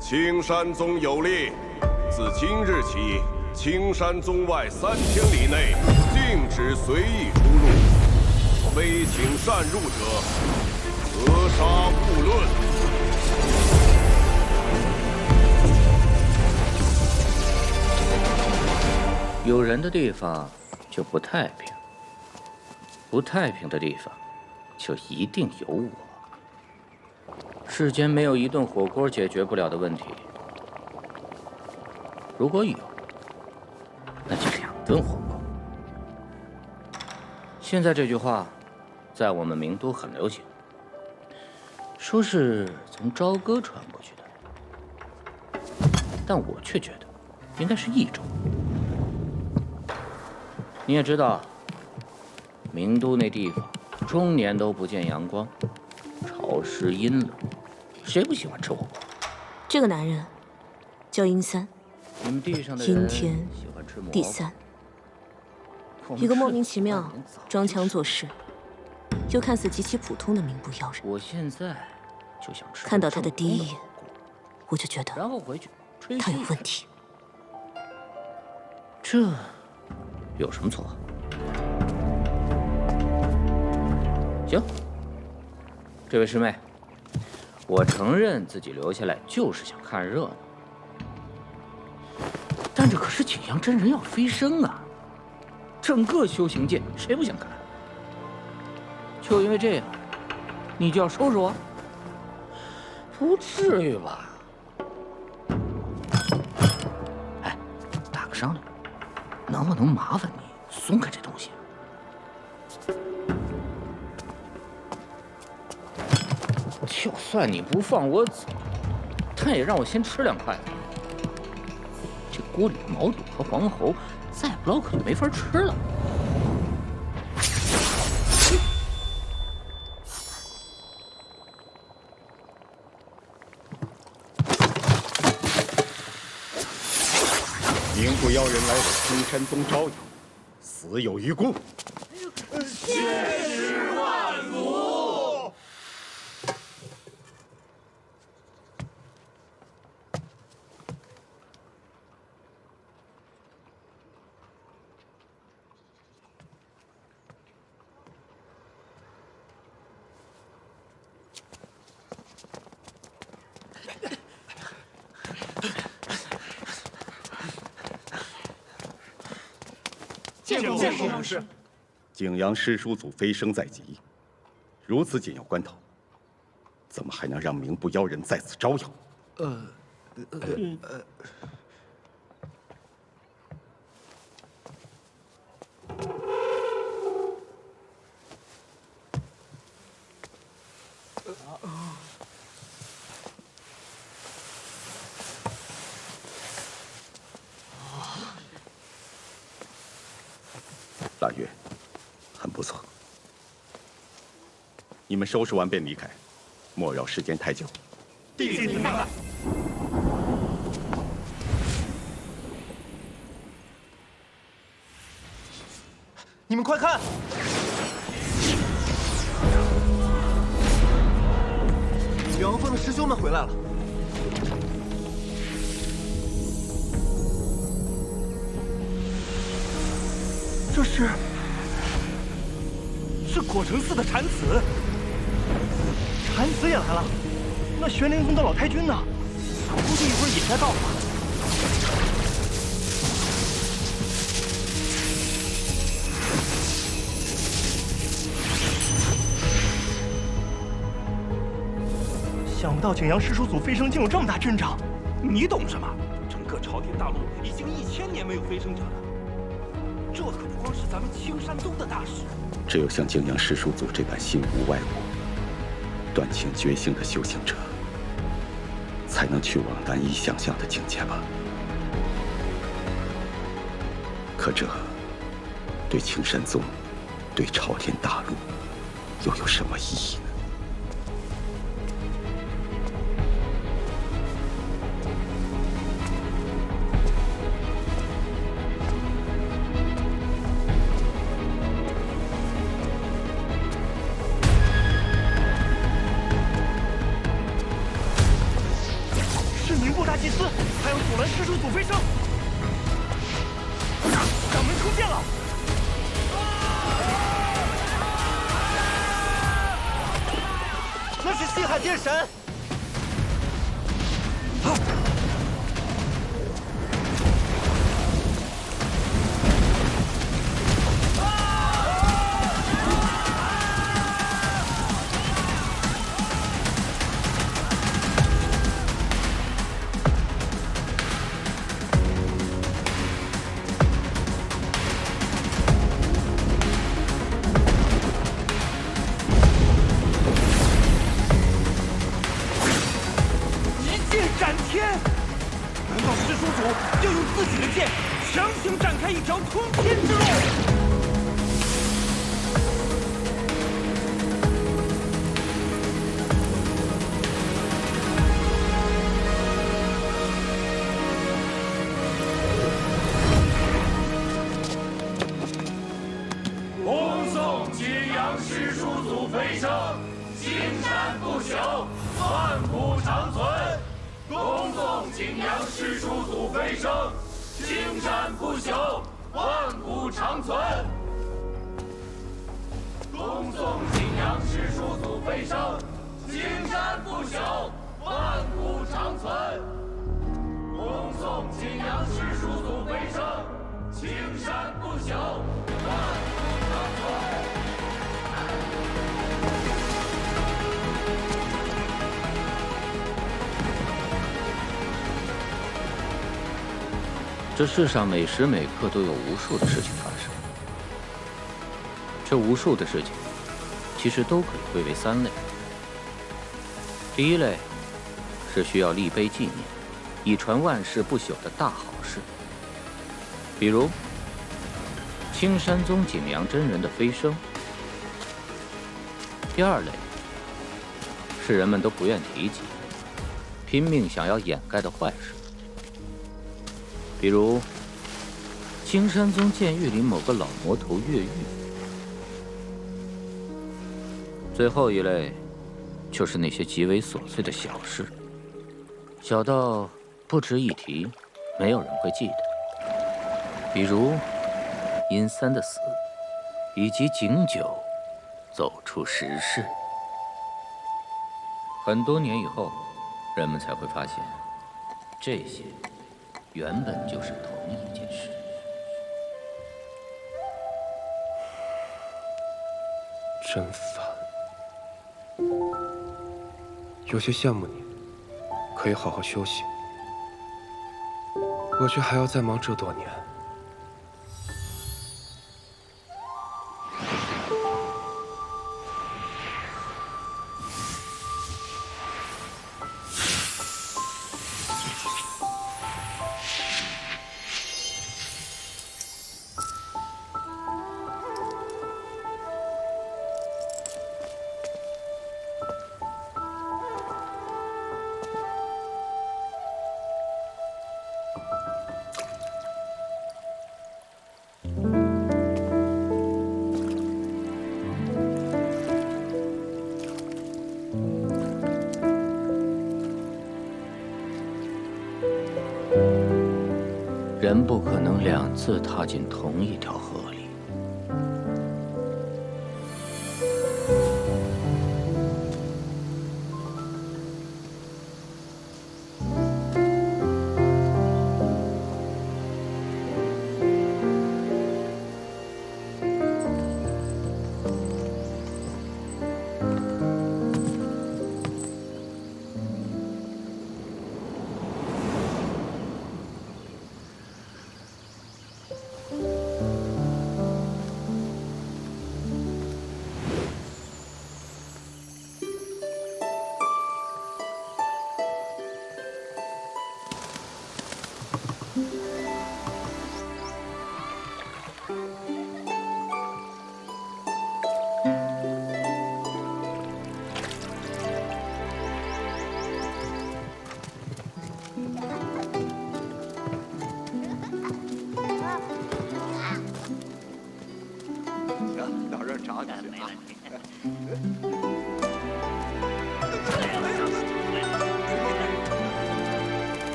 青山宗有令，自今日起，青山宗外3000里内禁止随意出入，非请擅入者，格杀勿论。有人的地方就不太平，不太平的地方就一定有我。世间没有一顿火锅解决不了的问题，如果有，那就2顿火锅。现在这句话，在我们名都很流行，说是从朝歌传过去的，但我却觉得应该是益州。你也知道，名都那地方终年都不见阳光，潮湿阴冷，谁不喜欢吃火锅？这个男人叫殷三，你们地上的人阴天喜欢吃蘑菇第3，一个莫名其妙装腔作势，又看似极其普通的民不妖人。我现在就想吃。看到他的第一眼，我就觉得然后回去吹他有嘘问题。这有什么错？行，这位师妹，我承认自己留下来就是想看热闹，但这可是景阳真人要飞升啊！整个修行界谁不想看？就因为这样，你就要收拾我？不至于吧？哎，打个商量，能不能麻烦你松开这东西？就算你不放我走，但也让我先吃2块。这锅里的毛肚和黄喉，再不捞可就没法吃了。名不妖人来我青山宗招摇，死有余辜。千世万福。见过老师。景阳师叔祖飞升在即，如此紧要关头，怎么还能让名不妖人在此招摇？大约，很不错。你们收拾完便离开，莫扰时间太久。弟子明白。你们快看！远王峰的师兄们回来了。这是果城寺的禅子，禅子也来了。那玄灵宗的老太君呢？估计一会儿也该到了吧。想不到景阳师叔祖飞升竟有这么大阵仗。你懂什么？整个朝天大陆已经1000年没有飞升者了。这可不光是咱们青山宗的大事，只有像景阳师叔祖这般心无外物、断情绝性的修行者，才能去往难以想象的境界吧。可这对青山宗、对朝天大陆，又有什么意义呢？大祭司，还有祖伦师叔祖飞升。掌门出现了！那是西海殿神。 斩天！难道师叔祖要用自己的剑强行展开一条通天之路？恭送景阳师叔祖飞升，青山不朽，万古长存。 恭送景阳师叔祖飞升，青山不朽，万古长存。恭送景阳师叔祖飞升，青山不朽，万古长存。恭送景阳师叔祖飞升，青山不朽，万古长存。 这世上每时每刻都有无数的事情发生，这无数的事情，其实都可以归为3类。第一类是需要立碑纪念、以传万世不朽的大好事，比如青山宗景阳真人的飞升。第二类是人们都不愿提及、拼命想要掩盖的坏事。 比如，青山宗监狱里某个老魔头越狱。最后一类，就是那些极为琐碎的小事，小到不值一提，没有人会记得。比如，殷三的死，以及景九走出石室。很多年以后，人们才会发现，这些。 原本就是同一件事。真烦，有些羡慕你，可以好好休息。我却还要再忙这多年。人不可能2次踏进同一条河里。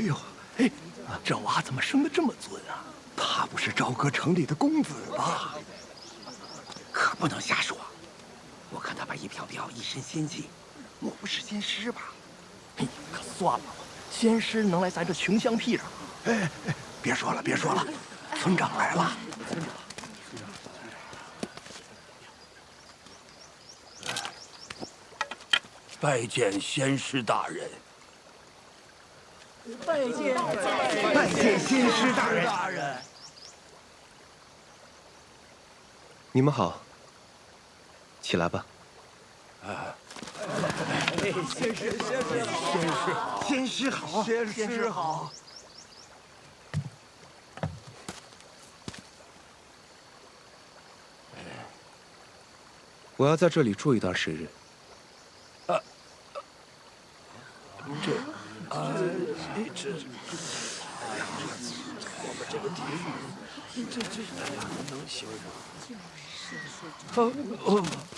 哎呦，哎，这娃怎么生得这么尊啊？他不是朝歌城里的公子吧？可不能瞎说。我看他把一飘飘一身仙气，莫不是仙师吧？哎，可算了吧，仙师能来咱这穷乡僻壤？哎，别说了，别说了，村长来了。拜见仙师大人。拜见仙师大人。你们好，起来吧。仙师好，仙师好。我要在这里住一段时日。我们这个地域，这能行吗？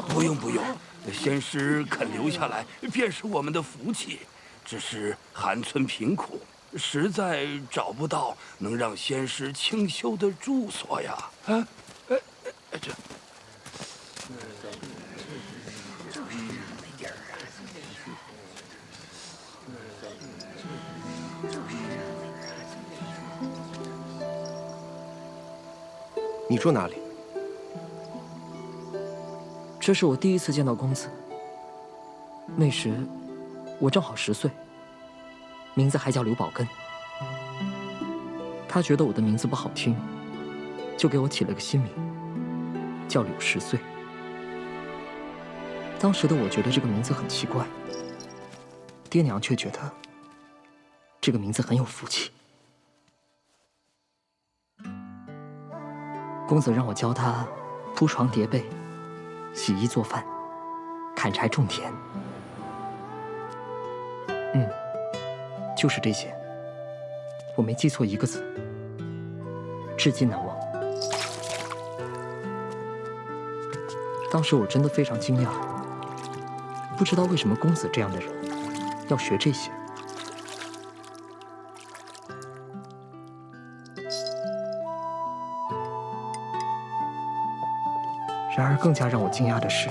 不用不用，仙师肯留下来，便是我们的福气。只是寒村贫苦，实在找不到能让仙师清修的住所呀。这。你住哪里？这是我第一次见到公子。那时，我正好10岁，名字还叫刘宝根。他觉得我的名字不好听，就给我起了个新名，叫柳10岁。当时的我觉得这个名字很奇怪，爹娘却觉得这个名字很有福气。公子让我教他铺床叠被、洗衣做饭、砍柴种田。就是这些，我没记错一个字，至今难忘。当时我真的非常惊讶，不知道为什么公子这样的人要学这些。然而更加让我惊讶的是，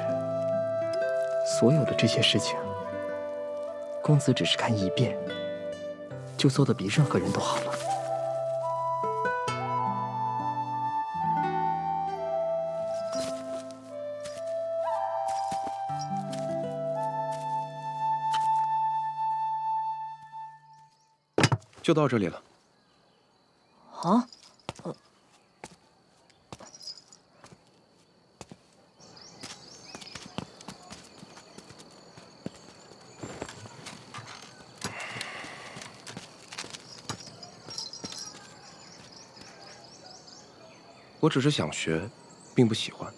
所有的这些事情，公子只是看一遍，就做得比任何人都好了。就到这里了。啊？我只是想学，并不喜欢。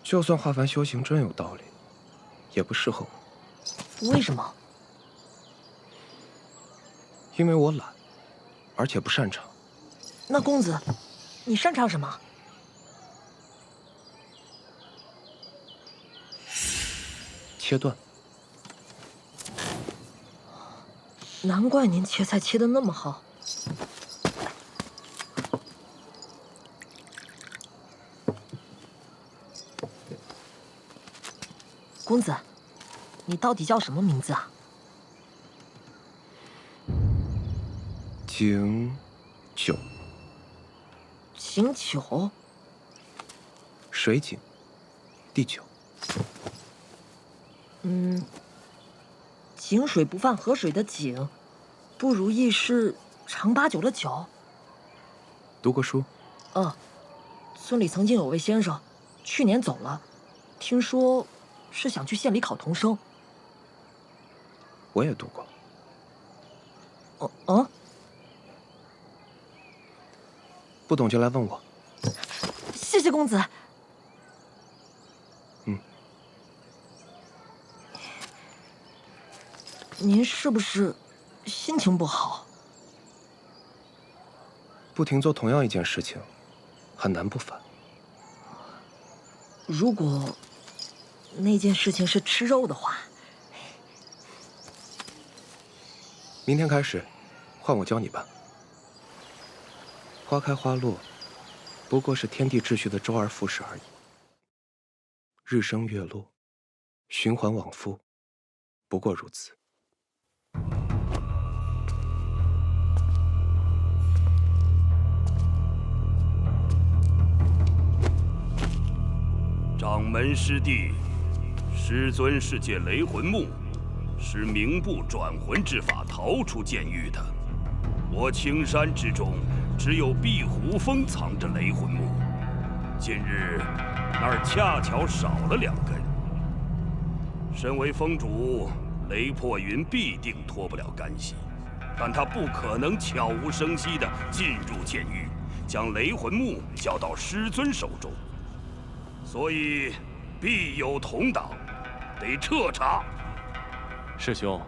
就算化凡修行真有道理，也不适合我。为什么？因为我懒，而且不擅长。那公子，你擅长什么？切断。难怪您切菜切得那么好。公子，你到底叫什么名字啊？景九。景九。水井，地久。井水不犯河水的井，不如意是长8、9的9。读过书？村里曾经有位先生，去年走了，听说是想去县里考童生。我也读过。不懂就来问我。谢谢公子。您是不是心情不好？不停做同样一件事情，很难不烦。如果那件事情是吃肉的话，明天开始，换我教你吧。花开花落，不过是天地秩序的周而复始而已。日升月落，循环往复，不过如此。掌门师弟，师尊是借雷魂木，使冥部转魂之法逃出剑狱的。我青山之中，只有碧湖峰藏着雷魂木，今日那儿恰巧少了2根。身为峰主，雷破云必定脱不了干系，但他不可能悄无声息地进入剑狱，将雷魂木交到师尊手中。所以，必有同党，得彻查。师兄，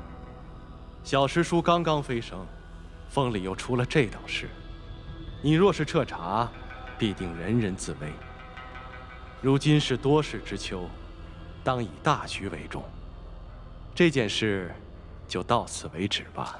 小师叔刚刚飞升，峰里又出了这等事，你若是彻查，必定人人自危。如今是多事之秋，当以大局为重。这件事就到此为止吧。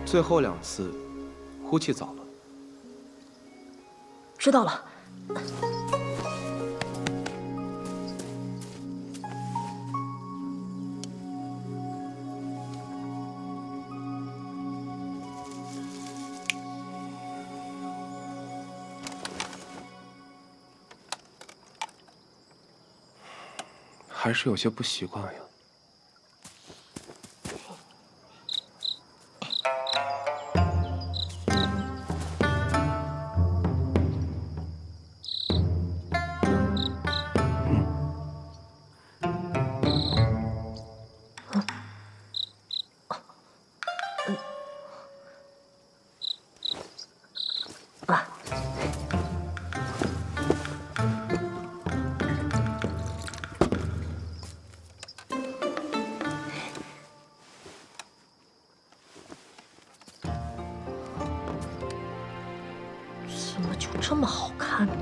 最后2次，呼气早了。知道了。还是有些不习惯呀。怎么就这么好看呢？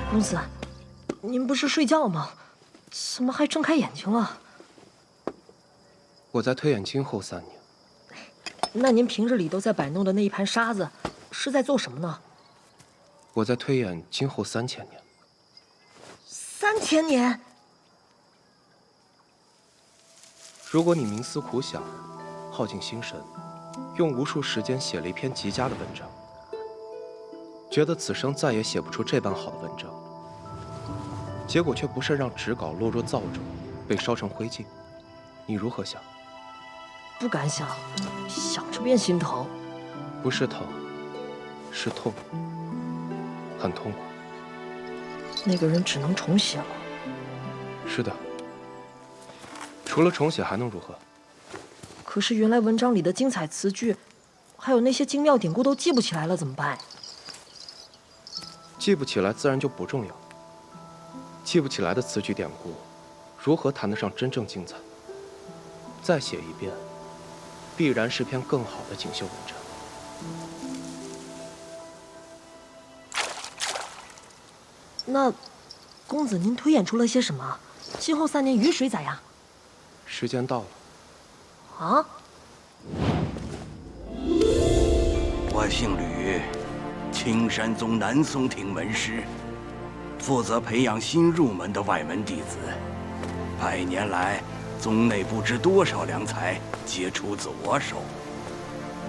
公子，您不是睡觉吗？怎么还睁开眼睛了？我在推演今后3年。那您平日里都在摆弄的那一盘沙子，是在做什么呢？我在推演今后3000年。3000年？如果你冥思苦想，耗尽心神，用无数时间写了一篇极佳的文章，觉得此生再也写不出这般好的文章，结果却不慎让纸稿落入灶中，被烧成灰烬，你如何想？不敢想，想着便心疼。不是疼，是痛，很痛苦。那个人只能重写了。是的，除了重写还能如何？可是原来文章里的精彩词句，还有那些精妙典故都记不起来了，怎么办？记不起来自然就不重要。记不起来的词句典故，如何谈得上真正精彩？再写一遍，必然是篇更好的锦绣文章。那，公子您推演出了些什么？今后3年雨水咋样？时间到了。啊？我姓吕，青山宗南松庭门师，负责培养新入门的外门弟子。100年来，宗内不知多少良才皆出自我手。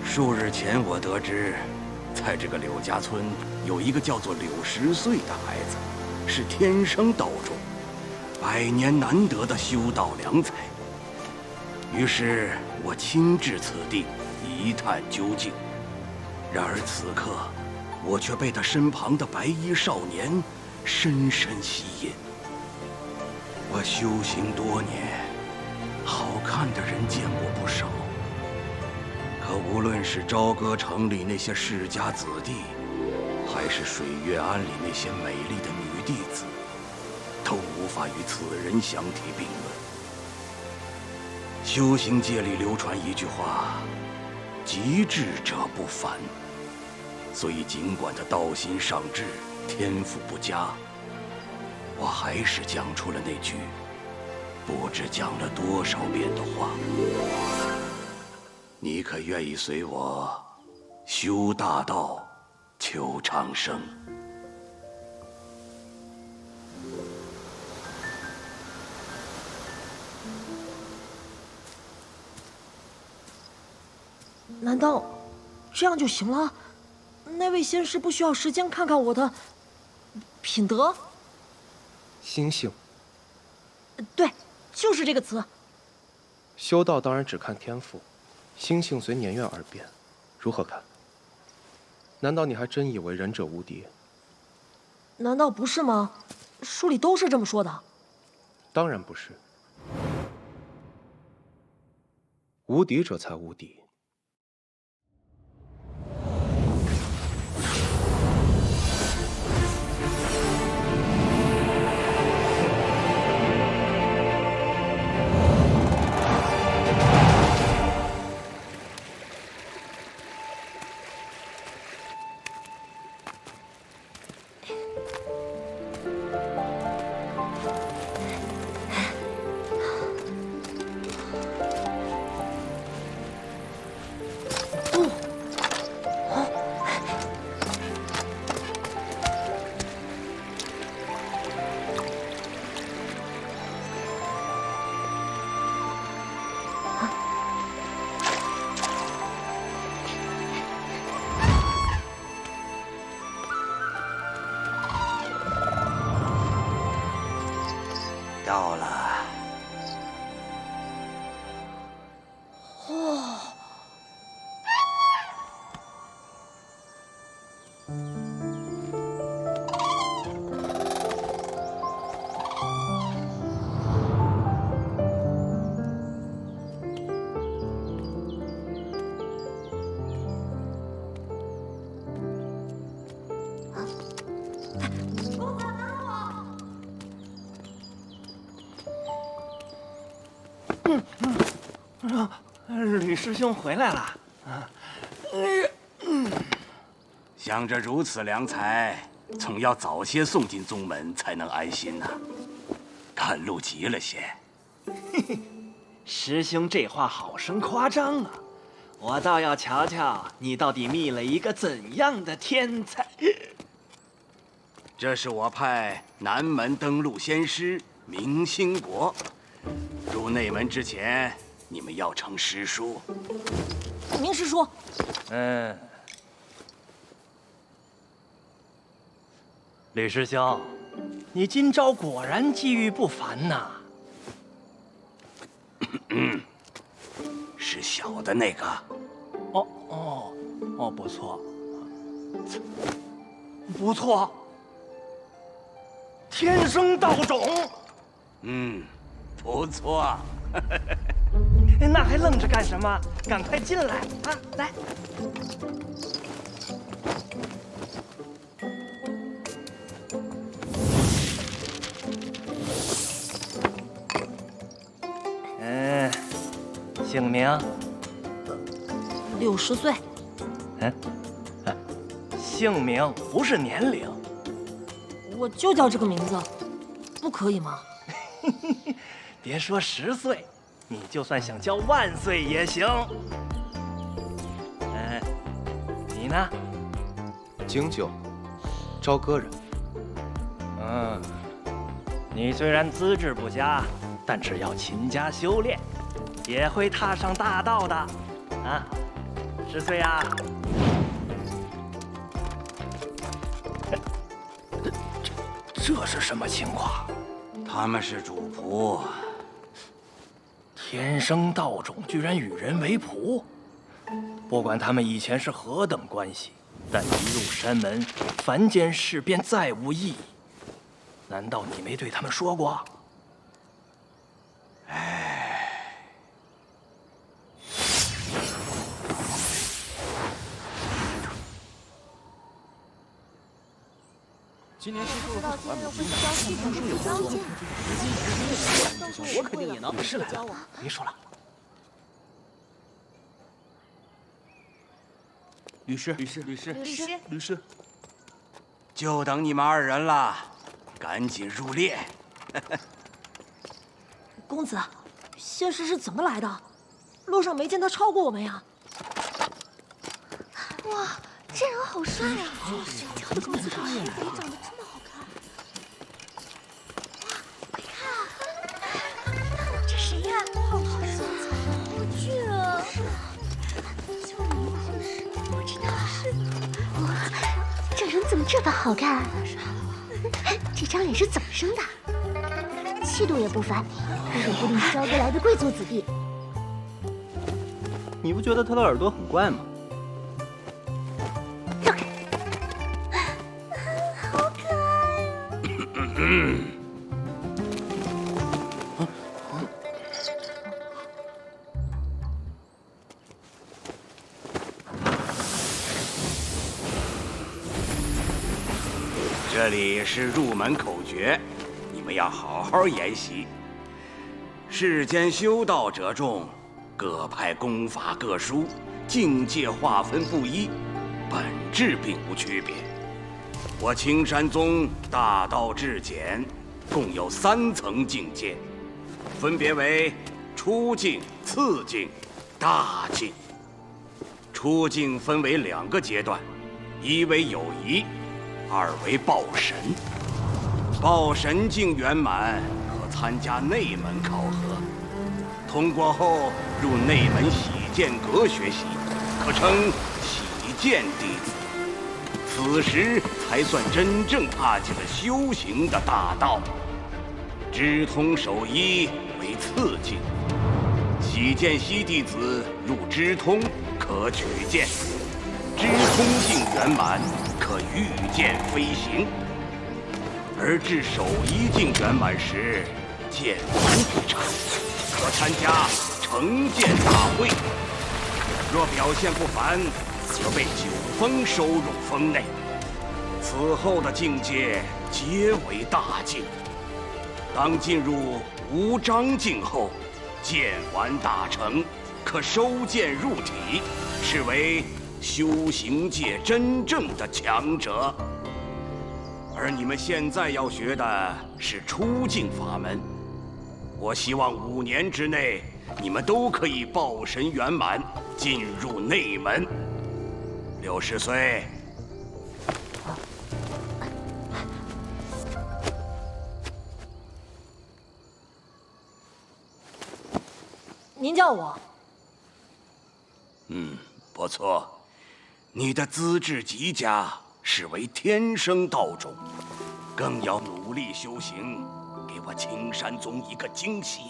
数日前，我得知，在这个柳家村有一个叫做柳10岁的孩子，是天生道种，100年难得的修道良才。于是我亲至此地一探究竟。然而此刻，我却被他身旁的白衣少年深深吸引。我修行多年，好看的人见过不少，可无论是朝歌城里那些世家子弟，还是水月庵里那些美丽的女弟子，都无法与此人相提并论。修行界里流传一句话：极智者不凡。所以尽管他道心尚志，天赋不佳，我还是讲出了那句不知讲了多少遍的话。你可愿意随我修大道，求长生？难道这样就行了？那位仙师不需要时间看看我的品德？心性。对，就是这个词。修道当然只看天赋，心性随年月而变，如何看？难道你还真以为仁者无敌？难道不是吗？书里都是这么说的。当然不是，无敌者才无敌。到了。哦，吕师兄回来了。想着如此良才，总要早些送进宗门才能安心呐。赶路急了些。师兄这话好生夸张啊！我倒要瞧瞧你到底觅了一个怎样的天才。这是我派南门登陆仙师明兴国。入内门之前，你们要呈师书。明师叔。吕师兄，你今朝果然机遇不凡呐。是小的那个。不错，不错。天生道种。不错。那还愣着干什么？赶快进来啊！来。姓名？60岁。姓名不是年龄。我就叫这个名字，不可以吗？别说10岁，你就算想叫万岁也行。你呢？京九，朝歌人。你虽然资质不佳，但只要勤加修炼，也会踏上大道的。啊，10岁啊！这是什么情况？他们是主仆。天生道种居然与人为仆，不管他们以前是何等关系，但一入山门，凡间事便再无意义。难道你没对他们说过？今年不知道今日会交系统是有交件，我肯定也能。是来了，别说了。律师，就等你们2人了，赶紧入列。公子，仙师是怎么来的？路上没见他超过我们呀。哇，这人好帅啊！跳的公子好帅，长得这么好看。哇，快看，这谁呀？好身材，好俊啊！不知道是。哇，这人怎么这般好看？这张脸是怎么生的？气度也不凡，说不定是招过来的贵族子弟。你不觉得他的耳朵很怪吗？好可爱呀！这里是入门口诀，你们要好好研习。世间修道者众，各派功法各殊，境界划分不一，本质并无区别。我青山宗大道至简，共有3层境界，分别为初境、次境、大境。初境分为2个阶段，一为友谊，2为报神。报神境圆满，可参加内门考核，通过后入内门喜剑阁学习，可称喜剑弟子。此时才算真正踏进了修行的大道。知通守一为次境，喜剑西弟子入知通可取剑，知通境圆满，可御剑飞行。而至守一境圆满时，剑无比差，可参加成剑大会。若表现不凡，则被九峰收入峰内。此后的境界皆为大境。当进入无章境后，剑丸大成，可收剑入体，是为修行界真正的强者。而你们现在要学的是出境法门，我希望5年之内，你们都可以报神圆满，进入内门。60岁。您叫我？不错，你的资质极佳，是为天生道种，更要努力修行，给我青山宗一个惊喜。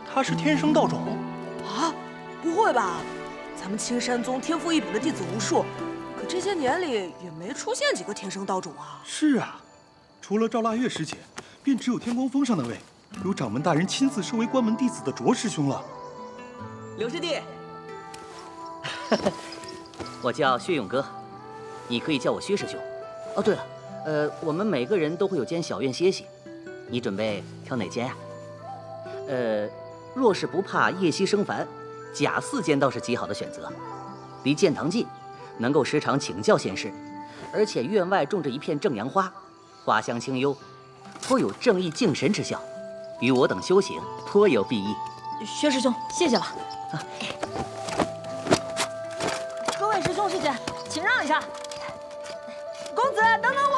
他是天生道种啊？不会吧？咱们青山宗天赋异禀的弟子无数，可这些年里也没出现几个天生道种啊。是啊，除了赵腊月师姐，便只有天光峰上那位，由掌门大人亲自收为关门弟子的卓师兄了。刘师弟，我叫薛勇哥，你可以叫我薛师兄。哦，对了，我们每个人都会有间小院歇息，你准备挑哪间呀？若是不怕夜袭生烦，贾4间倒是极好的选择，离剑堂近，能够时常请教仙师，而且院外种着一片正阳花，花香清幽，颇有正义敬神之效。与我等修行颇有裨益。薛师兄，谢谢了。各位师兄师姐，请让一下。公子，等等我。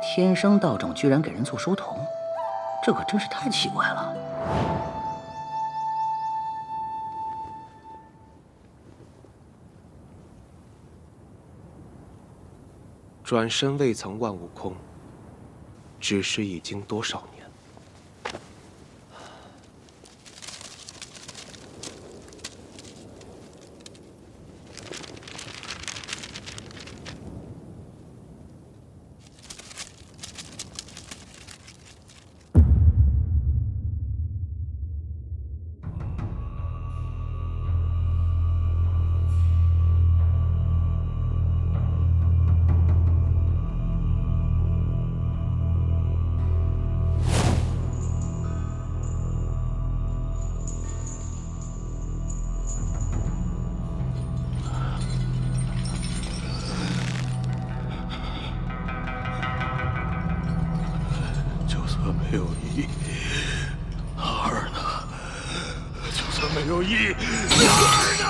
天生道种居然给人做书童，这可真是太奇怪了。转身未曾万物空，只是已经多少年。没有意，儿呢？就算没有意，儿呢？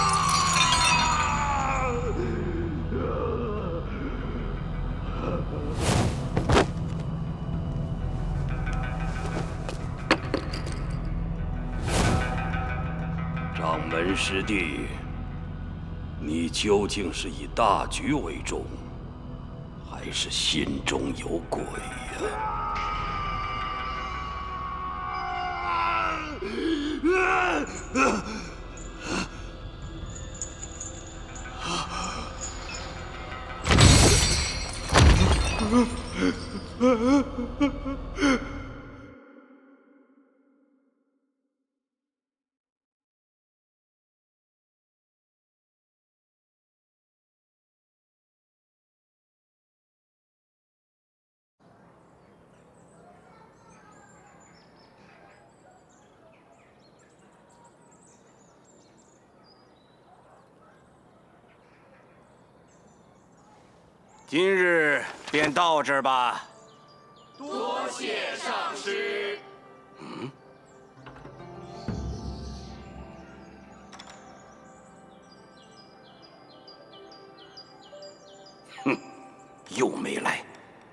掌门师弟，你究竟是以大局为重，还是心中有鬼呀？今日便到这儿吧。多谢上师。哼，又没来，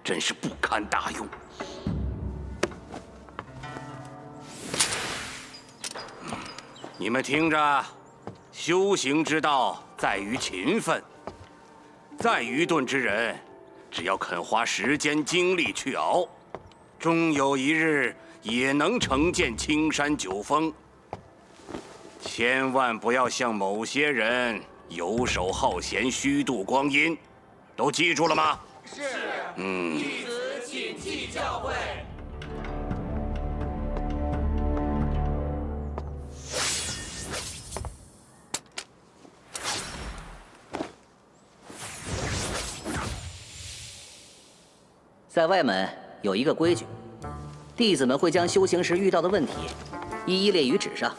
真是不堪大用。你们听着，修行之道在于勤奋。再愚钝之人，只要肯花时间精力去熬，终有一日也能成就青山九峰。千万不要像某些人游手好闲、虚度光阴，都记住了吗？是。弟子谨记教诲。在外门有一个规矩，弟子们会将修行时遇到的问题一一列于纸上，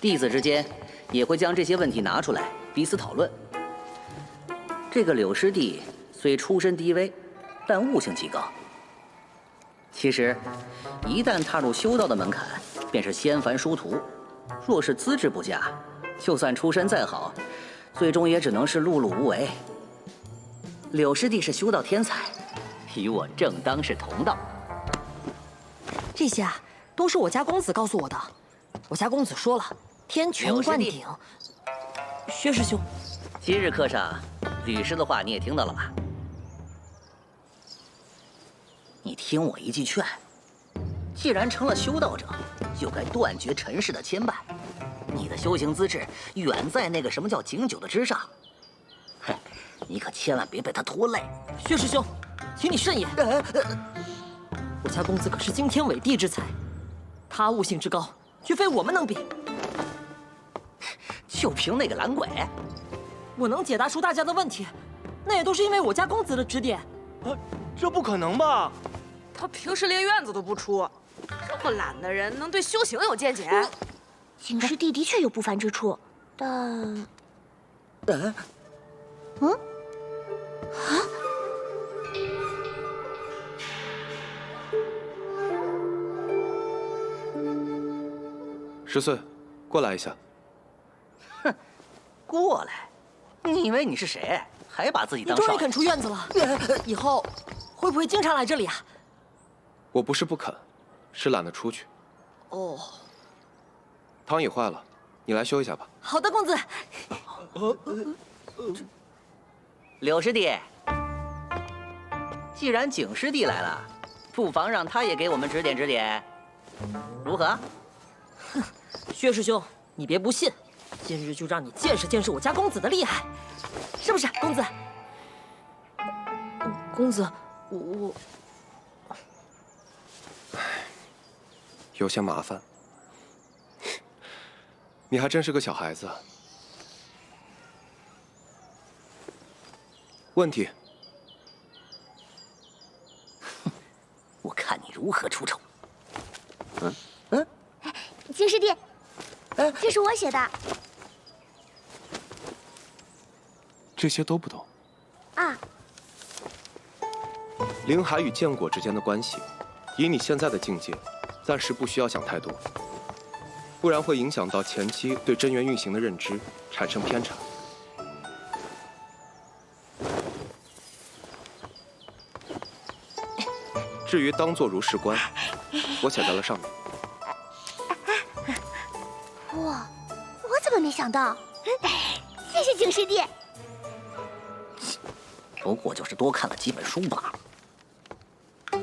弟子之间也会将这些问题拿出来彼此讨论。这个柳师弟虽出身低微，但悟性极高。其实，一旦踏入修道的门槛，便是仙凡殊途。若是资质不佳，就算出身再好，最终也只能是碌碌无为。柳师弟是修道天才，与我正当是同道。这些啊，都是我家公子告诉我的。我家公子说了，天权灌顶。薛师兄，今日课上，吕师的话你也听到了吧？你听我一句劝，既然成了修道者，就该断绝尘世的牵绊。你的修行资质远在那个什么叫景九的之上。哼，你可千万别被他拖累。薛师兄，请你慎言。我家公子可是惊天伟地之才，他悟性之高，绝非我们能比。就凭那个懒鬼，我能解答出大家的问题，那也都是因为我家公子的指点。这不可能吧？他平时连院子都不出，这么懒的人能对修行有见解？景师弟的确有不凡之处，但…… 10岁，过来一下。哼，过来？你以为你是谁？还把自己当少爷？你终于肯出院子了，以后会不会经常来这里啊？我不是不肯，是懒得出去。哦，汤椅坏了，你来修一下吧。好的，公子。柳师弟，既然景师弟来了，不妨让他也给我们指点指点，如何？哼，薛师兄，你别不信，今日就让你见识见识我家公子的厉害，是不是，公子？公子，我……有些麻烦。你还真是个小孩子。问题？我看你如何出丑。景师弟，这是我写的。这些都不懂。啊。灵海与剑果之间的关系，以你现在的境界，暂时不需要想太多，不然会影响到前期对真元运行的认知，产生偏差。至于当作如是观，我写在了上面。哇，我怎么没想到？谢谢景师弟。不过就是多看了几本书罢了。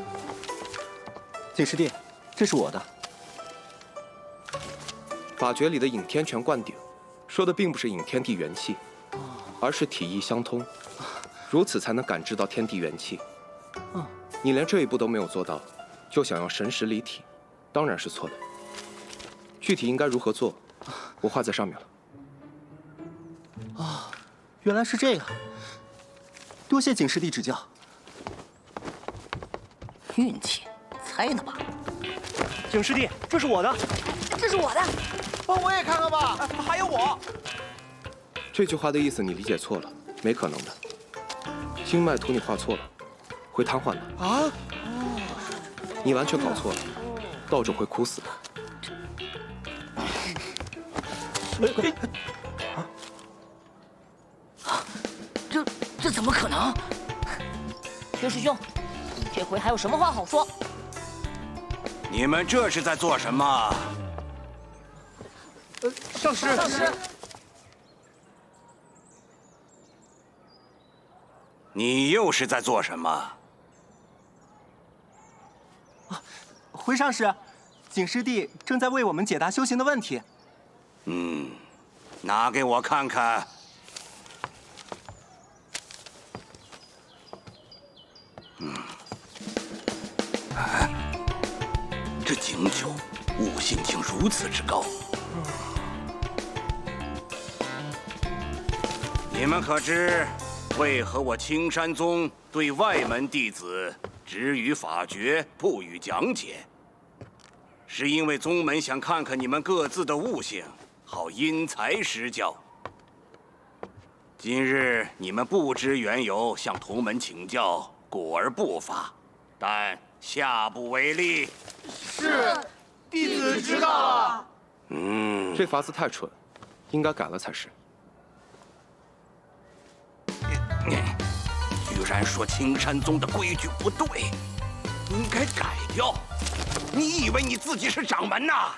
景师弟，这是我的。法诀里的引天拳灌顶，说的并不是引天地元气，而是体意相通，如此才能感知到天地元气。你连这一步都没有做到，就想要神识离体，当然是错的。具体应该如何做，我画在上面了。啊，原来是这样。多谢景师弟指教。运气，猜呢吧。景师弟，这是我的，这是我的。我也看看吧，还有我。这句话的意思你理解错了，没可能的。经脉图你画错了，会瘫痪的。啊！你完全搞错了，道主会哭死的。这怎么可能？薛师兄，你这回还有什么话好说？你们这是在做什么？上师，上师，你又是在做什么？回上师，景师弟正在为我们解答修行的问题。拿给我看看。这景酒悟性竟如此之高。你们可知为何我青山宗对外门弟子只予法诀，不予讲解？是因为宗门想看看你们各自的悟性，好因材施教。今日你们不知缘由，向同门请教，果而不法，但下不为例。是，弟子知道了。这法子太蠢，应该改了才是。居然说青山宗的规矩不对，应该改掉。你以为你自己是掌门呐？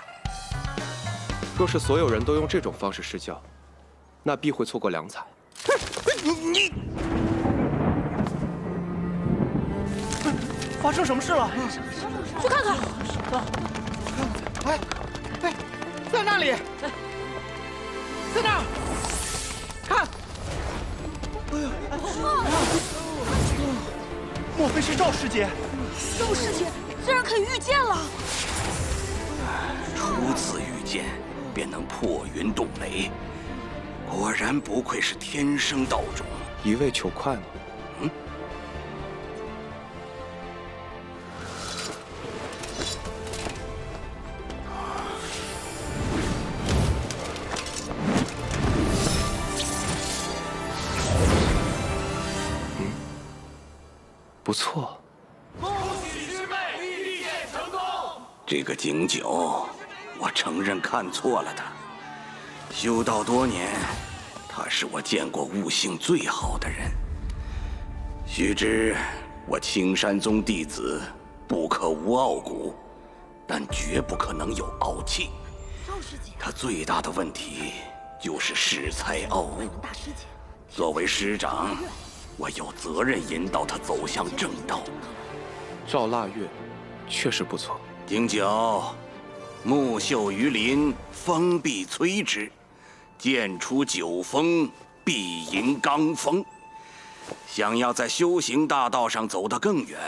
若是所有人都用这种方式施教，那必会错过良才。你发生什么事了？去看看。哎，在那里，在那儿，看。哎呀！莫非是赵师姐？赵师姐竟然肯御剑了！初次御剑便能破云动雷，果然不愧是天生道种。一味求快吗？不错。恭喜师妹御剑成功！这个景酒我承认看错了他。修道多年，他是我见过悟性最好的人。须知我青山宗弟子不可无傲骨，但绝不可能有傲气。他最大的问题就是恃才傲物。作为师长，我有责任引导他走向正道。赵腊月确实不错。景九，木秀于林，风必摧之；剑出九风，必迎罡风。想要在修行大道上走得更远，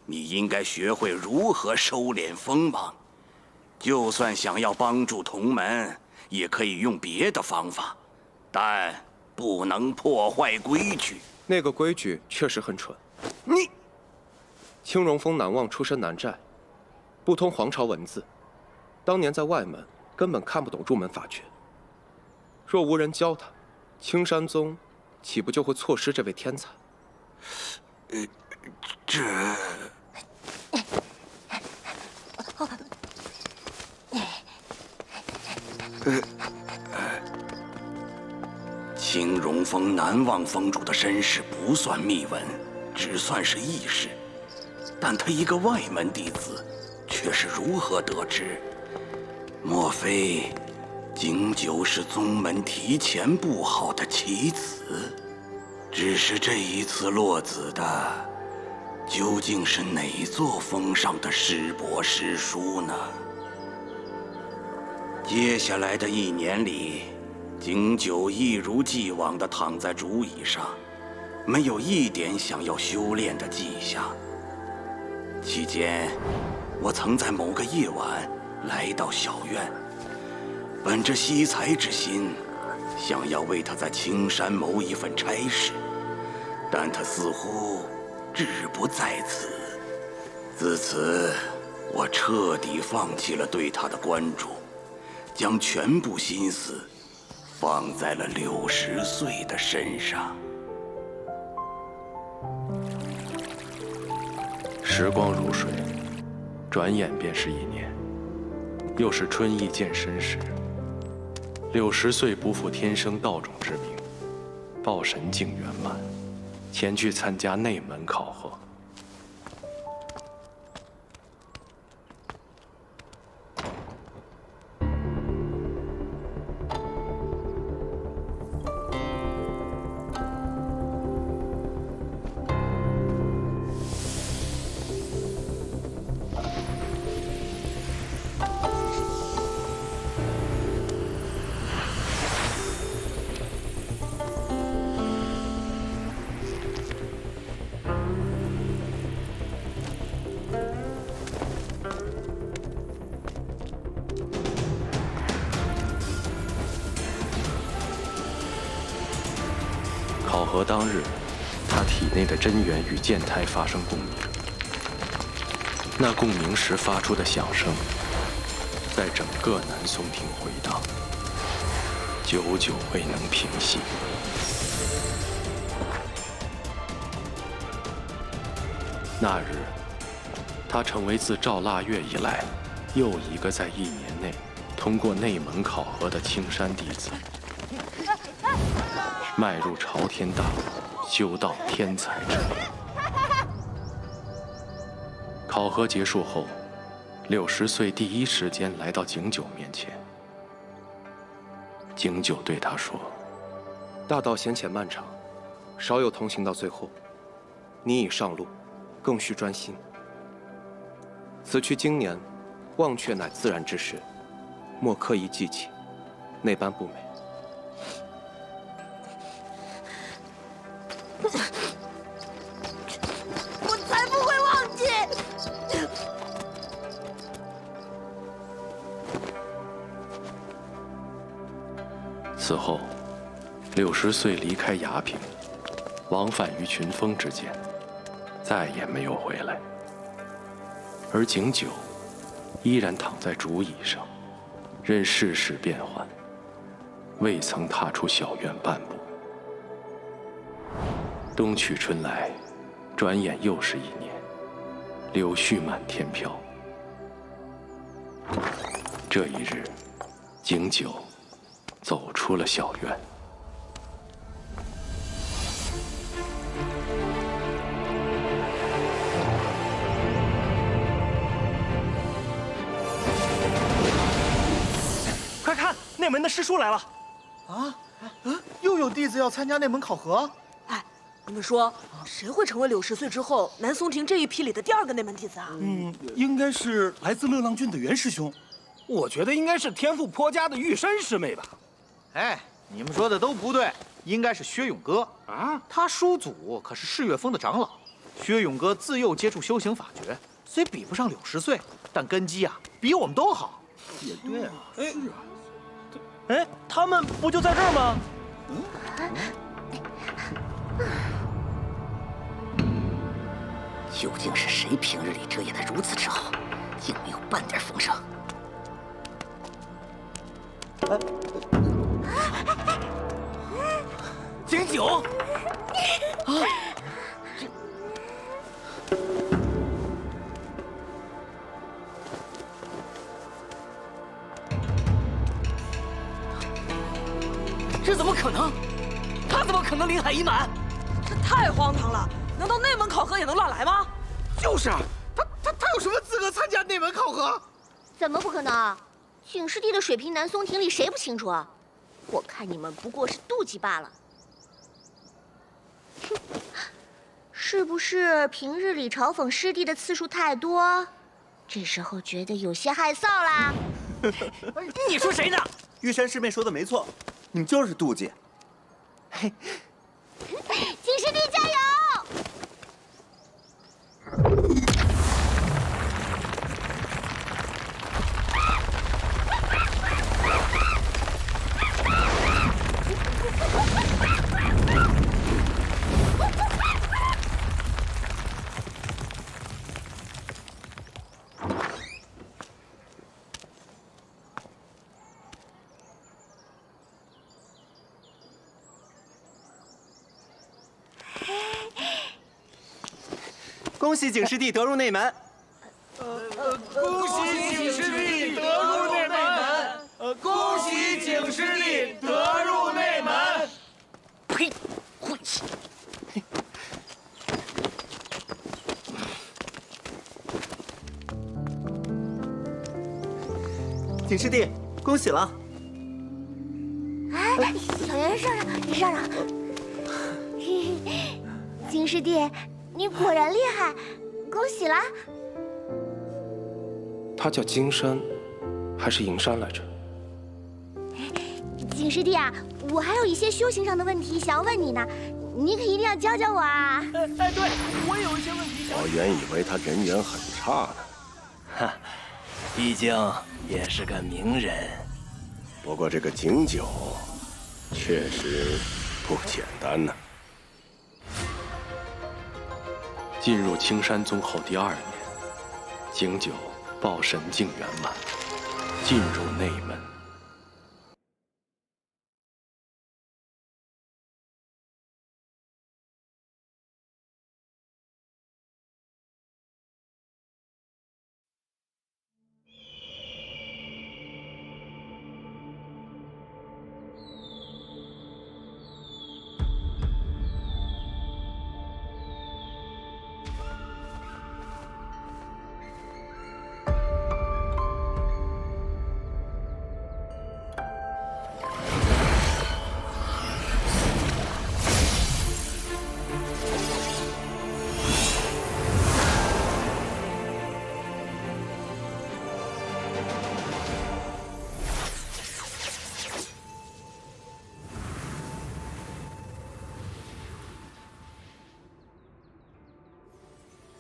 你应该学会如何收敛锋芒。就算想要帮助同门，也可以用别的方法，但不能破坏规矩。那个规矩确实很蠢。你，青荣峰南望出身南寨，不通皇朝文字，当年在外门根本看不懂入门法诀。若无人教他，青山宗岂不就会错失这位天才？这……青荣峰南望峰主的身世不算秘闻，只算是轶事，但他一个外门弟子，却是如何得知？莫非景九是宗门提前布好的棋子？只是这一次落子的，究竟是哪座峰上的师伯师叔呢？接下来的1年里，景九一如既往地躺在竹椅上，没有一点想要修炼的迹象。期间，我曾在某个夜晚来到小院，本着惜才之心，想要为他在青山谋一份差事，但他似乎志不在此。自此，我彻底放弃了对他的关注，将全部心思放在了60岁的身上。时光如水，转眼便是1年。又是春意渐深时，60岁不负天生道种之名，抱神境圆满，前去参加内门考核。考核当日，他体内的真元与剑胎发生共鸣，那共鸣时发出的响声，在整个南松亭回荡，久久未能平息。那日，他成为自赵腊月以来又一个在1年内通过内门考核的青山弟子。迈入朝天大路，修道天才之路。考核结束后，60岁第一时间来到景九面前。景九对他说：“大道险且漫长，少有同行到最后。你已上路，更需专心。此去经年，忘却乃自然之事，莫刻意记起，那般不美。”我才不会忘记。此后，60岁离开崖平，往返于群峰之间，再也没有回来。而景九依然躺在竹椅上，任世事变幻，未曾踏出小院半步。冬去春来，转眼又是1年，柳絮满天飘。这一日，景九走出了小院。快看，内门的师叔来了！又有弟子要参加内门考核？哎，你们说谁会成为柳10岁之后南松亭这一批里的第2个内门弟子啊？应该是来自乐浪郡的袁师兄。我觉得应该是天赋颇佳的玉山师妹吧。哎，你们说的都不对，应该是薛勇哥啊。他叔祖可是世月峰的长老。薛勇哥自幼接触修行法诀，虽比不上柳10岁，但根基啊比我们都好。也对啊。哎，他们不就在这儿吗？究竟是谁平日里遮掩的如此之好，竟没有半点风声？景九，这怎么可能？他怎么可能临海已满？这太荒唐了！难道内门考核也能乱来吗？就是啊，他有什么资格参加内门考核？怎么不可能？景师弟的水平，南松亭里谁不清楚啊？我看你们不过是妒忌罢了。哼，是不是平日里嘲讽师弟的次数太多，这时候觉得有些害臊啦？你说谁呢？玉山师妹说的没错，你们就是妒忌。景师弟加油！恭喜景师弟得入内门。恭喜景师弟得入内门。恭喜景师弟得入内门。呸！晦气！景师弟，恭喜了！哎，小袁上上，你上上。景师弟，你果然厉害，恭喜啦！他叫金山，还是银山来着？景师弟啊，我还有一些修行上的问题想要问你呢，你可一定要教教我啊！哎，对，我也有一些问题想。我原以为他人缘很差呢。哈，毕竟也是个名人。不过这个景九，确实不简单呢。进入青山宗后第2年，景九报神境圆满，进入内门。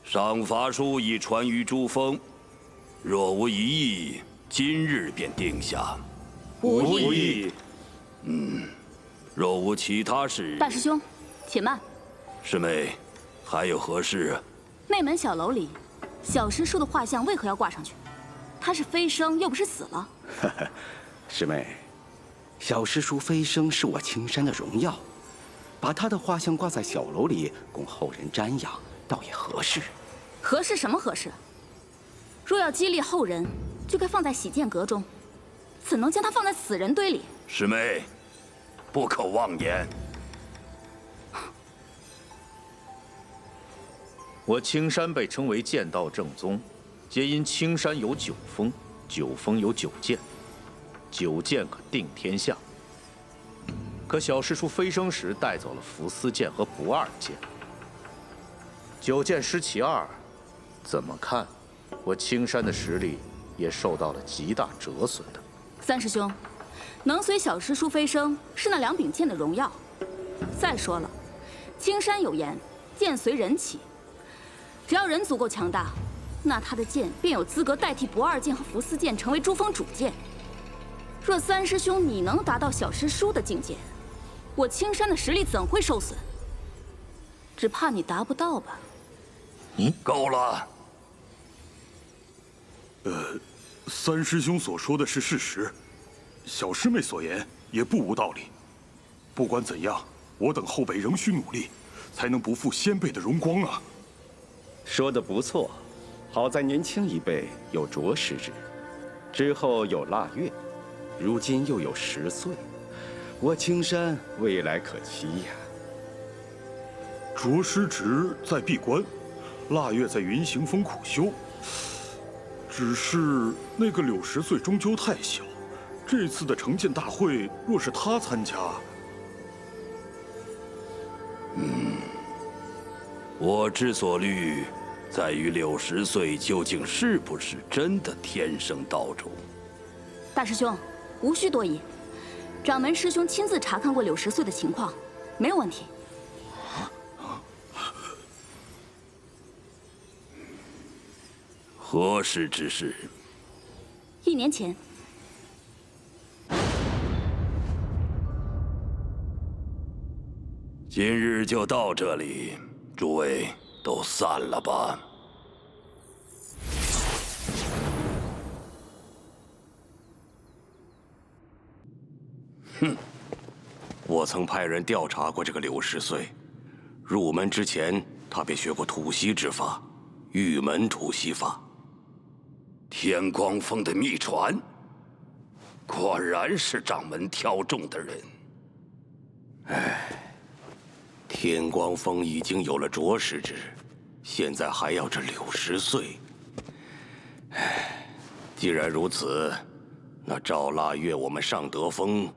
赏罚书已传于诸峰，若无疑义，今日便定下。无异。若无其他事，大师兄，且慢。师妹，还有何事？内门小楼里，小师叔的画像为何要挂上去？他是飞升，又不是死了。师妹，小师叔飞升是我青山的荣耀，把他的画像挂在小楼里供后人瞻仰，倒也合适。合适什么合适？若要激励后人，就该放在洗剑阁中，怎能将他放在死人堆里？师妹，不可妄言。我青山被称为剑道正宗，皆因青山有九峰，九峰有九剑，九剑可定天下。可小师叔飞升时带走了伏丝剑和不二剑，九剑失其二，怎么看，我青山的实力也受到了极大折损的。三师兄，能随小师叔飞升是那两柄剑的荣耀。再说了，青山有言，剑随人起。只要人足够强大，那他的剑便有资格代替不二剑和伏丝剑成为珠峰主剑。若三师兄你能达到小师叔的境界，我青山的实力怎会受损？只怕你达不到吧。够了。三师兄所说的是事实，小师妹所言也不无道理。不管怎样，我等后辈仍需努力，才能不负先辈的荣光啊！说得不错，好在年轻一辈有着实之，之后有腊月，如今又有10岁，我青山未来可期呀。着实职在闭关，腊月在云行峰苦修。只是那个柳10岁终究太小，这次的成剑大会若是他参加，我之所虑，在于60岁究竟是不是真的天生道主。大师兄，无需多疑，掌门师兄亲自查看过60岁的情况，没有问题。何时之事？1年前。今日就到这里，诸位都散了吧。我曾派人调查过这个60岁，入门之前他便学过吐息之法，玉门吐息法。天光峰的秘传，果然是掌门挑中的人。天光峰已经有了着实之，现在还要这60岁。既然如此，那赵腊月我们上德峰，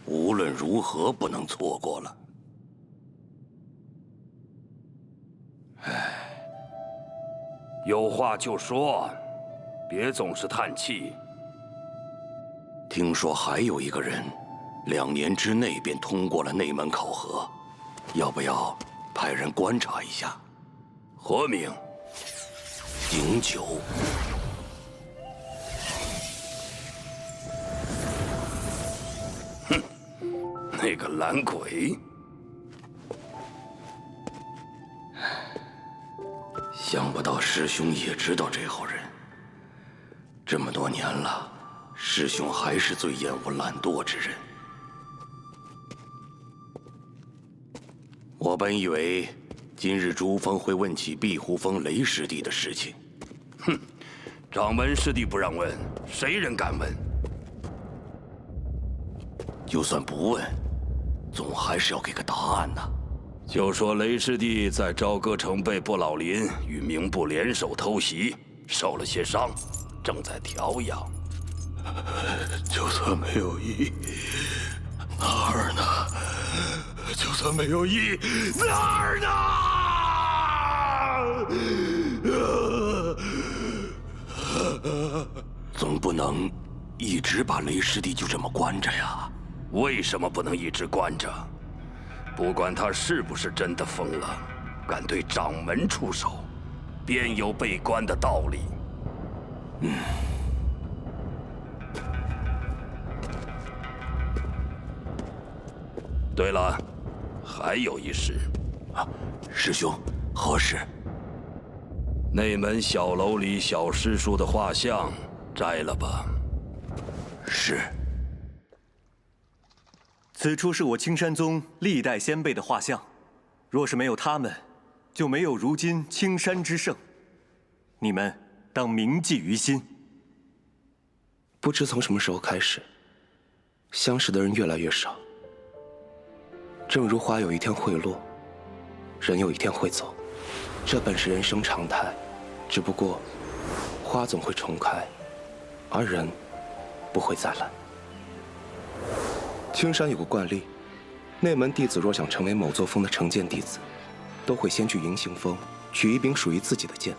无论如何不能错过了。有话就说，别总是叹气。听说还有一个人，2年之内便通过了内门考核，要不要派人观察一下？何名？景九。哼，那个懒鬼。想不到师兄也知道这号人。这么多年了，师兄还是最厌恶懒惰之人。我本以为今日珠峰会问起碧湖峰雷师弟的事情，哼，掌门师弟不让问，谁人敢问？就算不问，总还是要给个答案呐。就说雷师弟在朝歌城被不老林与明部联手偷袭，受了些伤，正在调养。就算没有意，哪儿呢？就算没有意，哪儿呢？总不能一直把雷师弟就这么关着呀？为什么不能一直关着？不管他是不是真的疯了，敢对掌门出手，便有被关的道理。对了，还有一事。师兄，何事？内门小楼里小师叔的画像摘了吧。是。此处是我青山宗历代先辈的画像，若是没有他们，就没有如今青山之盛。你们当铭记于心。不知从什么时候开始，相识的人越来越少。正如花有一天会落，人有一天会走，这本是人生常态。只不过，花总会重开，而人不会再来。青山有个惯例，内门弟子若想成为某座峰的承剑弟子，都会先去迎行峰取一柄属于自己的剑。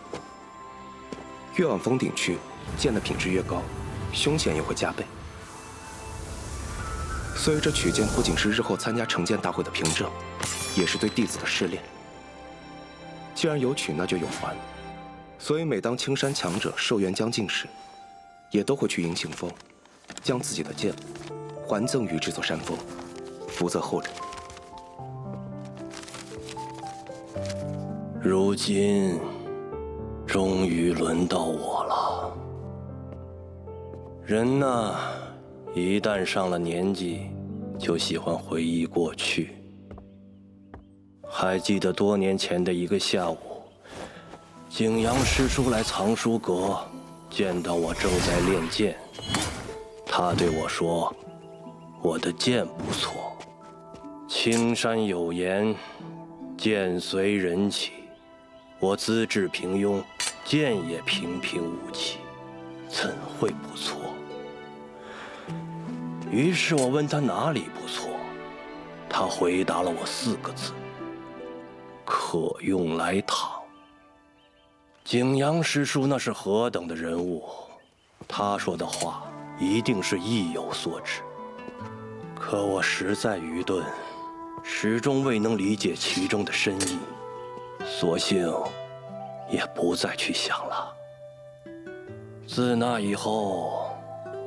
越往峰顶去，剑的品质越高，凶险也会加倍。所以这取剑不仅是日后参加承剑大会的凭证，也是对弟子的试炼。既然有取，那就有还。所以每当青山强者寿元将近时，也都会去迎行峰，将自己的剑还赠于这座山峰，福泽后人。如今，终于轮到我了。人呐，一旦上了年纪，就喜欢回忆过去。还记得多年前的一个下午，景阳师叔来藏书阁，见到我正在练剑。他对我说：“我的剑不错。青山有言，剑随人起。我资质平庸，剑也平平无奇，怎会不错？”于是我问他哪里不错，他回答了我4个字：可用来躺。景阳师叔那是何等的人物，他说的话一定是意有所指。可我实在愚钝，始终未能理解其中的深意，索性也不再去想了。自那以后，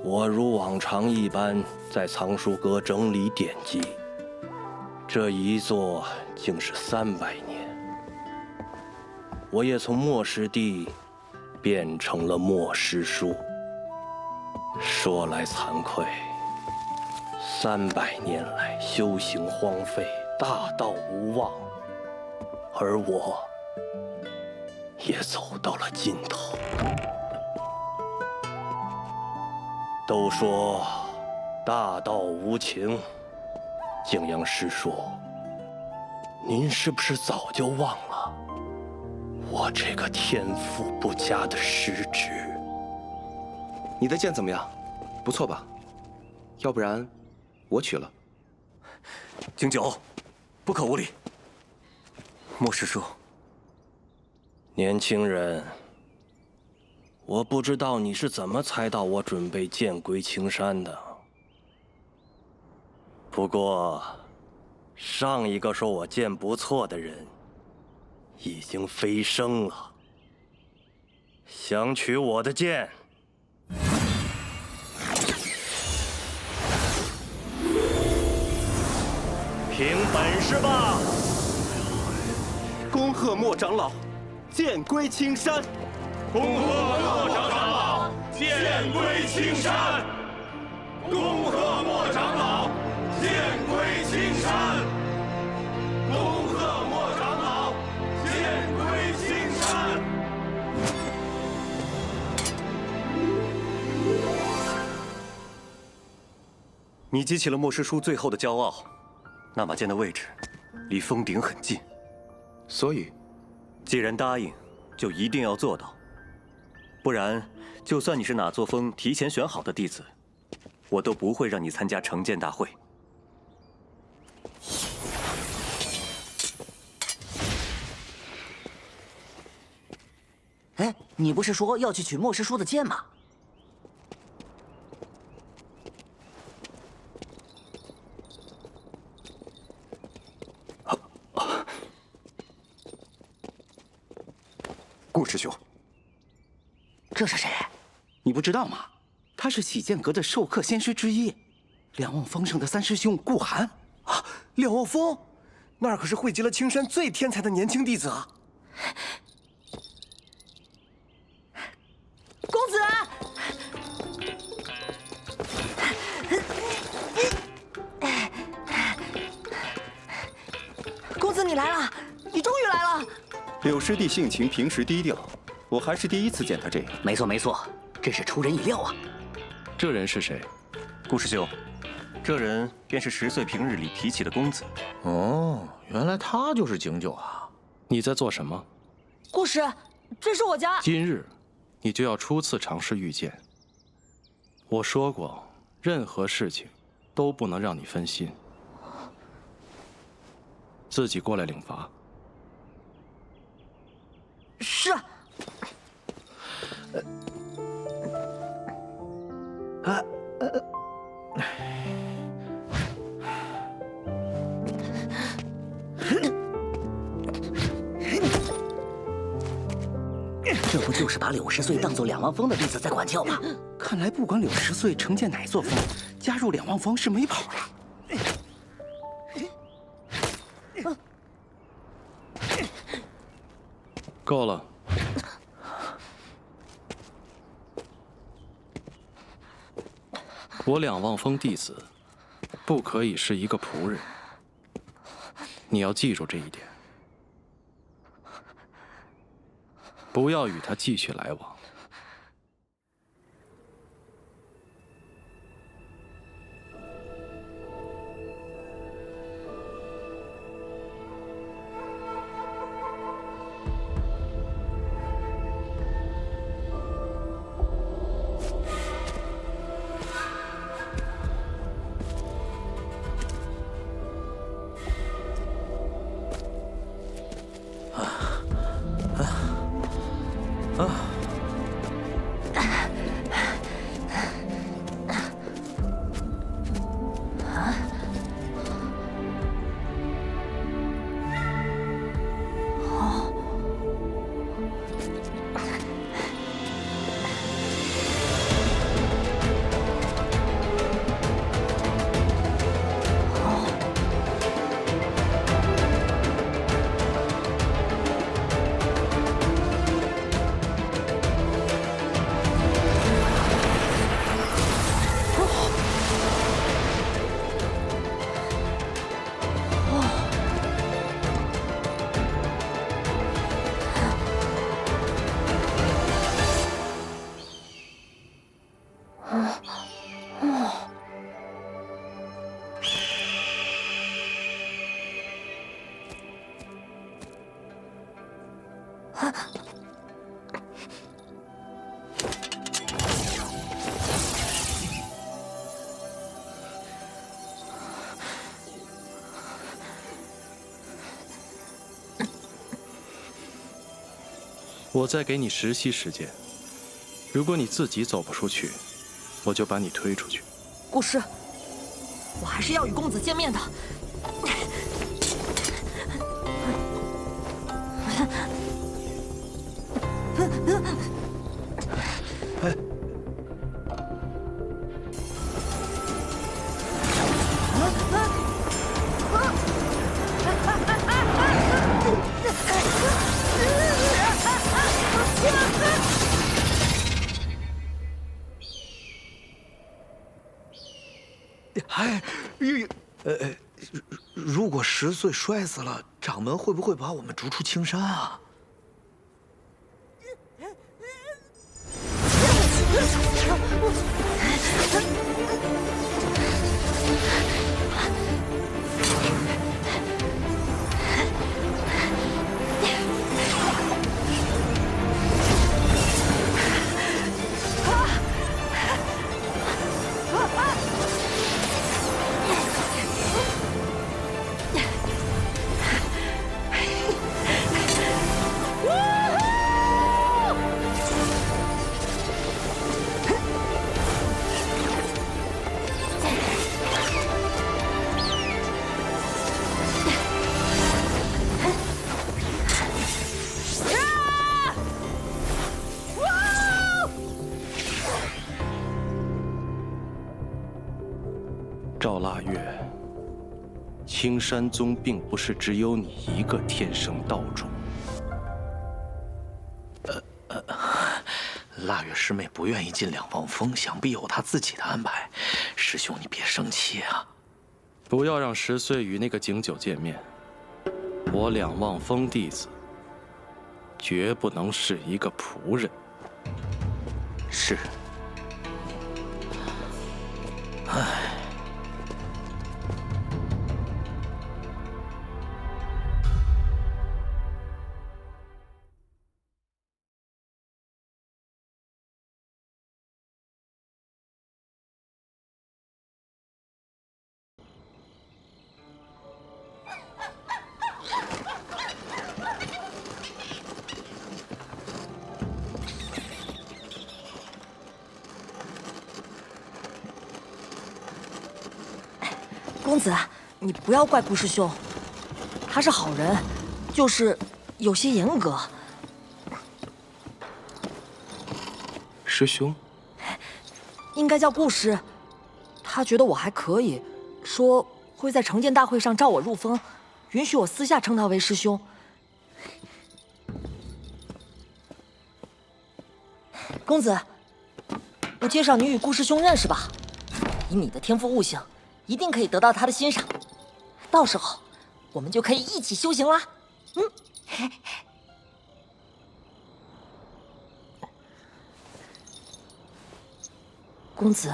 我如往常一般在藏书阁整理典籍，这一坐竟是300年。我也从墨师弟变成了墨师叔。说来惭愧，300年来修行荒废，大道无望，而我也走到了尽头。都说大道无情，景阳师叔，您是不是早就忘了我这个天赋不佳的师侄？你的剑怎么样？不错吧？要不然，我取了。景九，不可无礼。莫师叔，年轻人，我不知道你是怎么猜到我准备剑归青山的。不过，上一个说我剑不错的人已经飞升了。想取我的剑，凭本事吧！恭贺莫长老剑归青山！恭贺莫长老剑归青山！恭贺莫长老剑归青山！恭贺莫长老剑归青山！你激起了莫师叔最后的骄傲。那把剑的位置离峰顶很近，所以，既然答应，就一定要做到。不然，就算你是哪座峰提前选好的弟子，我都不会让你参加承剑大会。哎，你不是说要去取莫师叔的剑吗？顾师兄，这是谁？你不知道吗？他是洗剑阁的授课先师之一，两望峰上的3师兄顾寒。啊，两望峰，那儿可是汇集了青山最天才的年轻弟子啊！公子，公子你来了，你终于来了。柳师弟性情平时低调，我还是第一次见他这样。没错没错，真是出人意料啊！这人是谁？顾师兄，这人便是10岁平日里提起的公子。哦，原来他就是景九啊！你在做什么？顾师，这是我家。今日，你就要初次尝试御剑。我说过，任何事情都不能让你分心。自己过来领罚。是。这不就是把柳10岁当做两望峰的弟子在管教吗？看来不管柳10岁承建哪座峰，加入两望峰是没跑了。够了。我两望峰弟子，不可以是一个仆人。你要记住这一点，不要与他继续来往。我再给你10息时间，如果你自己走不出去，我就把你推出去。顾师，我还是要与公子见面的。如果10岁摔死了，掌门会不会把我们逐出青山啊？赵腊月，青山宗并不是只有你一个天生道种。腊月师妹不愿意进两望峰，想必有她自己的安排。师兄，你别生气啊！不要让10岁与那个景九见面。我两望峰弟子，绝不能是一个仆人。是。唉。公子，你不要怪顾师兄，他是好人，就是有些严格。师兄，应该叫顾师。他觉得我还可以，说会在成剑大会上召我入封，允许我私下称他为师兄。公子，我介绍你与顾师兄认识吧。以你的天赋悟性，一定可以得到他的欣赏。到时候，我们就可以一起修行啦。公子，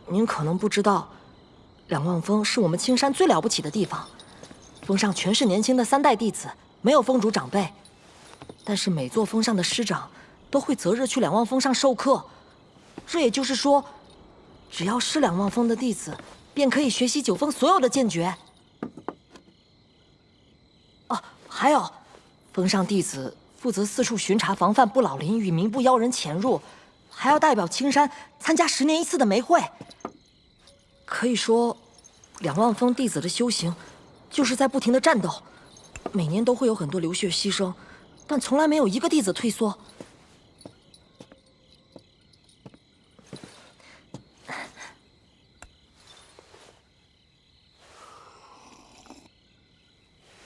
您可能不知道，两望峰是我们青山最了不起的地方。峰上全是年轻的3代弟子，没有峰主长辈。但是每座峰上的师长都会择日去两望峰上授课。这也就是说，只要是两望峰的弟子，便可以学习九峰所有的剑诀。哦，还有，峰上弟子负责四处巡查，防范不老林与民部妖人潜入，还要代表青山参加10年1次的梅会。可以说，两望峰弟子的修行就是在不停的战斗，每年都会有很多流血牺牲，但从来没有一个弟子退缩。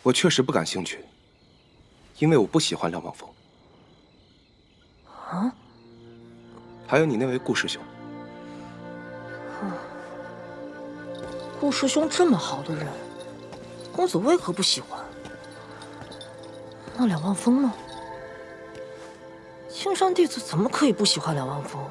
我确实不感兴趣，因为我不喜欢两望峰。啊？还有你那位顾师兄。顾师兄这么好的人，公子为何不喜欢？那两望峰呢？青山弟子怎么可以不喜欢两望峰？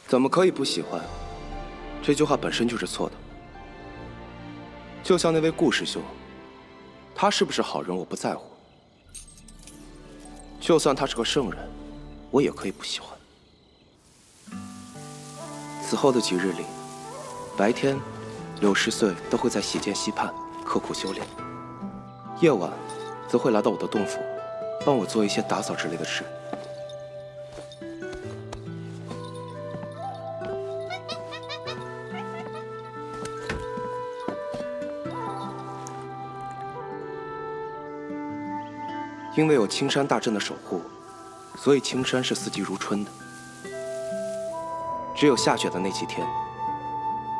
怎么可以不喜欢？这句话本身就是错的。就像那位顾师兄，他是不是好人我不在乎。就算他是个圣人，我也可以不喜欢。此后的几日里，白天柳10岁都会在洗剑溪畔刻苦修炼，夜晚则会来到我的洞府，帮我做一些打扫之类的事。因为有青山大阵的守护，所以青山是四季如春的。只有下雪的那几天，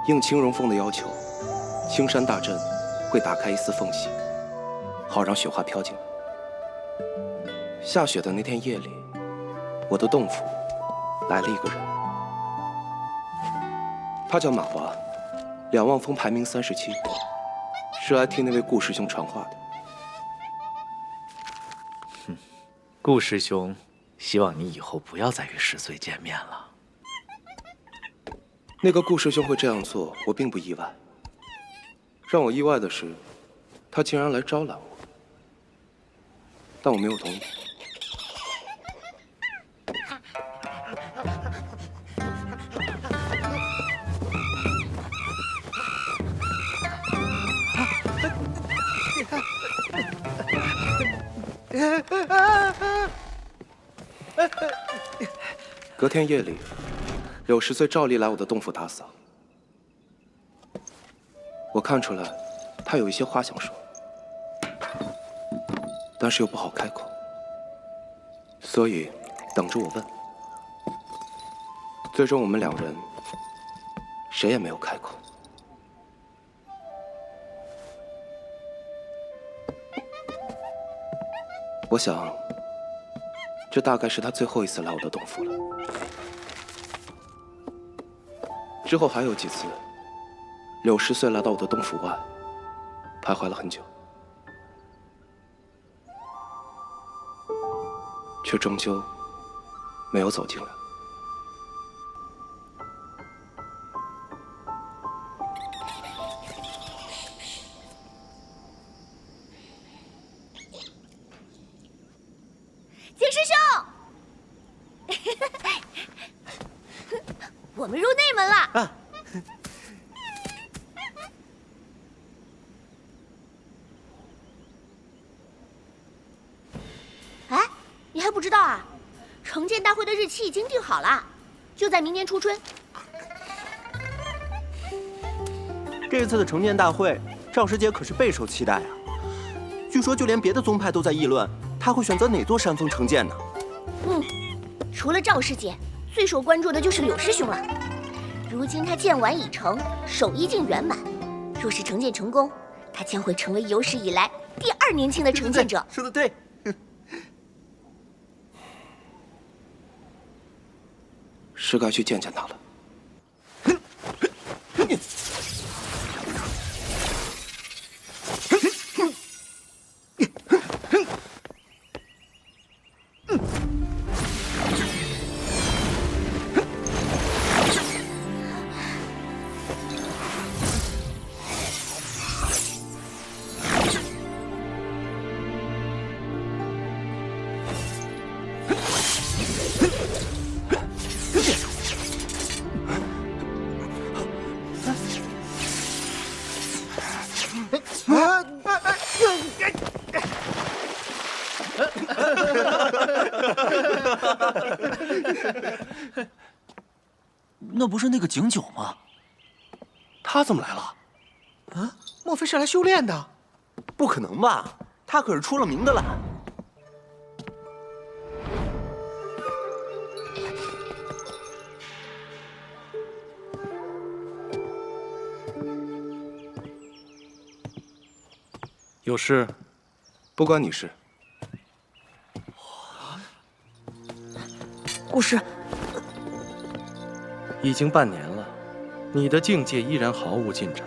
应青荣峰的要求，青山大阵会打开一丝缝隙，好让雪花飘进来。下雪的那天夜里，我的洞府来了一个人，他叫马华，两望峰排名37，是来替那位顾师兄传话的。顾师兄，希望你以后不要再与10岁见面了。那个顾师兄会这样做，我并不意外。让我意外的是，他竟然来招揽我，但我没有同意。隔天夜里，柳10岁照例来我的洞府打扫。我看出来，他有一些话想说，但是又不好开口，所以等着我问。最终我们2人谁也没有开口。我想，这大概是他最后一次来我的洞府了。之后还有几次， ，10岁来到我的洞府外，徘徊了很久，却终究没有走进来。景师兄，我们入内门了。啊，哎，你还不知道啊？城建大会的日期已经定好了，就在明年初春。这次的城建大会，赵师姐可是备受期待啊！据说就连别的宗派都在议论，他会选择哪座山峰城建呢？除了赵师姐，最受关注的就是柳师兄了。如今他建完已成，手艺竟圆满。若是城建成功，他将会成为有史以来第2年轻的城建者。说得对。是该去见见他了。那不是那个景九吗？他怎么来了？啊，莫非是来修炼的？不可能吧，他可是出了名的懒。有事？不关你事。顾师，已经半年了，你的境界依然毫无进展，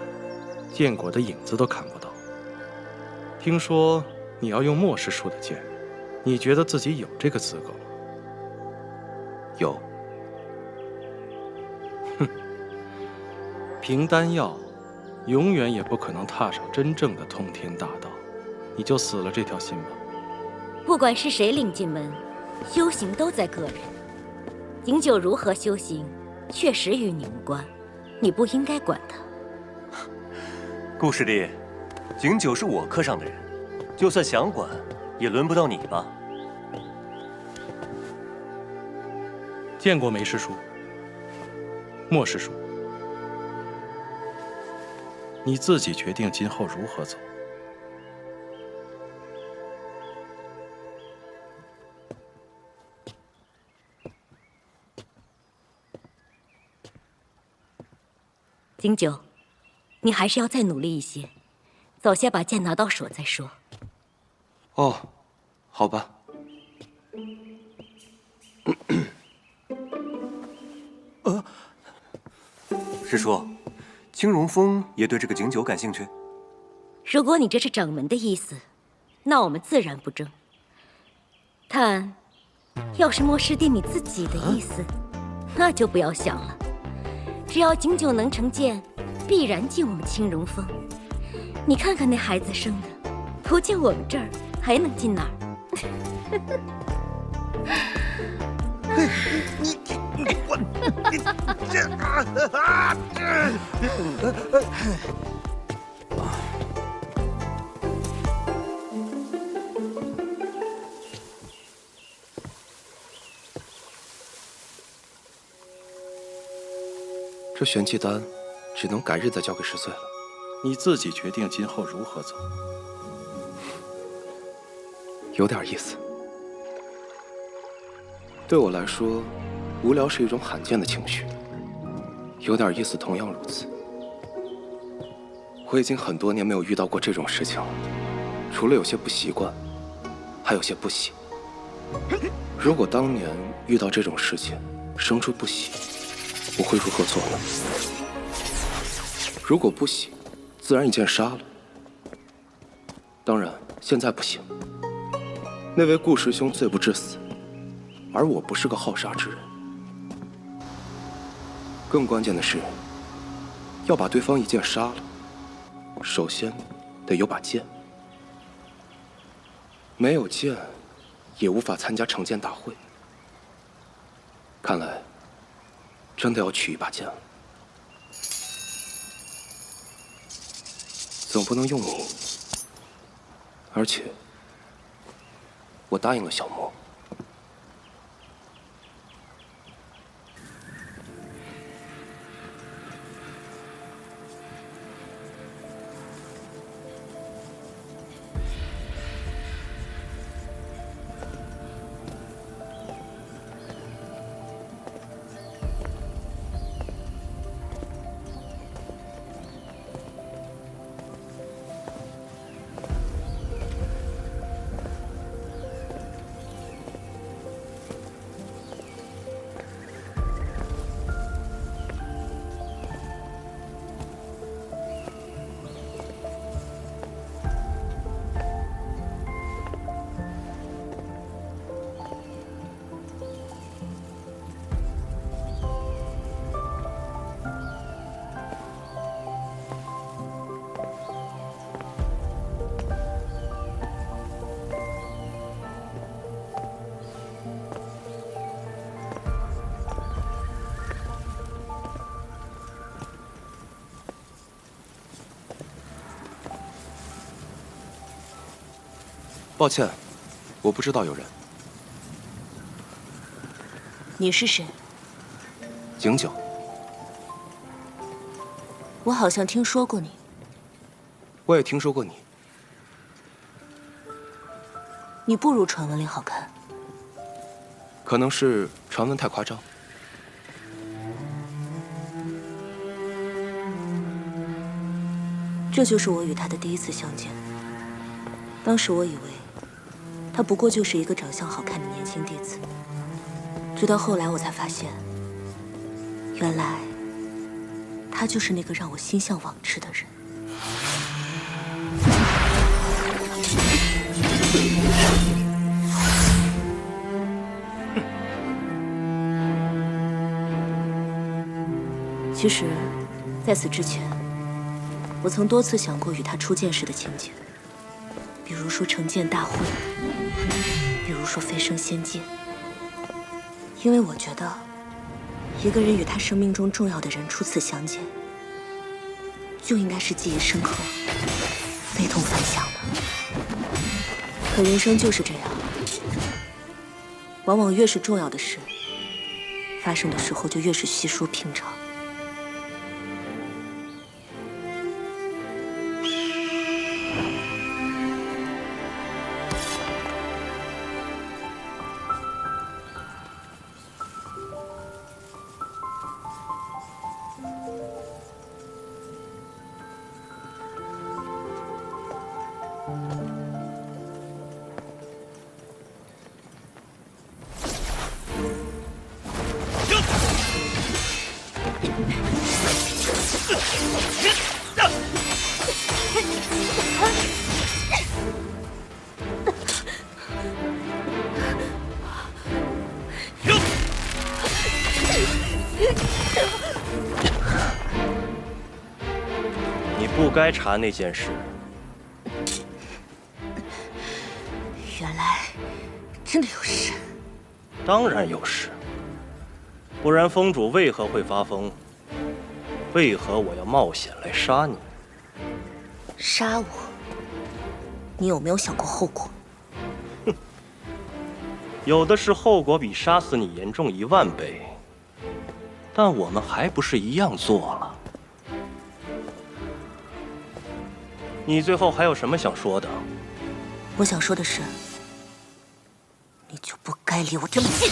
剑果的影子都看不到。听说你要用末世术的剑，你觉得自己有这个资格吗？有。哼，凭丹药，永远也不可能踏上真正的通天大道，你就死了这条心吧。不管是谁领进门，修行都在个人。景九如何修行，确实与你无关，你不应该管他。顾师弟，景九是我科上的人，就算想管，也轮不到你吧？见过梅师叔、莫师叔，你自己决定今后如何走。景九，你还是要再努力一些，早些把剑拿到手再说。哦，好吧。师叔，青荣峰也对这个景九感兴趣？如果你这是掌门的意思，那我们自然不争。但要是莫师弟你自己的意思，那就不要想了。只要景九能成剑，必然进我们青荣峰。你看看那孩子生的，不进我们这儿，还能进哪儿？你我这玄气丹只能改日再交给10岁了。你自己决定今后如何走。有点意思。对我来说，无聊是一种罕见的情绪，有点意思同样如此。我已经很多年没有遇到过这种事情了，除了有些不习惯，还有些不喜。如果当年遇到这种事情，生出不喜，我会如何做呢？如果不行，自然一剑杀了。当然，现在不行。那位顾师兄罪不至死，而我不是个好杀之人。更关键的是，要把对方一剑杀了，首先得有把剑。没有剑，也无法参加成剑大会。看来，真的要取一把剑了。总不能用你，而且我答应了小莫。抱歉，我不知道有人。你是谁？景景。我好像听说过你。我也听说过你。你不如传闻里好看。可能是传闻太夸张。这就是我与他的第一次相见。当时我以为他不过就是一个长相好看的年轻弟子，直到后来我才发现，原来他就是那个让我心向往之的人。其实，在此之前，我曾多次想过与他初见时的情景。比如说成剑大会，比如说飞升仙界，因为我觉得，一个人与他生命中重要的人初次相见，就应该是记忆深刻、非同凡响的。可人生就是这样，往往越是重要的事，发生的时候就越是稀疏平常。你不该查那件事。原来真的有事。当然有事，不然封主为何会发疯？为何我要冒险来杀你？杀我？你有没有想过后果？哼，有的是后果比杀死你严重10000倍，但我们还不是一样做了。你最后还有什么想说的？我想说的是，你就不该离我这么近。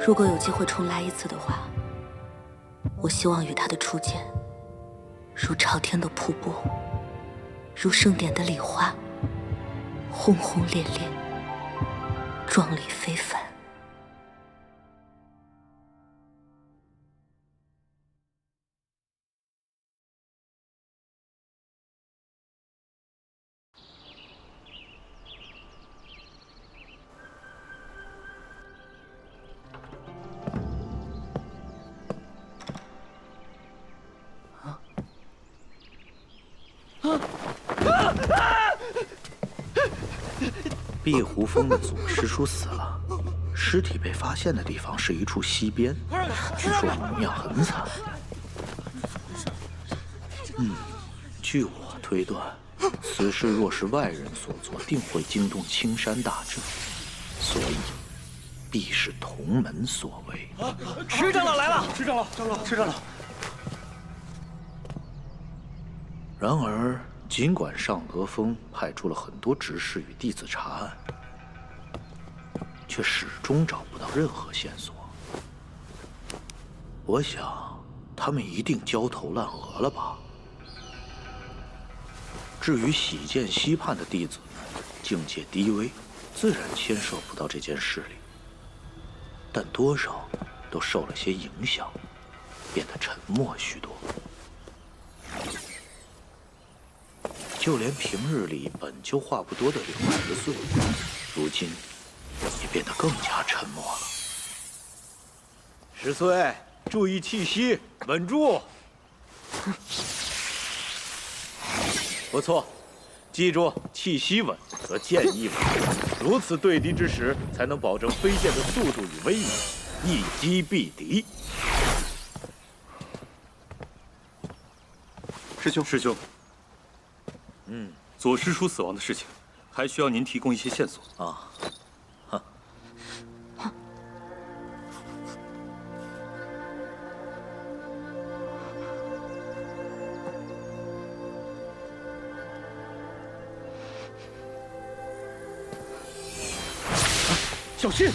如果有机会重来一次的话，我希望与他的初见，如朝天的瀑布，如盛典的礼花，轰轰烈烈，壮丽非凡。碧湖峰的左师叔死了，尸体被发现的地方是一处溪边，据说模样很惨。据我推断，此事若是外人所做，定会惊动青山大镇，所以必是同门所为。石长老来了！石长老，石长老。然而，尽管上阁峰派出了很多执事与弟子查案，却始终找不到任何线索。我想，他们一定焦头烂额了吧？至于喜涧溪畔的弟子们，境界低微，自然牵涉不到这件事里，但多少都受了些影响，变得沉默许多。就连平日里本就话不多的柳10岁，如今也变得更加沉默了。10岁，注意气息，稳住。不错，记住，气息稳则剑亦稳，如此对敌之时，才能保证飞剑的速度与威力，一击必敌。师兄。左师叔死亡的事情，还需要您提供一些线索啊。小心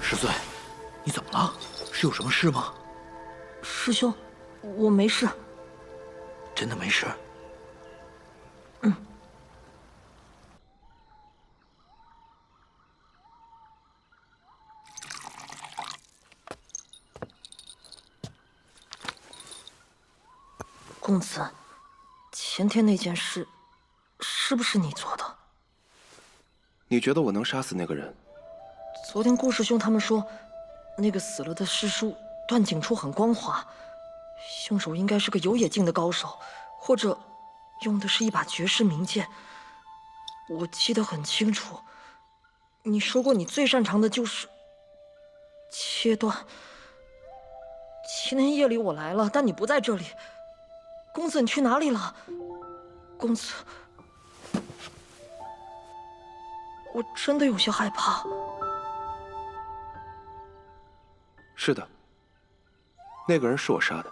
！10岁，你怎么了？是有什么事吗？师兄，我没事。真的没事？公子，前天那件事，是不是你做的？你觉得我能杀死那个人？昨天顾师兄他们说，那个死了的师叔断颈处很光滑，凶手应该是个有野境的高手，或者用的是一把绝世名剑。我记得很清楚，你说过你最擅长的就是切断。前天夜里我来了，但你不在这里。公子，你去哪里了？公子，我真的有些害怕。是的，那个人是我杀的。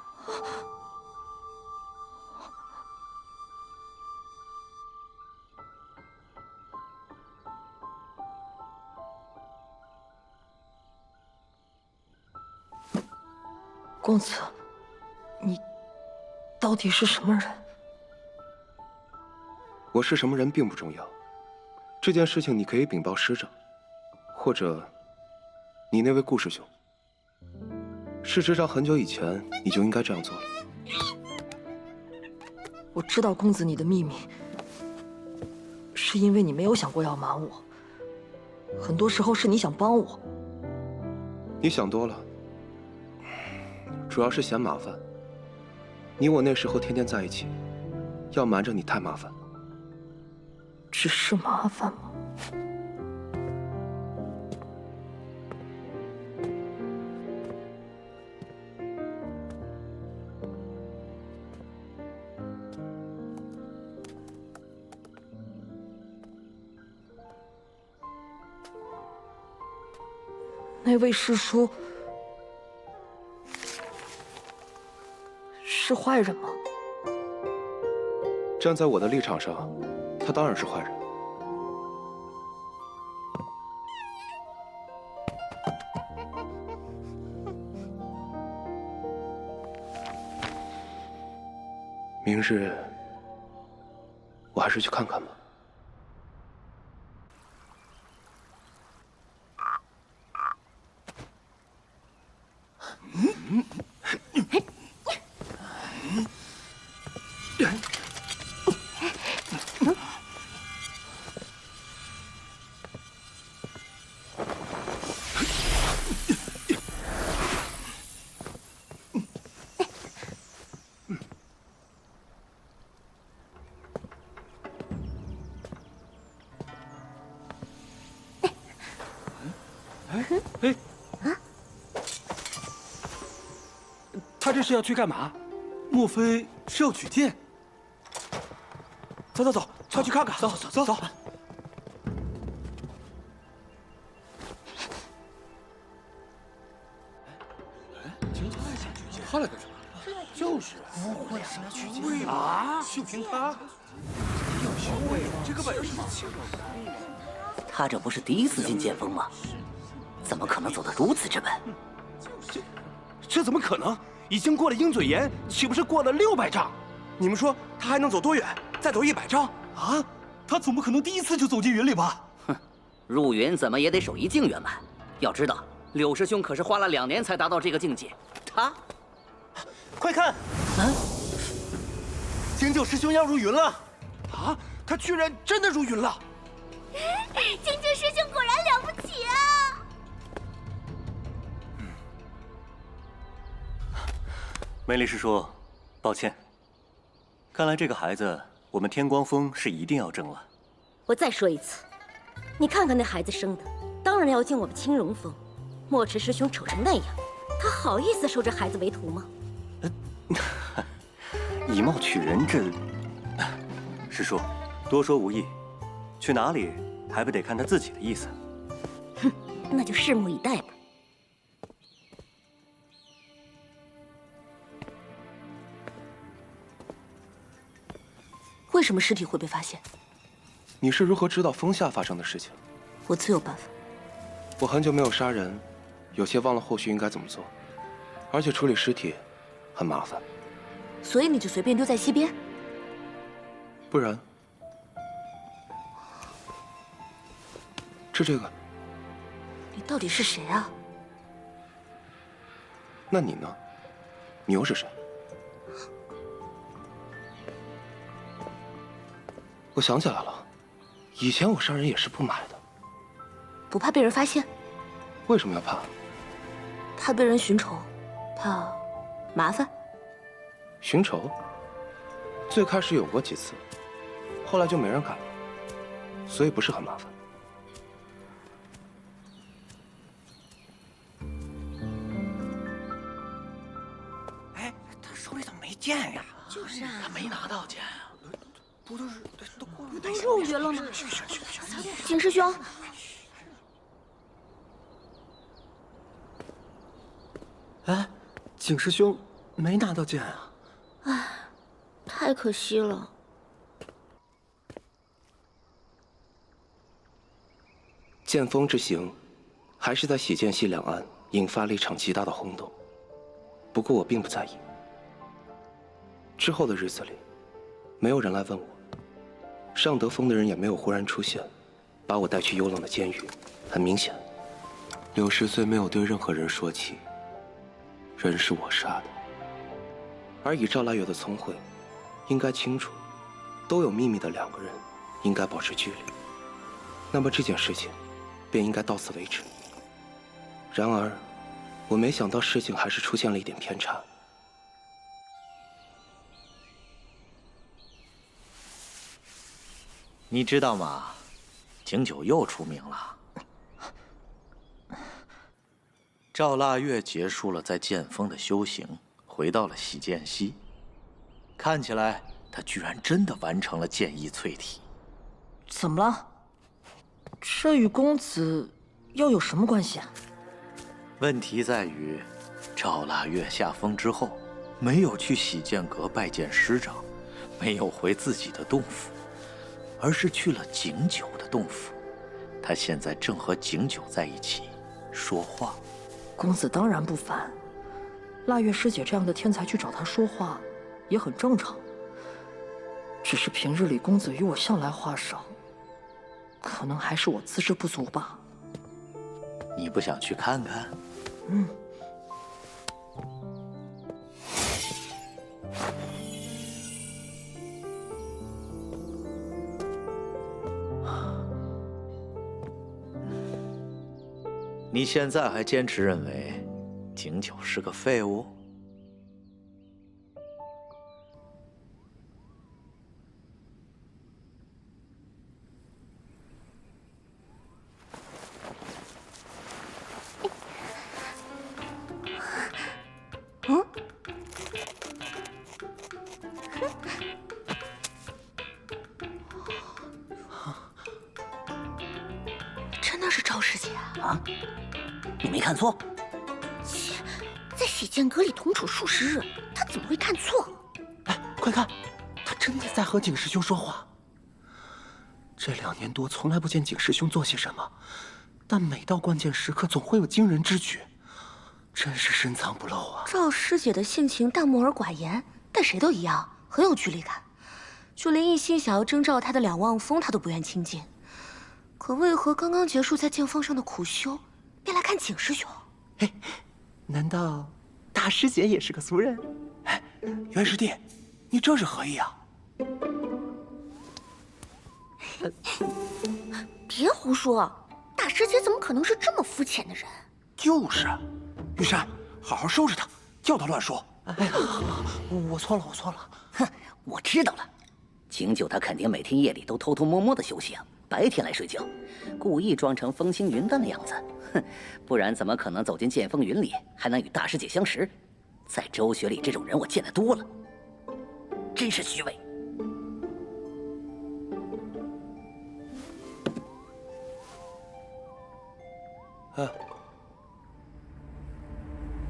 公子，你到底是什么人？我是什么人并不重要，这件事情你可以禀报师长，或者你那位顾师兄。事实上，很久以前你就应该这样做了。我知道公子你的秘密，是因为你没有想过要瞒我。很多时候是你想帮我。你想多了，主要是嫌麻烦。你我那时候天天在一起，要瞒着你太麻烦。只是麻烦吗？那位师叔是坏人吗？站在我的立场上，他当然是坏人。明日，我还是去看看吧。他这是要去干嘛？莫非是要取剑？走走走，下去看看。走走走走。他来干什么？就是不会是来取剑啊！就凭他，有修为，这个本事是他这不是第一次进剑锋吗？怎么可能走得如此之稳？这怎么可能？已经过了鹰嘴岩，岂不是过了600丈？你们说他还能走多远？再走100丈？啊！他总不可能第一次就走进云里吧？哼，入云怎么也得守一境圆满。要知道，柳师兄可是花了2年才达到这个境界。他，快看！啊！景九师兄要入云了！啊！他居然真的入云了！景九师兄果然了不起啊！梅丽师叔，抱歉。看来这个孩子，我们天光峰是一定要争了。我再说一次，你看看那孩子生的，当然要进我们青龙峰。墨池师兄丑成那样，他好意思收这孩子为徒吗？以貌取人，这……师叔，多说无益，去哪里还不得看他自己的意思。哼，那就拭目以待吧。为什么尸体会被发现？你是如何知道峰下发生的事情？我自有办法。我很久没有杀人，有些忘了后续应该怎么做，而且处理尸体很麻烦。所以你就随便丢在溪边？不然，这个，你到底是谁啊？那你呢？你又是谁？我想起来了，以前我杀人也是不买的。不怕被人发现？为什么要怕？怕被人寻仇，怕麻烦。寻仇？最开始有过几次，后来就没人敢了，所以不是很麻烦。哎，他手里怎么没剑呀？就是啊，他没拿到剑啊。不都是都过了？都入云了吗？景师兄，哎，景师兄没拿到剑啊！唉，太可惜了。剑锋之行，还是在喜剑溪两岸引发了一场极大的轰动。不过我并不在意。之后的日子里，没有人来问我。上德峰的人也没有忽然出现，把我带去幽冷的监狱。很明显，柳10岁没有对任何人说起，人是我杀的。而以赵腊月的聪慧，应该清楚，都有秘密的2个人应该保持距离。那么这件事情，便应该到此为止。然而，我没想到事情还是出现了一点偏差。你知道吗？景九又出名了。赵腊月结束了在剑锋的修行，回到了喜剑溪。看起来他居然真的完成了剑意淬体。怎么了？这与公子又有什么关系啊？问题在于，赵腊月下峰之后，没有去喜剑阁拜见师长，没有回自己的洞府，而是去了景九的洞府。他现在正和景九在一起说话。公子当然不烦，腊月师姐这样的天才去找他说话，也很正常。只是平日里公子与我向来话少，可能还是我资质不足吧。你不想去看看？嗯。你现在还坚持认为景九是个废物？嗯？真的是赵师姐啊！你没看错？切，在血剑阁里同处数十日，他怎么会看错？哎，快看，他真的在和景师兄说话。这2年多从来不见景师兄做些什么，但每到关键时刻总会有惊人之举，真是深藏不露啊！赵师姐的性情淡漠而寡言，但谁都一样，很有距离感。就连一心想要征召他的两望峰，他都不愿亲近。可为何刚刚结束在剑锋上的苦修，便来看景师兄？哎，难道大师姐也是个俗人？哎，元师弟，你这是何意啊？别胡说，大师姐怎么可能是这么肤浅的人？就是，玉山，好好收拾他，叫他乱说。哎呀，我错了，我错了。哼，我知道了，景九他肯定每天夜里都偷偷摸摸的修行，白天来睡觉，故意装成风轻云淡的样子。哼，不然怎么可能走进剑锋云里，还能与大师姐相识？在周学里，这种人我见得多了，真是虚伪。哎，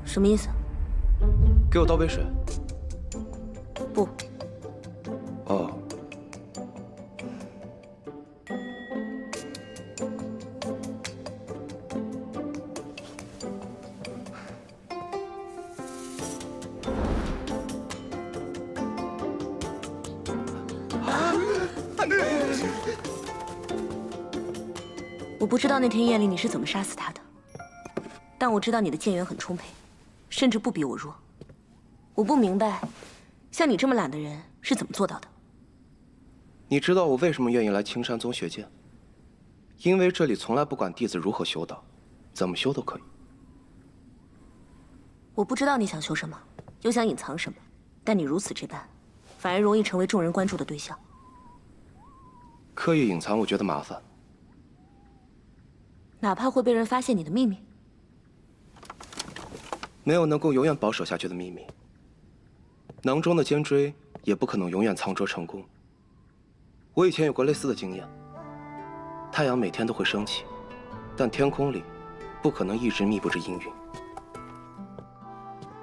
什么意思？给我倒杯水。不。哦。我不知道那天夜里你是怎么杀死他的，但我知道你的剑源很充沛，甚至不比我弱。我不明白，像你这么懒的人是怎么做到的？你知道我为什么愿意来青山宗学剑？因为这里从来不管弟子如何修道，怎么修都可以。我不知道你想修什么，又想隐藏什么，但你如此这般，反而容易成为众人关注的对象。刻意隐藏，我觉得麻烦。哪怕会被人发现你的秘密？没有能够永远保守下去的秘密。囊中的尖锥也不可能永远藏拙成功。我以前有过类似的经验。太阳每天都会升起，但天空里不可能一直密布着阴云。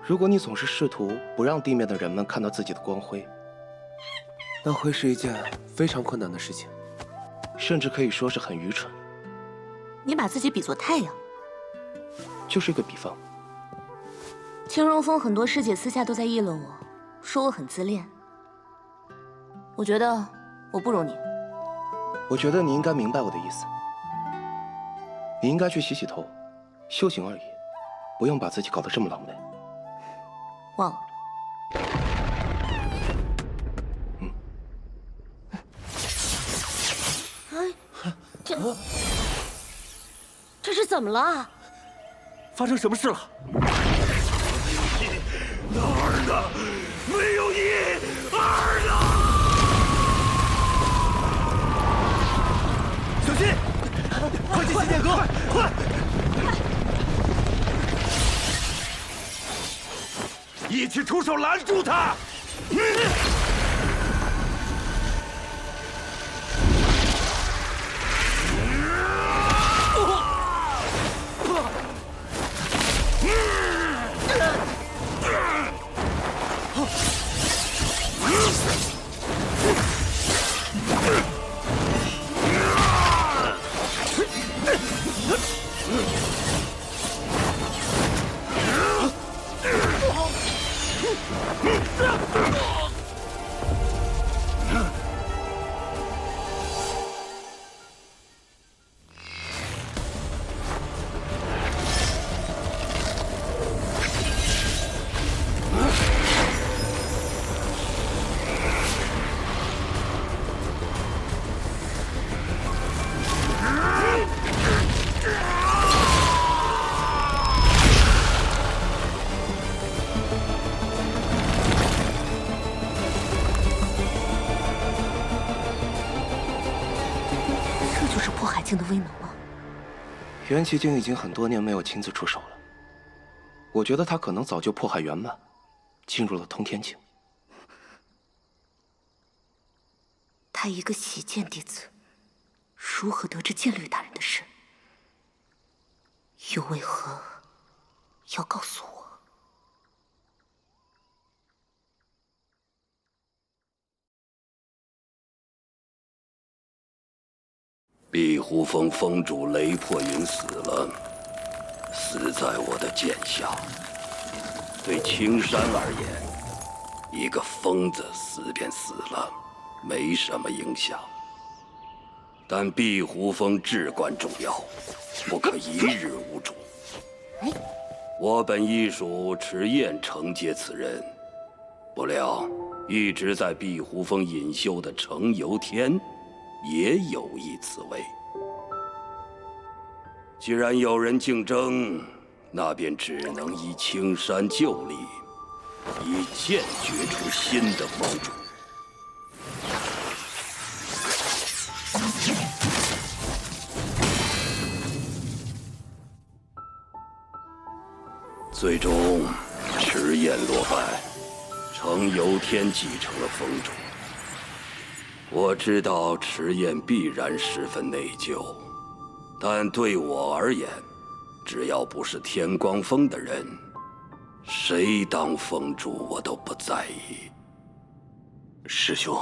如果你总是试图不让地面的人们看到自己的光辉，那会是一件非常困难的事情，甚至可以说是很愚蠢。你把自己比作太阳，就是一个比方。青荣峰很多师姐私下都在议论我，说我很自恋。我觉得我不如你。我觉得你应该明白我的意思。你应该去洗洗头，修行而已，不用把自己搞得这么狼狈。忘了。哎，这是怎么了？发生什么事了？那儿呢？没有你，儿呢？小心！快进洗剑阁！快！一起出手拦住他！威能吗？元齐京已经很多年没有亲自出手了，我觉得他可能早就破海圆满，进入了通天境。他一个习剑弟子，如何得知剑律大人的事？又为何要告诉我？碧湖峰峰主雷破云死了，死在我的剑下。对青山而言，一个疯子死便死了，没什么影响。但碧湖峰至关重要，不可一日无主。我本亦属迟燕承接此任，不料一直在碧湖峰隐修的程由天也有意此为。既然有人竞争，那便只能依青山旧例，以剑决出新的盟主。最终，迟燕落败，程由天继承了峰主。我知道迟燕必然十分内疚，但对我而言，只要不是天光峰的人，谁当峰主我都不在意。师兄，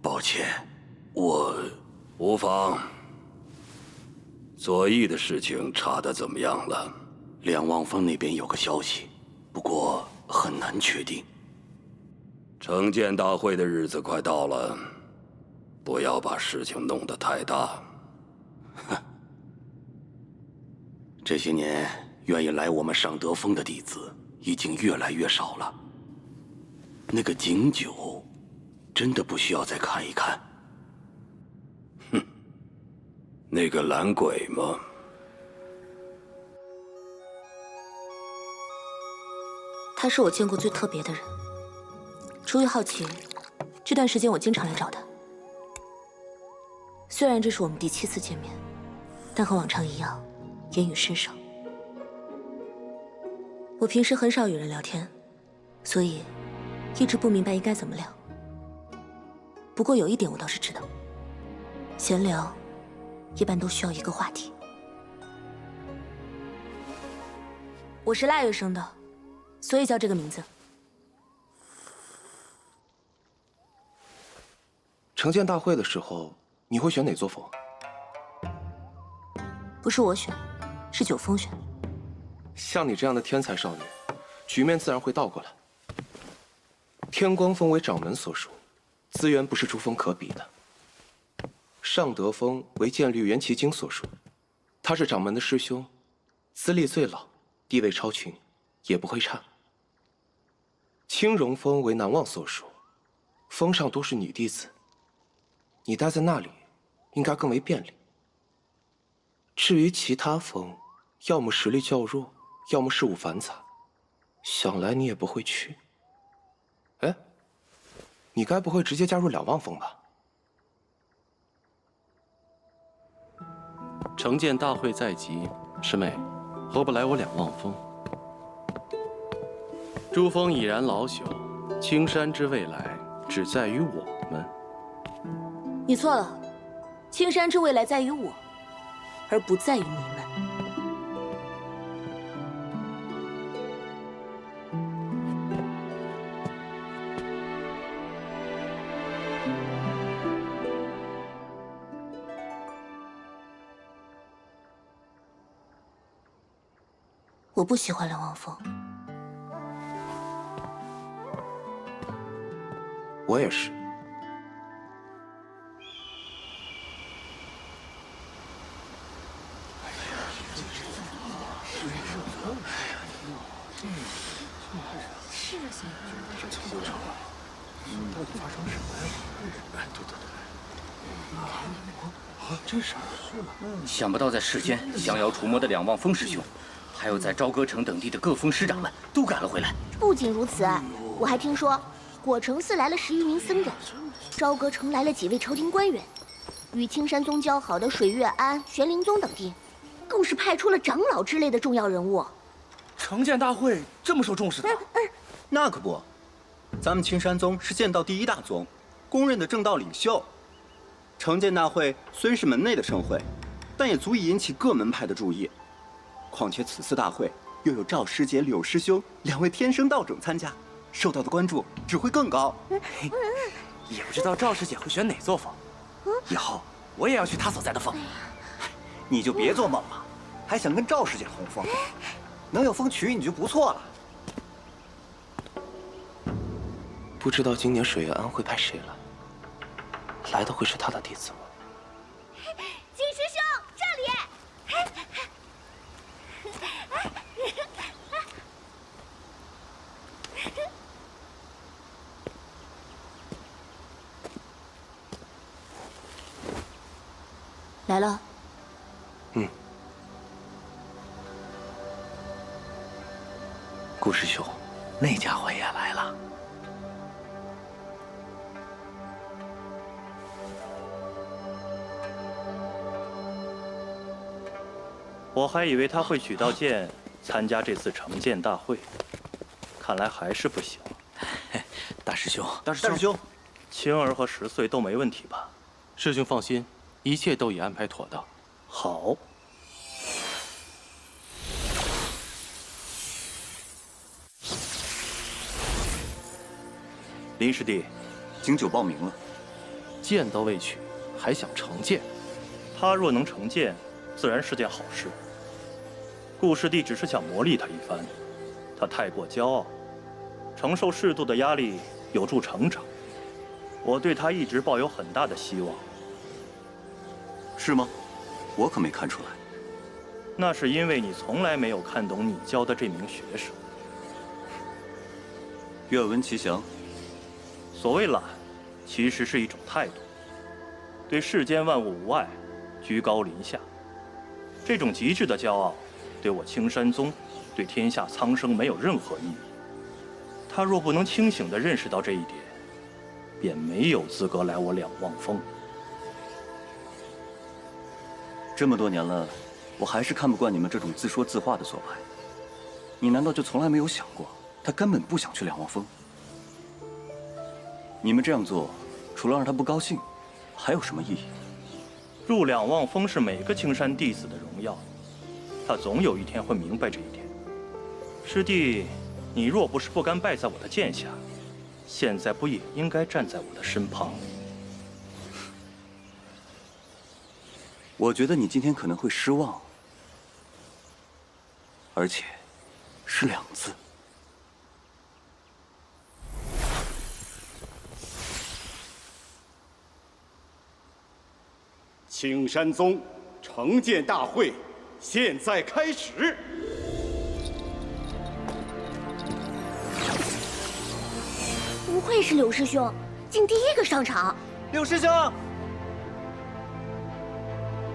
抱歉，我无妨。左翼的事情查得怎么样了？两望峰那边有个消息，不过很难确定。城建大会的日子快到了，不要把事情弄得太大。这些年愿意来我们尚德峰的弟子已经越来越少了。那个景九，真的不需要再看一看？哼，那个懒鬼吗？他是我见过最特别的人。出于好奇，这段时间我经常来找他。虽然这是我们第7次见面，但和往常一样，言语甚少。我平时很少与人聊天，所以一直不明白应该怎么聊。不过有一点我倒是知道，闲聊一般都需要一个话题。我是腊月生的，所以叫这个名字。城建大会的时候，你会选哪座峰？不是我选，是九峰选。像你这样的天才少女，局面自然会倒过来。天光峰为掌门所属，资源不是诸峰可比的。尚德峰为剑律元齐经所属，他是掌门的师兄，资历最老，地位超群，也不会差。青荣峰为南望所属，峰上都是女弟子，你待在那里应该更为便利。至于其他峰，要么实力较弱，要么事务繁杂，想来你也不会去。哎，你该不会直接加入两望峰吧？城建大会在即，师妹，何不来我两望峰？诸峰已然老朽，青山之未来只在于我们。你错了，青山之未来在于我，而不在于你们。我不喜欢两望峰。我也是。到底发生什么呀？哎，对，这事儿想不到在世间降妖除魔的两望峰师兄，还有在朝歌城等地的各峰师长们都赶了回来。不仅如此，我还听说果城寺来了10余名僧人，朝歌城来了几位朝廷官员，与青山宗交好的水月庵、玄灵宗等地，更是派出了长老之类的重要人物。成剑大会这么受重视的？那可不，咱们青山宗是剑道第一大宗，公认的正道领袖。成剑大会虽是门内的盛会，但也足以引起各门派的注意。况且此次大会又有赵师姐、柳师兄2位天生道种参加，受到的关注只会更高。也不知道赵师姐会选哪座峰，以后我也要去她所在的峰。你就别做梦了，还想跟赵师姐同峰，能有风娶你就不错了。不知道今年水月庵会派谁来？来的会是他的弟子吗？金师兄，这里。来了。顾师兄，那家伙也来了。我还以为他会取到剑参加这次成剑大会，看来还是不行。大师兄，大师兄，青儿和10岁都没问题吧？师兄放心，一切都已安排妥当。好。林师弟，景九报名了，剑都未取，还想成剑？他若能成剑，自然是件好事。顾师弟只是想磨砺他一番，他太过骄傲，承受适度的压力有助成长。我对他一直抱有很大的希望。是吗？我可没看出来。那是因为你从来没有看懂你教的这名学生。愿闻其详。所谓懒，其实是一种态度，对世间万物无爱，居高临下。这种极致的骄傲，对我青山宗，对天下苍生没有任何意义。他若不能清醒地认识到这一点，便没有资格来我两望峰。这么多年了，我还是看不惯你们这种自说自话的做派。你难道就从来没有想过，他根本不想去两望峰？你们这样做，除了让他不高兴，还有什么意义？入两望峰是每个青山弟子的荣耀，他总有一天会明白这一点。师弟，你若不是不甘拜在我的剑下，现在不也应该站在我的身旁？我觉得你今天可能会失望，而且是2次。青山宗成剑大会现在开始。不愧是柳师兄，竟第一个上场。柳师兄，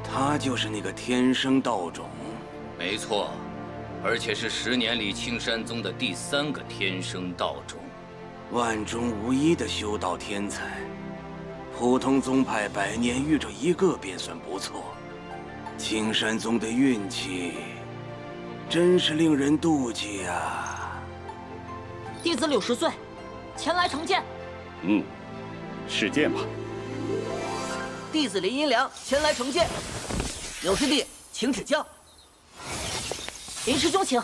他就是那个天生道种。没错，而且是10年里青山宗的第3个天生道种，万中无一的修道天才。普通宗派100年遇着1个便算不错，青山宗的运气真是令人妒忌啊！弟子柳10岁，前来成剑。试剑吧。弟子林银良前来成剑。柳师弟，请指教。林师兄，请。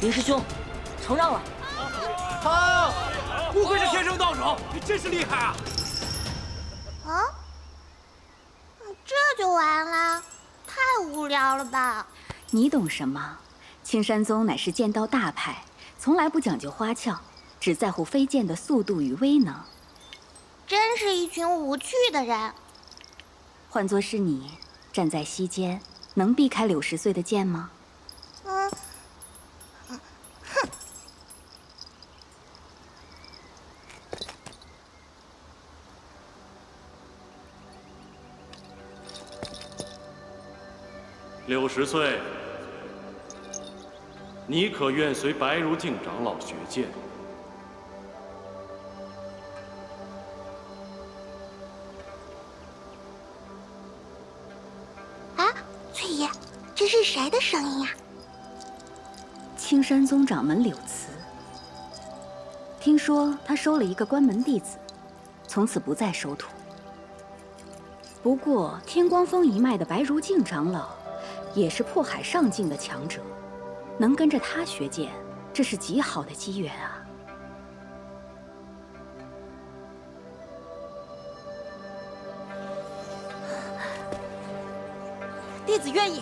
林师兄，承让了。好，不愧是天生道种，你真是厉害啊！啊？这就完了？太无聊了吧？你懂什么？青山宗乃是剑道大派，从来不讲究花俏，只在乎飞剑的速度与威能。真是一群无趣的人。换作是你，站在膝间，能避开柳10岁的剑吗？60岁，你可愿随白如镜长老学剑？啊，翠爷，这是谁的声音呀？青山宗掌门柳慈。听说他收了一个关门弟子，从此不再收徒。不过天光峰一脉的白如镜长老，也是破海上境的强者，能跟着他学剑，这是极好的机缘啊！弟子愿意。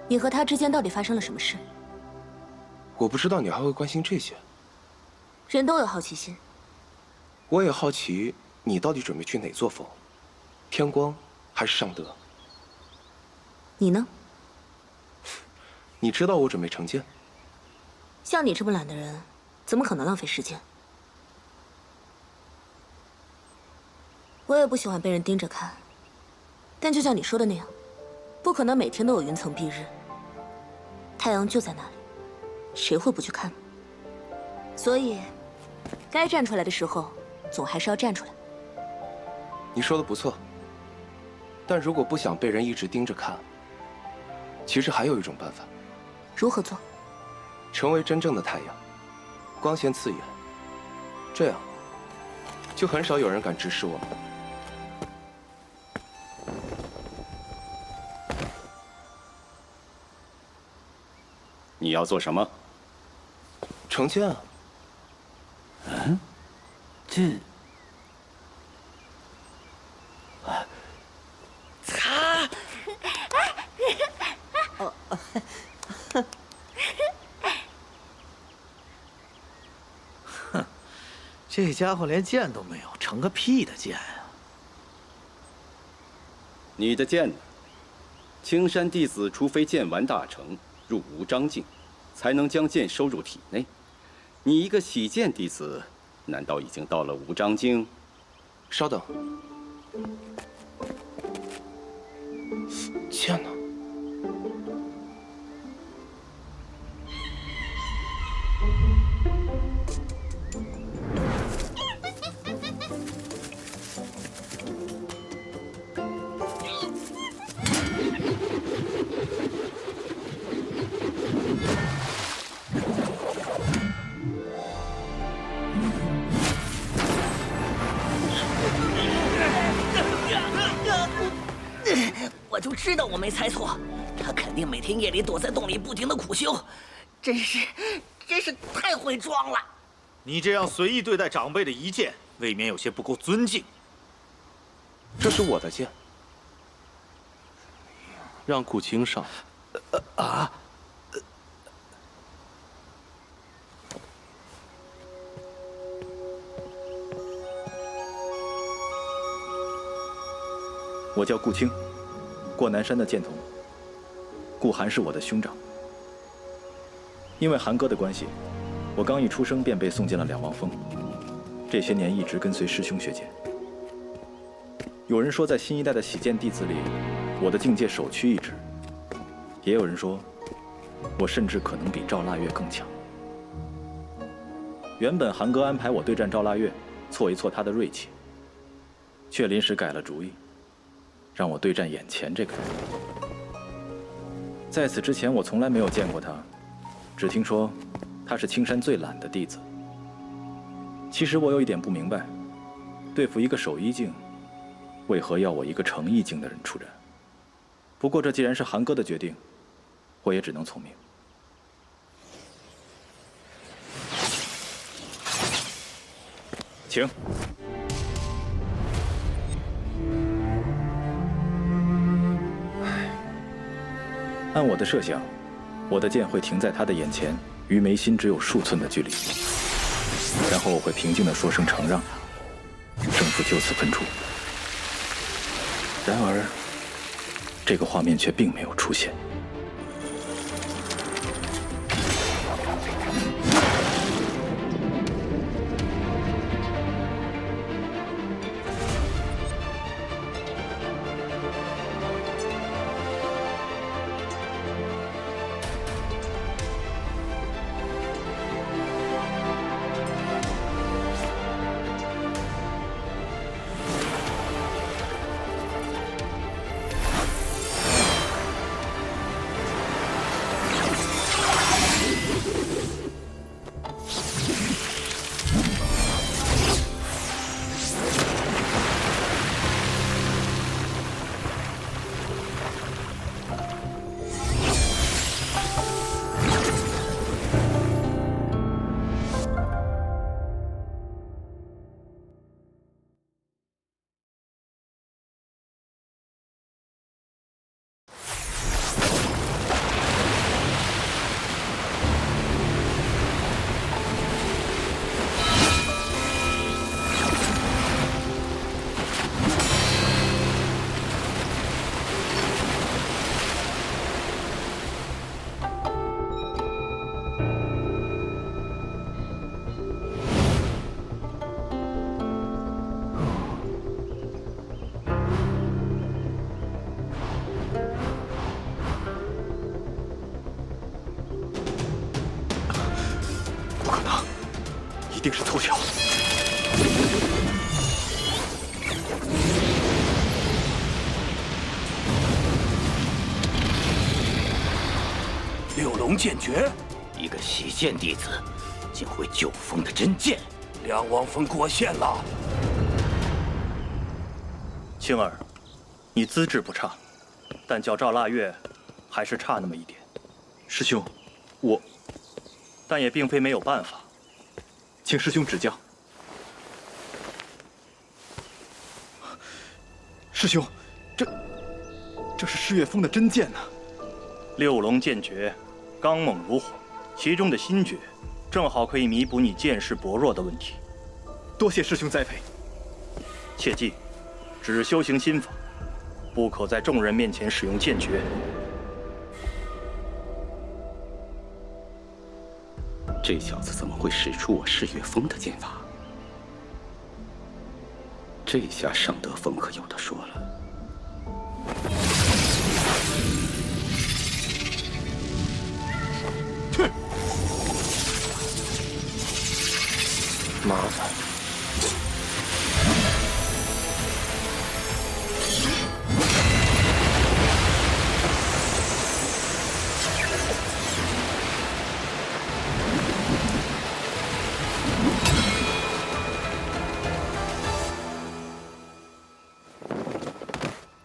你和他之间到底发生了什么事？我不知道你还会关心这些。人都有好奇心。我也好奇，你到底准备去哪座峰？天光还是尚德？你呢？你知道我准备成剑。像你这么懒的人，怎么可能浪费时间？我也不喜欢被人盯着看，但就像你说的那样，不可能每天都有云层蔽日。太阳就在那里，谁会不去看呢？所以，该站出来的时候，总还是要站出来。你说的不错，但如果不想被人一直盯着看，其实还有一种办法。如何做？成为真正的太阳，光鲜刺眼，这样就很少有人敢直视我们。你要做什么？成剑啊！嗯，这……擦！哼，这家伙连剑都没有，成个屁的剑啊！你的剑呢？青山弟子除非剑完大成，入无章境，才能将剑收入体内。你一个洗剑弟子，难道已经到了无章境？稍等，剑呢？我就知道我没猜错，他肯定每天夜里躲在洞里不停的苦修，真是太会装了。你这样随意对待长辈的遗剑，未免有些不够尊敬。这是我的剑，让顾青上。我叫顾青，过南山的剑童。顾寒是我的兄长。因为寒哥的关系，我刚一出生便被送进了两望峰，这些年一直跟随师兄学剑。有人说，在新一代的洗剑弟子里，我的境界首屈一指；也有人说，我甚至可能比赵腊月更强。原本寒哥安排我对战赵腊月，挫一挫他的锐气，却临时改了主意，让我对战眼前这个人。在此之前，我从来没有见过他，只听说他是青山最懒的弟子。其实我有一点不明白，对付一个守一境，为何要我一个成一境的人出战？不过这既然是寒哥的决定，我也只能从命。请。按我的设想，我的剑会停在他的眼前，与眉心只有数寸的距离，然后我会平静地说声承让，胜负就此分出。然而，这个画面却并没有出现。一定是凑巧。六龙剑诀，一个习剑弟子竟会九峰的真剑，梁王峰过线了。青儿，你资质不差，但较赵腊月还是差那么一点。师兄，但也并非没有办法，请师兄指教。师兄，这是世月峰的真剑呐！六龙剑诀，刚猛如火，其中的心诀，正好可以弥补你剑势薄弱的问题。多谢师兄栽培。切记，只修行心法，不可在众人面前使用剑诀。这小子怎么会使出我世月峰的剑法？这下尚德峰可有的说了。哼，麻烦。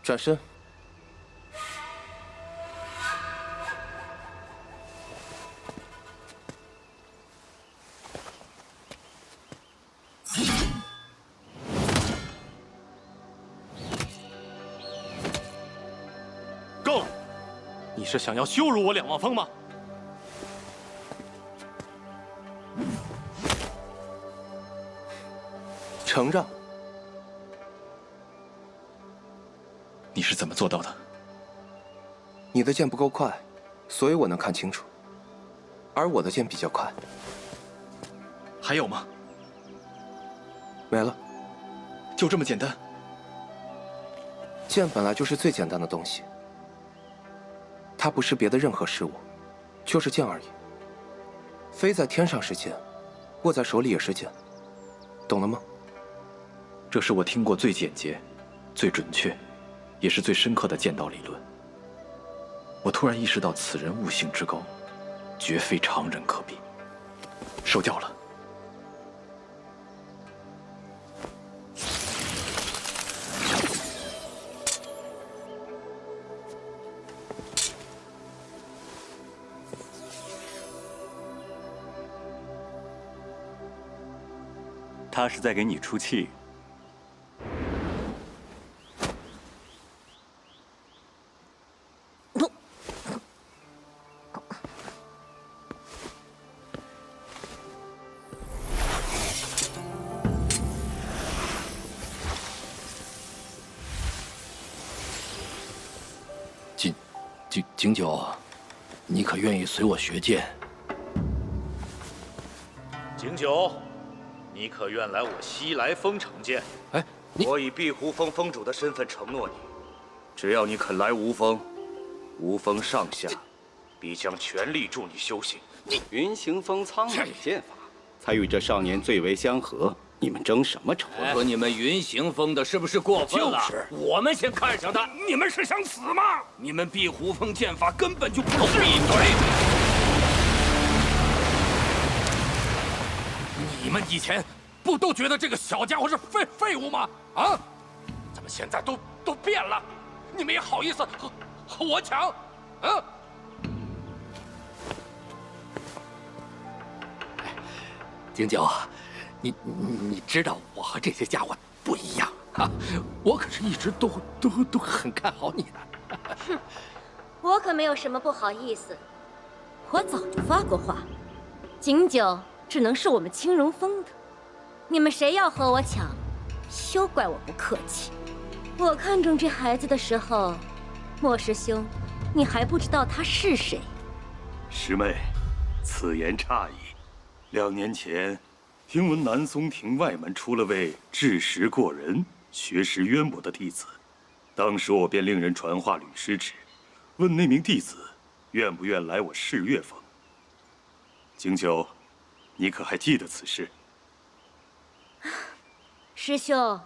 转身。够了！你是想要羞辱我两望峰吗？承让。你是怎么做到的？你的剑不够快，所以我能看清楚，而我的剑比较快。还有吗？没了。就这么简单？剑本来就是最简单的东西，它不是别的任何事物，就是剑而已。飞在天上是剑，握在手里也是剑，懂了吗？这是我听过最简洁、最准确，也是最深刻的剑道理论。我突然意识到，此人悟性之高，绝非常人可比。受教了。他是在给你出气。景九，你可愿意随我学剑？景九，你可愿来我西来峰城剑？哎，我以碧湖峰峰主的身份承诺你，只要你肯来无峰，无峰上下必将全力助你修行。云行峰苍美剑法，才与这少年最为相合，你们争什么仇？我说你们云行峰的是不是过分了？就是，我们先看上他。你们是想死吗？你们碧湖峰剑法根本就不是一对。你们以前不都觉得这个小家伙是废物吗？啊？怎么现在都变了？你们也好意思和我抢？啊？景九，你知道我和这些家伙不一样啊！我可是一直都很看好你的。哼，我可没有什么不好意思，我早就发过话，景九只能是我们青荣峰的。你们谁要和我抢，休怪我不客气。我看中这孩子的时候，莫师兄，你还不知道他是谁。师妹，此言差矣。2年前，听闻南松亭外门出了位智识过人、学识渊博的弟子，当时我便令人传话吕师侄，问那名弟子愿不愿来我试月峰。景九，你可还记得此事？师兄，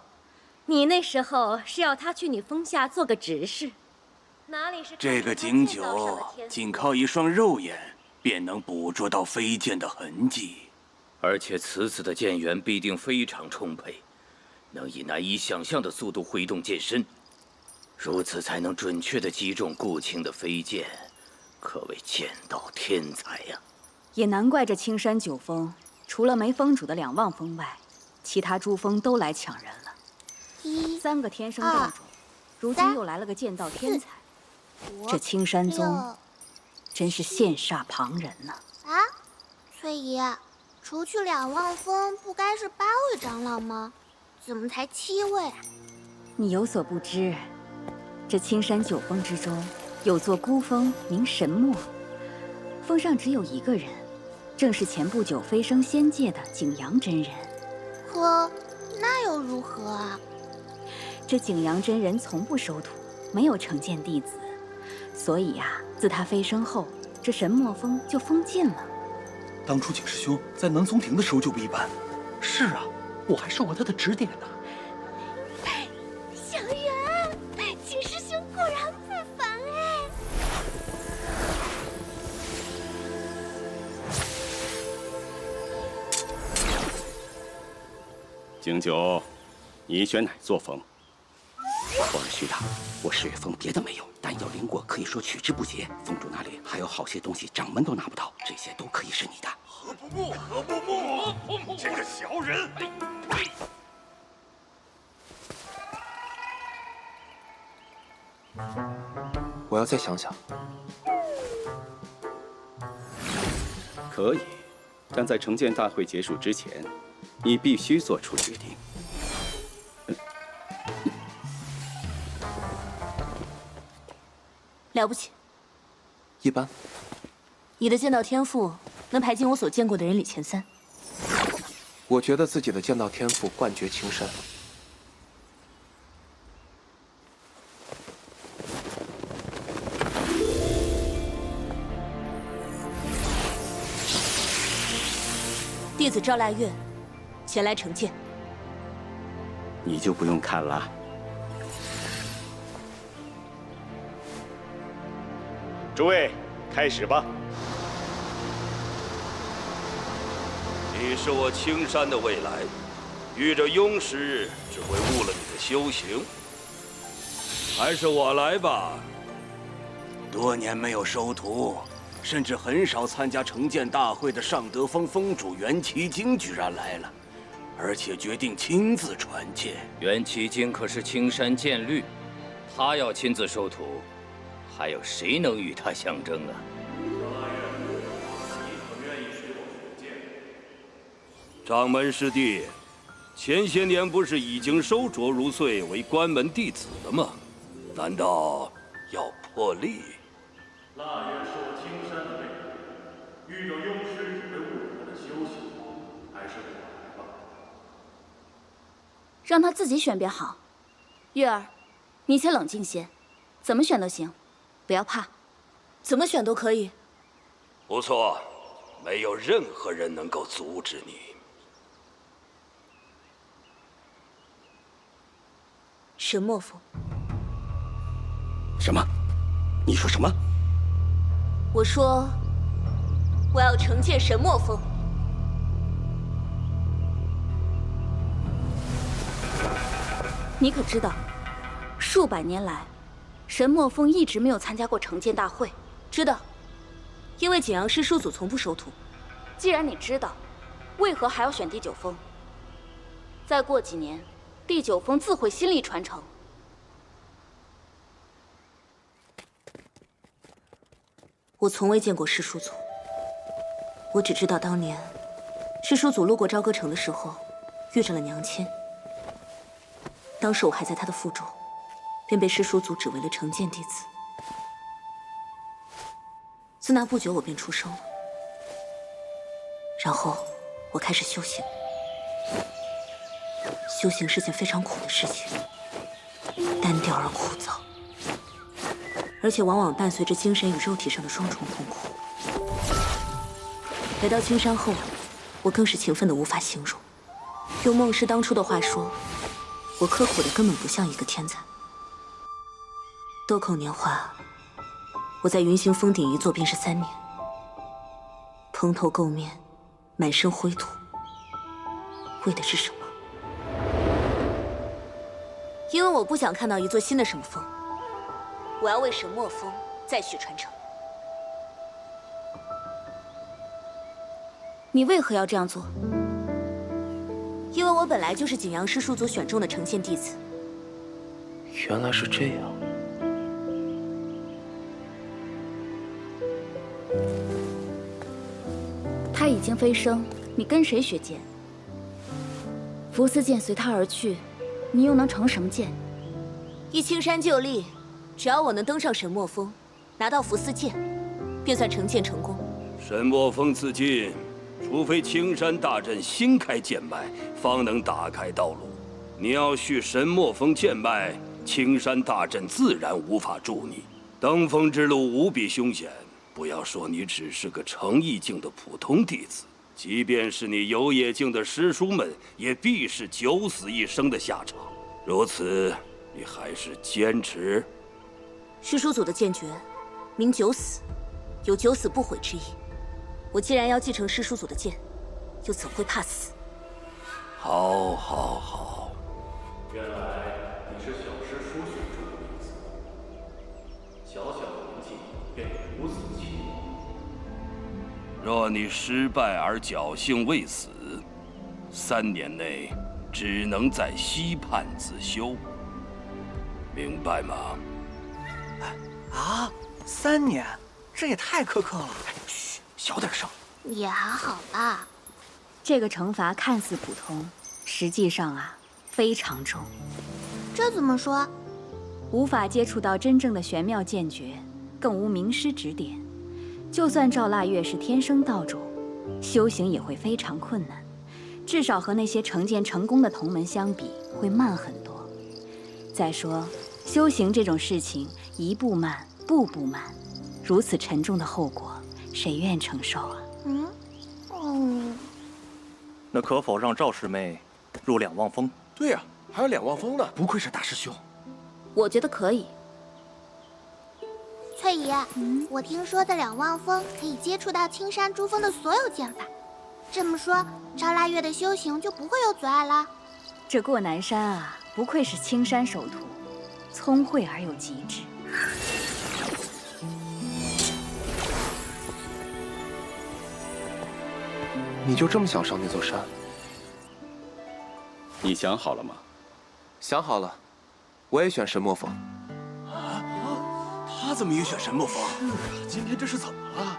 你那时候是要他去你峰下做个执事，哪里是这个景九仅靠一双肉眼便能捕捉到飞剑的痕迹，而且此子的剑源必定非常充沛，能以难以想象的速度挥动剑身，如此才能准确地击中顾青的飞剑，可谓剑道天才呀！也难怪这青山九峰，除了没峰主的2望峰外，其他诸峰都来抢人了。3个天生道种，如今又来了个剑道天才，这青山宗真是羡煞旁人呢。啊，翠姨，除去2望峰，不该是8位长老吗？怎么才7位啊？你有所不知，这青山9峰之中，有座孤峰名神墨，峰上只有1个人，正是前不久飞升仙界的景阳真人。可那又如何啊？这景阳真人从不收徒，没有成见弟子，所以呀，自他飞升后，这神墨峰就封禁了。当初景师兄在南松亭的时候就不一般。是啊，我还受过他的指点呢。小圆，景师兄果然不凡哎！景九，你选哪座峰？我师长，我试月峰别的没有，但有灵果可以说取之不竭。峰主那里还有好些东西，掌门都拿不到，这些都可以是你的。何不木，何不木，这个小人！我要再想想。可以，但在成剑大会结束之前，你必须做出决定。了不起，一般。你的剑道天赋能排进我所见过的人里前3。我觉得自己的剑道天赋冠绝青山。弟子赵腊月，前来承剑。你就不用看了。诸位，开始吧。你是我青山的未来，遇着庸师只会误了你的修行。还是我来吧。多年没有收徒，甚至很少参加成剑大会的上德峰峰主袁奇经居然来了，而且决定亲自传剑。袁奇经可是青山剑律，他要亲自收徒，还有谁能与他相争啊？掌门师弟，前些年不是已经收卓如翠为关门弟子了吗？难道要破例？腊月受青山的被迫，遇到幽师只会误了他的修行，还是我来吧。让他自己选便好。月儿，你且冷静些，怎么选都行，不要怕。怎么选都可以。不错，没有任何人能够阻止你。沈墨风，什么？你说什么？我说我要惩戒沈墨风。你可知道，数百年来，沈墨风一直没有参加过惩剑大会。知道，因为景阳师叔祖从不收徒。既然你知道，为何还要选第九峰？再过几年，第九峰自会新力传承。我从未见过师叔祖，我只知道当年师叔祖路过朝歌城的时候，遇着了娘亲。当时我还在他的腹中，便被师叔祖指为了惩剑弟子。自那不久，我便出生了，然后我开始修行。修行是件非常苦的事情，单调而枯燥，而且往往伴随着精神与肉体上的双重痛苦。来到青山后，我更是勤奋的无法形容。用孟师当初的话说，我刻苦的根本不像一个天才。豆蔻年华，我在云行峰顶一坐便是3年，蓬头垢面，满身灰土，为的是什么？因为我不想看到一座新的什么峰，我要为沈墨峰再续传承。你为何要这样做？因为我本来就是景阳师叔祖选中的惩剑弟子。原来是这样。他已经飞升，你跟谁学剑？伏斯剑随他而去，你又能成什么剑？依青山旧例，只要我能登上沈墨峰，拿到伏斯剑，便算成剑成功。沈墨峰自尽，除非青山大阵新开剑脉，方能打开道路。你要续沈墨峰剑脉，青山大阵自然无法助你。登峰之路无比凶险，不要说你只是个成意境的普通弟子，即便是你游野境的师叔们，也必是九死一生的下场。如此，你还是坚持？师叔祖的剑诀，名九死，有九死不悔之意。我既然要继承师叔祖的剑，又怎会怕死？好，好，好。原来你是小师叔选中的弟子，小小年纪便如此气魄。若你失败而侥幸未死，3年内只能在溪畔自修，明白吗？啊，3年，这也太苛刻了。嘘，小点声。也还好吧。这个惩罚看似普通，实际上非常重。这怎么说？无法接触到真正的玄妙剑诀，更无名师指点。就算赵腊月是天生道种，修行也会非常困难，至少和那些成剑成功的同门相比，会慢很多。再说，修行这种事情，一步慢，步步慢，如此沉重的后果，谁愿承受啊？那可否让赵师妹入两望峰？对呀，还有两望峰呢。不愧是大师兄。我觉得可以。翠姨，我听说的两望峰可以接触到青山珠峰的所有剑法，这么说，赵腊月的修行就不会有阻碍了。这过南山不愧是青山首徒，聪慧而又机智。你就这么想上那座山？你想好了吗？想好了，我也选神墨峰。他怎么也选神墨峰？是啊，今天这是怎么了？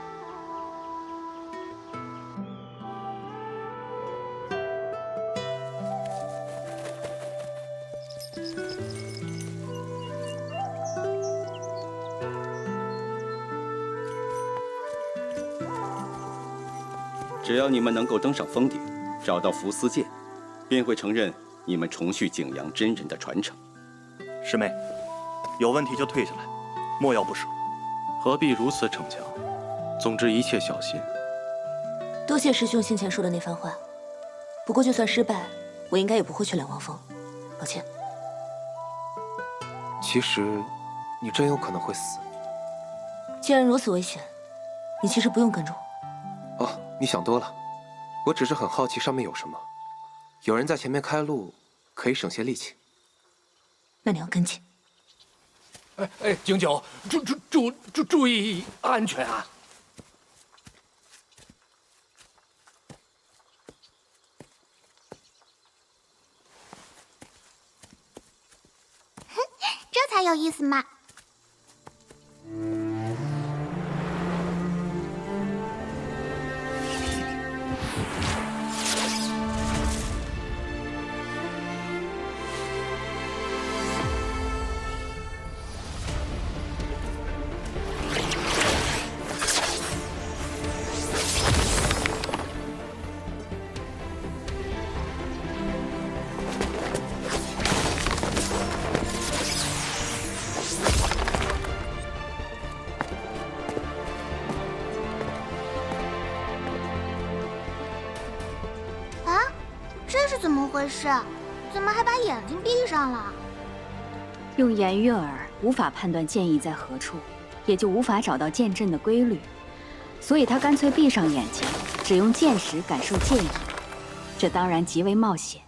只要你们能够登上峰顶，找到伏斯剑，便会承认你们重续景阳真人的传承。师妹，有问题就退下来，莫要不舍。何必如此逞强？总之一切小心。多谢师兄先前说的那番话。不过就算失败，我应该也不会去两王峰。抱歉。其实，你真有可能会死。既然如此危险，你其实不用跟着我。哦，你想多了。我只是很好奇上面有什么。有人在前面开路，可以省些力气。那你要跟紧。哎，景九，注意安全啊！这才有意思嘛！怎么回事？怎么还把眼睛闭上了？用颜悦耳无法判断剑意在何处，也就无法找到剑阵的规律，所以他干脆闭上眼睛，只用剑识感受剑意。这当然极为冒险。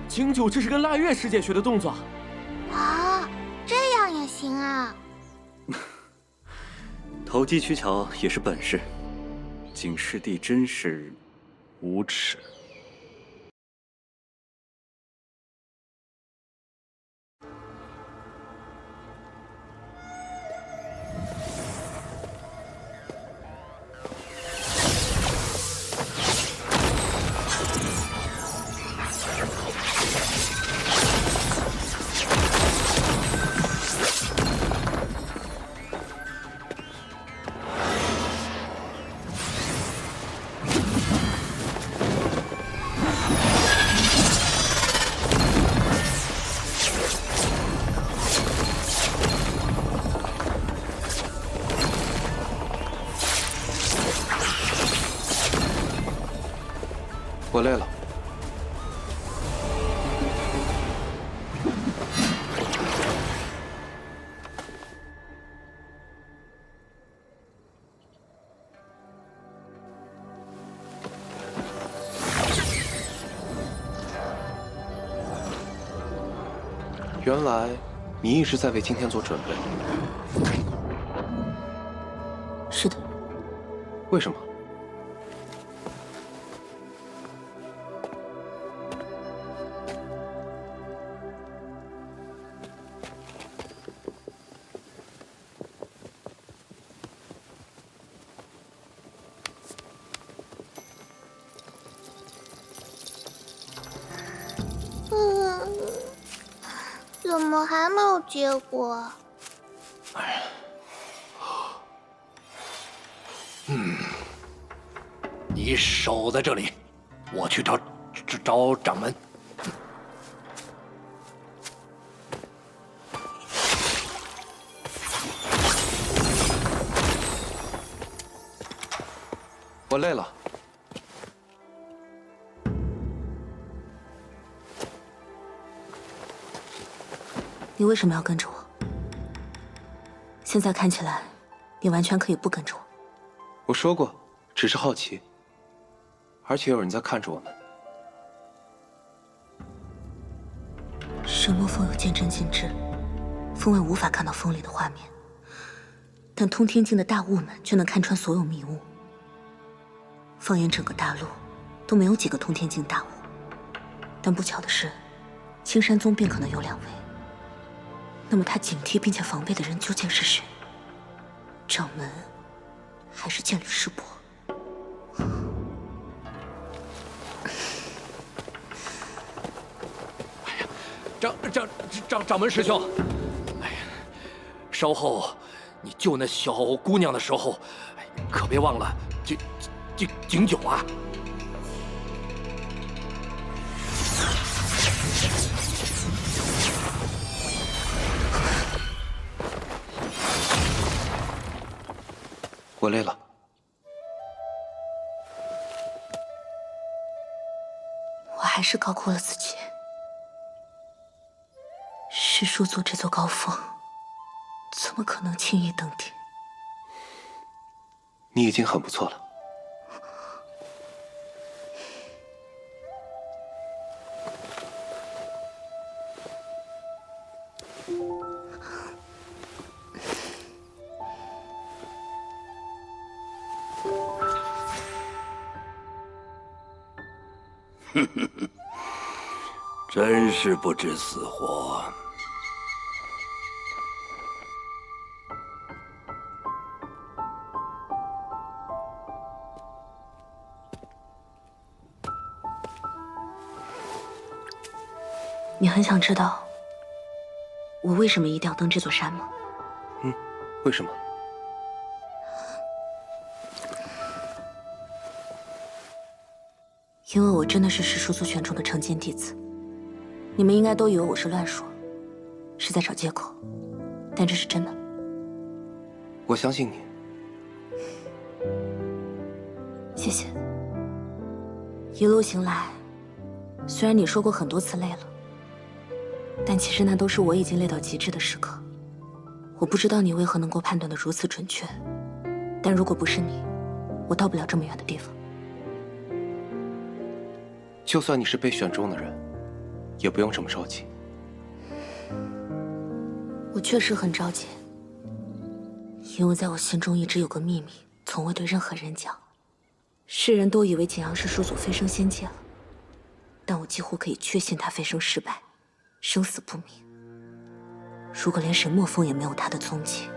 景九这是跟腊月师姐学的动作啊！这样也行啊！投机取巧也是本事，景师弟真是无耻。我累了。原来你一直在为今天做准备。是的。为什么？怎么还没有结果？你守在这里，我去找掌门。我累了。你为什么要跟着我？现在看起来，你完全可以不跟着我。我说过，只是好奇，而且有人在看着我们。神魔峰有剑阵禁制，峰外无法看到峰里的画面，但通天境的大雾们却能看穿所有迷雾。放眼整个大陆，都没有几个通天境大雾。但不巧的是，青山宗便可能有2位。那么他警惕并且防备的人究竟是谁？掌门，还是剑履师伯？掌门师兄，稍后你救那小姑娘的时候，可别忘了敬酒啊！我累了。我还是高估了自己。石树族这座高峰，怎么可能轻易登顶？你已经很不错了。真是不知死活。你很想知道我为什么一定要登这座山吗？为什么？因为我真的是石树族选中的成金弟子。你们应该都以为我是乱说，是在找借口，但这是真的。我相信你。谢谢。一路行来，虽然你说过很多次累了，但其实那都是我已经累到极致的时刻。我不知道你为何能够判断得如此准确，但如果不是你，我到不了这么远的地方。就算你是被选中的人，也不用这么着急。我确实很着急，因为在我心中一直有个秘密，从未对任何人讲。世人都以为景阳是叔祖飞升仙界了，但我几乎可以确信他飞升失败，生死不明。如果连沈墨风也没有他的踪迹，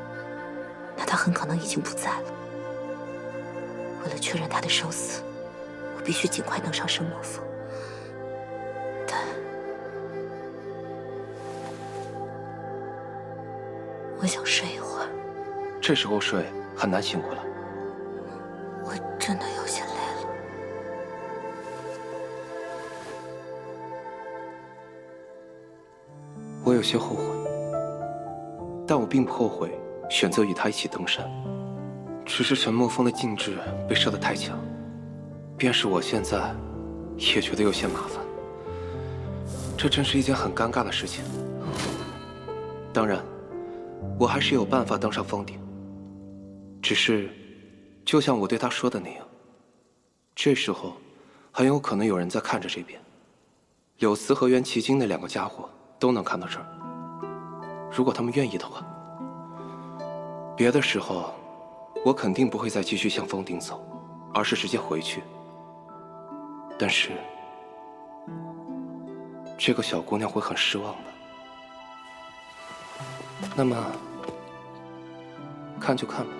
那他很可能已经不在了。为了确认他的生死，我必须尽快登上沈墨峰。但我想睡一会儿。这时候睡很难醒过来。我真的有些累了。我有些后悔，但我并不后悔选择与他一起登山。只是沈墨峰的禁制被设得太强，便是我现在也觉得有些麻烦。这真是一件很尴尬的事情。当然，我还是有办法登上峰顶。只是，就像我对他说的那样，这时候很有可能有人在看着这边。柳慈和袁奇经那两个家伙都能看到这儿。如果他们愿意的话，别的时候，我肯定不会再继续向峰顶走，而是直接回去。但是，这个小姑娘会很失望的。那么，看就看吧。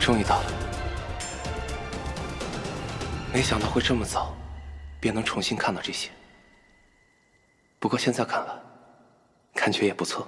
终于到了，没想到会这么早，便能重新看到这些。不过现在看来，感觉也不错。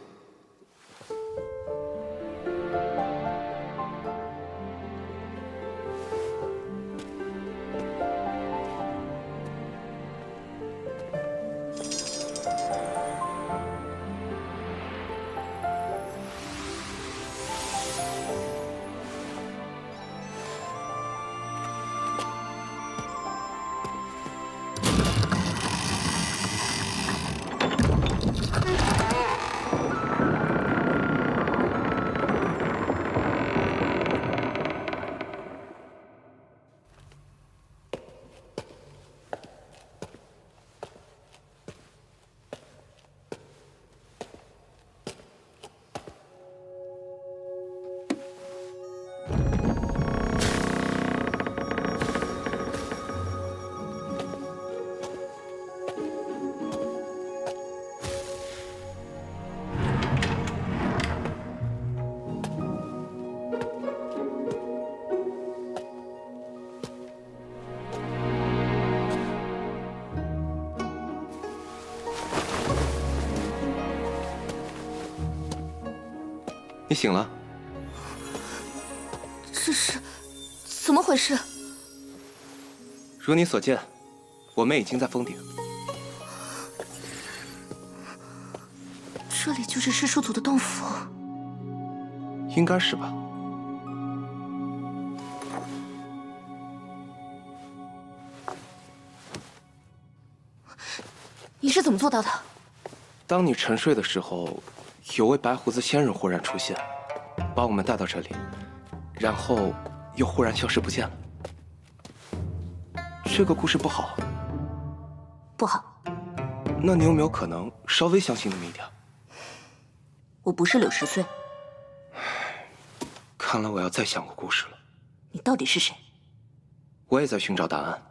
你醒了？这是怎么回事？如你所见，我们已经在峰顶。这里就是师叔祖的洞府。应该是吧。你是怎么做到的？当你沉睡的时候，有位白胡子仙人忽然出现，把我们带到这里，然后又忽然消失不见了。这个故事不好。不好。那你有没有可能稍微相信那么一点？我不是柳10岁。看来我要再想个故事了。你到底是谁？我也在寻找答案。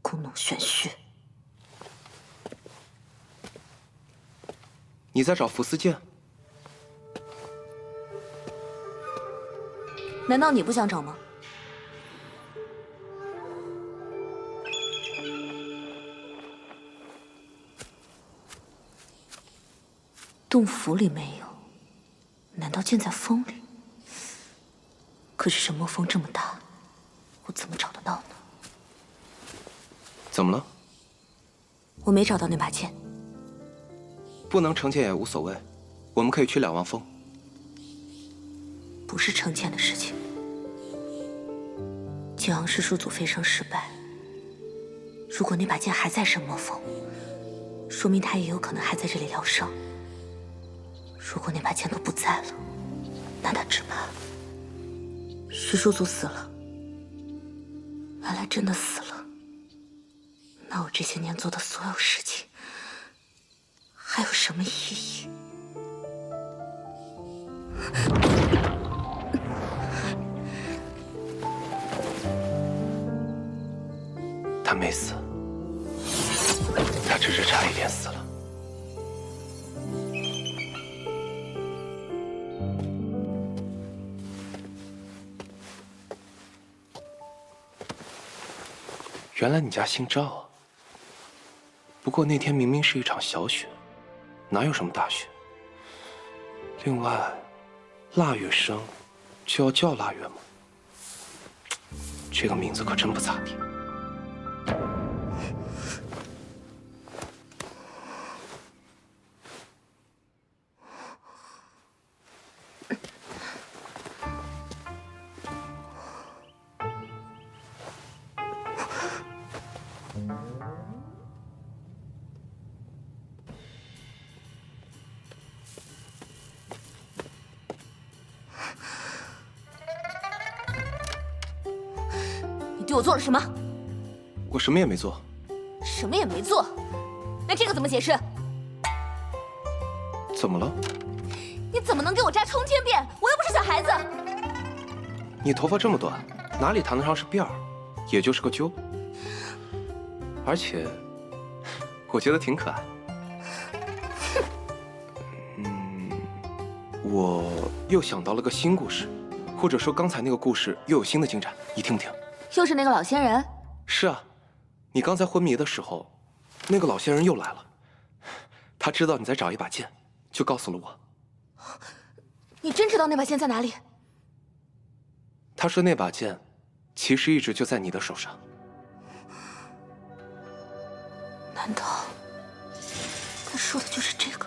故弄玄虚。你在找福斯剑？难道你不想找吗？洞府里没有，难道剑在风里？可是神魔峰这么大，我怎么找得到呢？怎么了？我没找到那把剑。不能成剑也无所谓，我们可以去两望峰。不是成剑的事情。靖昂师叔祖飞升失败，如果那把剑还在神魔峰，说明他也有可能还在这里疗伤。如果那把剑都不在了，那他只怕师叔祖死了。原来真的死了。那我这些年做的所有事情还有什么意义？他没死，他只是差一点死了。原来你家姓赵啊。不过那天明明是一场小雪，哪有什么大雪？另外，腊月生就要叫腊月吗？这个名字可真不咋地。你对我做了什么？我什么也没做。什么也没做？那这个怎么解释？怎么了？你怎么能给我扎冲天辫？我又不是小孩子。你头发这么短，哪里谈得上是辫儿，也就是个揪。而且，我觉得挺可爱。我又想到了个新故事，或者说刚才那个故事又有新的进展，你听不听？又是那个老仙人？是啊，你刚才昏迷的时候，那个老仙人又来了。他知道你在找一把剑，就告诉了我。你真知道那把剑在哪里？他说那把剑，其实一直就在你的手上。难道他说的就是这个？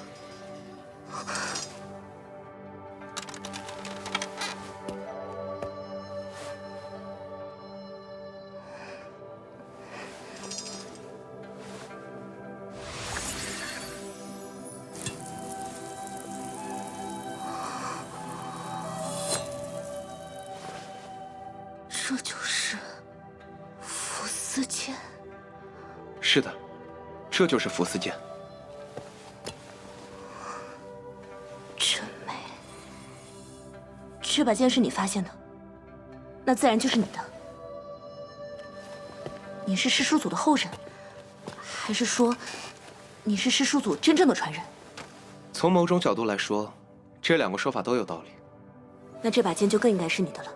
这就是福斯剑。是的，这就是福斯剑。真美。这把剑是你发现的，那自然就是你的。你是师叔祖的后人，还是说你是师叔祖真正的传人？从某种角度来说，这两个说法都有道理。那这把剑就更应该是你的了。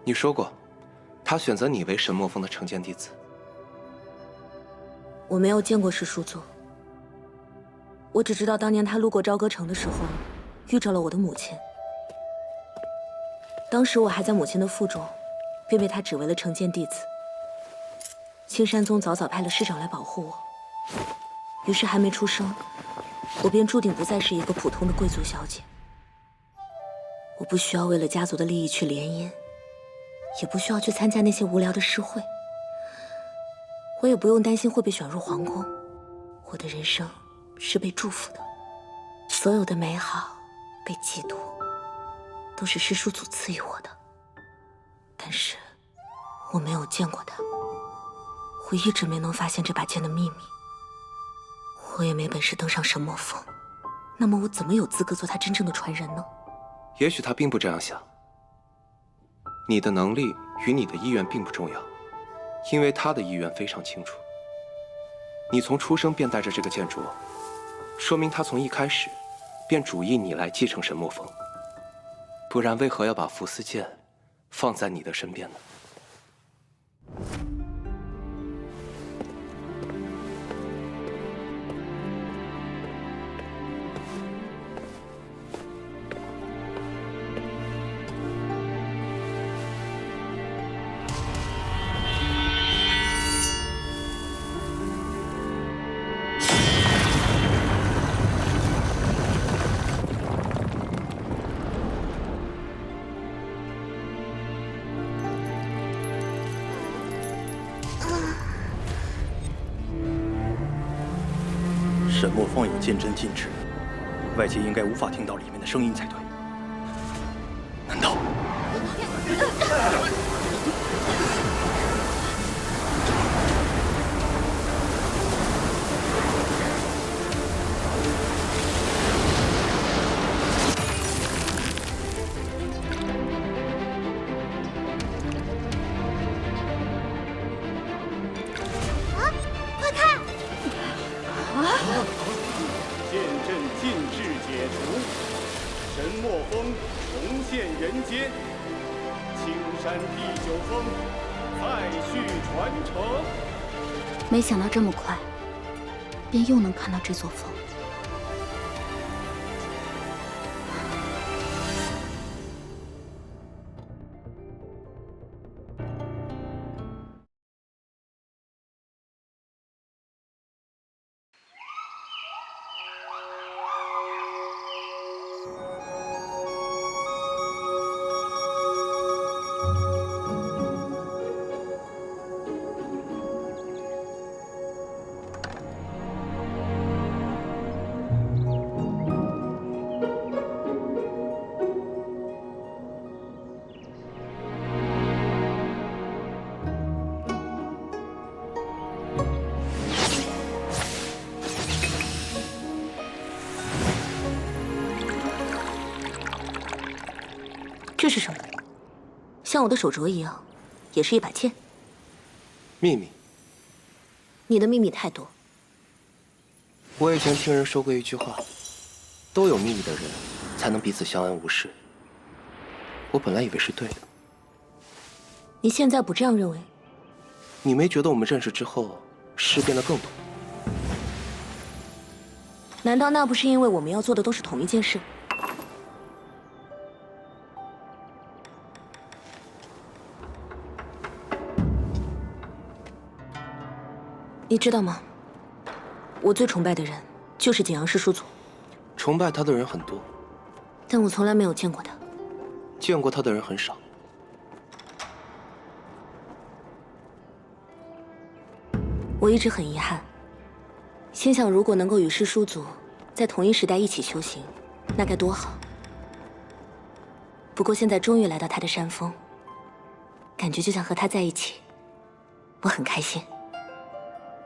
你说过，他选择你为神魔峰的成剑弟子。我没有见过师叔祖，我只知道当年他路过朝歌城的时候，遇着了我的母亲。当时我还在母亲的腹中，便被他指为了成见弟子。青山宗早早派了师长来保护我，于是还没出生，我便注定不再是一个普通的贵族小姐。我不需要为了家族的利益去联姻，也不需要去参加那些无聊的诗会。我也不用担心会被选入皇宫，我的人生是被祝福的，所有的美好被嫉妒，都是师叔祖赐予我的。但是我没有见过他，我一直没能发现这把剑的秘密，我也没本事登上神魔峰，那么我怎么有资格做他真正的传人呢？也许他并不这样想，你的能力与你的意愿并不重要。因为他的意愿非常清楚，你从出生便带着这个剑镯，说明他从一开始便主意你来继承神魔峰。不然为何要把伏斯剑放在你的身边呢？神魔方有剑阵禁制，外界应该无法听到里面的声音才对。难道？剑阵禁制解除，神魔峰重现人间，青山第9峰再续传承。没想到这么快，便又能看到这座峰。这是什么？像我的手镯一样，也是一把剑。秘密。你的秘密太多。我以前听人说过一句话：都有秘密的人，才能彼此相安无事。我本来以为是对的。你现在不这样认为？你没觉得我们认识之后，事变得更多？难道那不是因为我们要做的都是同一件事？你知道吗？我最崇拜的人就是景阳师叔祖。崇拜他的人很多，但我从来没有见过他。见过他的人很少。我一直很遗憾，心想如果能够与师叔祖在同一时代一起修行，那该多好。不过现在终于来到他的山峰，感觉就像和他在一起，我很开心。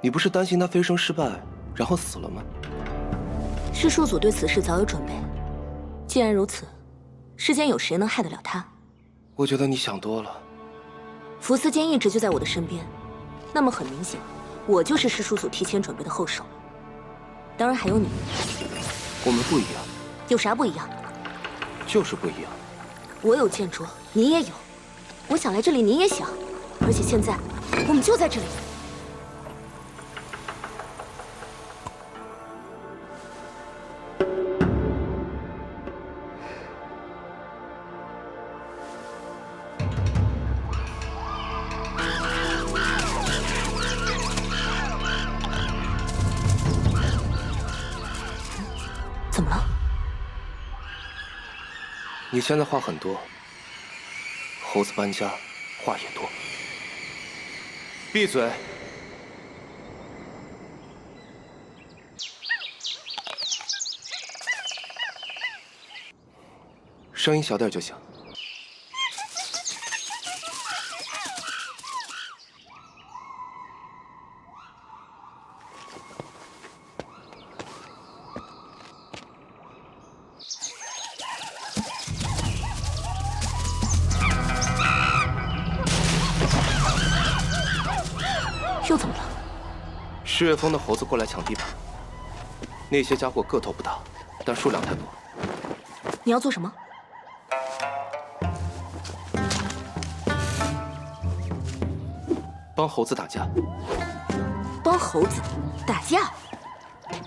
你不是担心他飞升失败，然后死了吗？师叔祖对此事早有准备。既然如此，世间有谁能害得了他？我觉得你想多了。伏斯坚一直就在我的身边，那么很明显，我就是师叔祖提前准备的后手。当然还有你。我们不一样。有啥不一样？就是不一样。我有剑镯，你也有。我想来这里，你也想。而且现在，我们就在这里。你现在话很多，猴子搬家话也多。闭嘴！声音小点就行。又怎么了？十月峰的猴子过来抢地盘，那些家伙个头不大，但数量太多。你要做什么？帮猴子打架。帮猴子打架？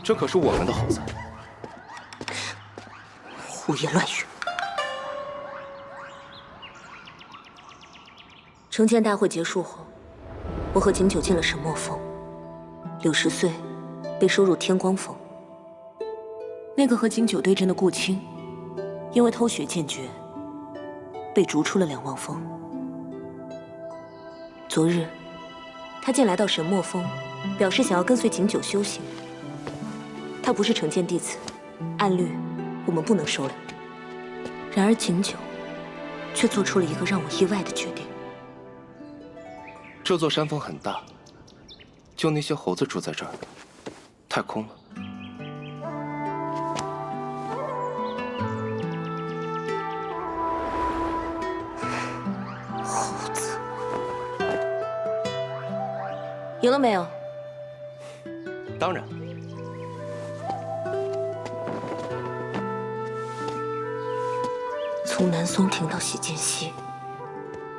这可是我们的猴子。胡言乱语！城建大会结束后，我和景九进了神墨峰，60岁被收入天光峰。那个和景九对阵的顾青，因为偷学剑诀，被逐出了两望峰。昨日，他竟来到神墨峰，表示想要跟随景九修行。他不是城建弟子，按律我们不能收留。然而景九却做出了一个让我意外的决定。这座山峰很大，就那些猴子住在这儿，太空了。猴子，赢了没有？当然。从南松亭到洗剑溪，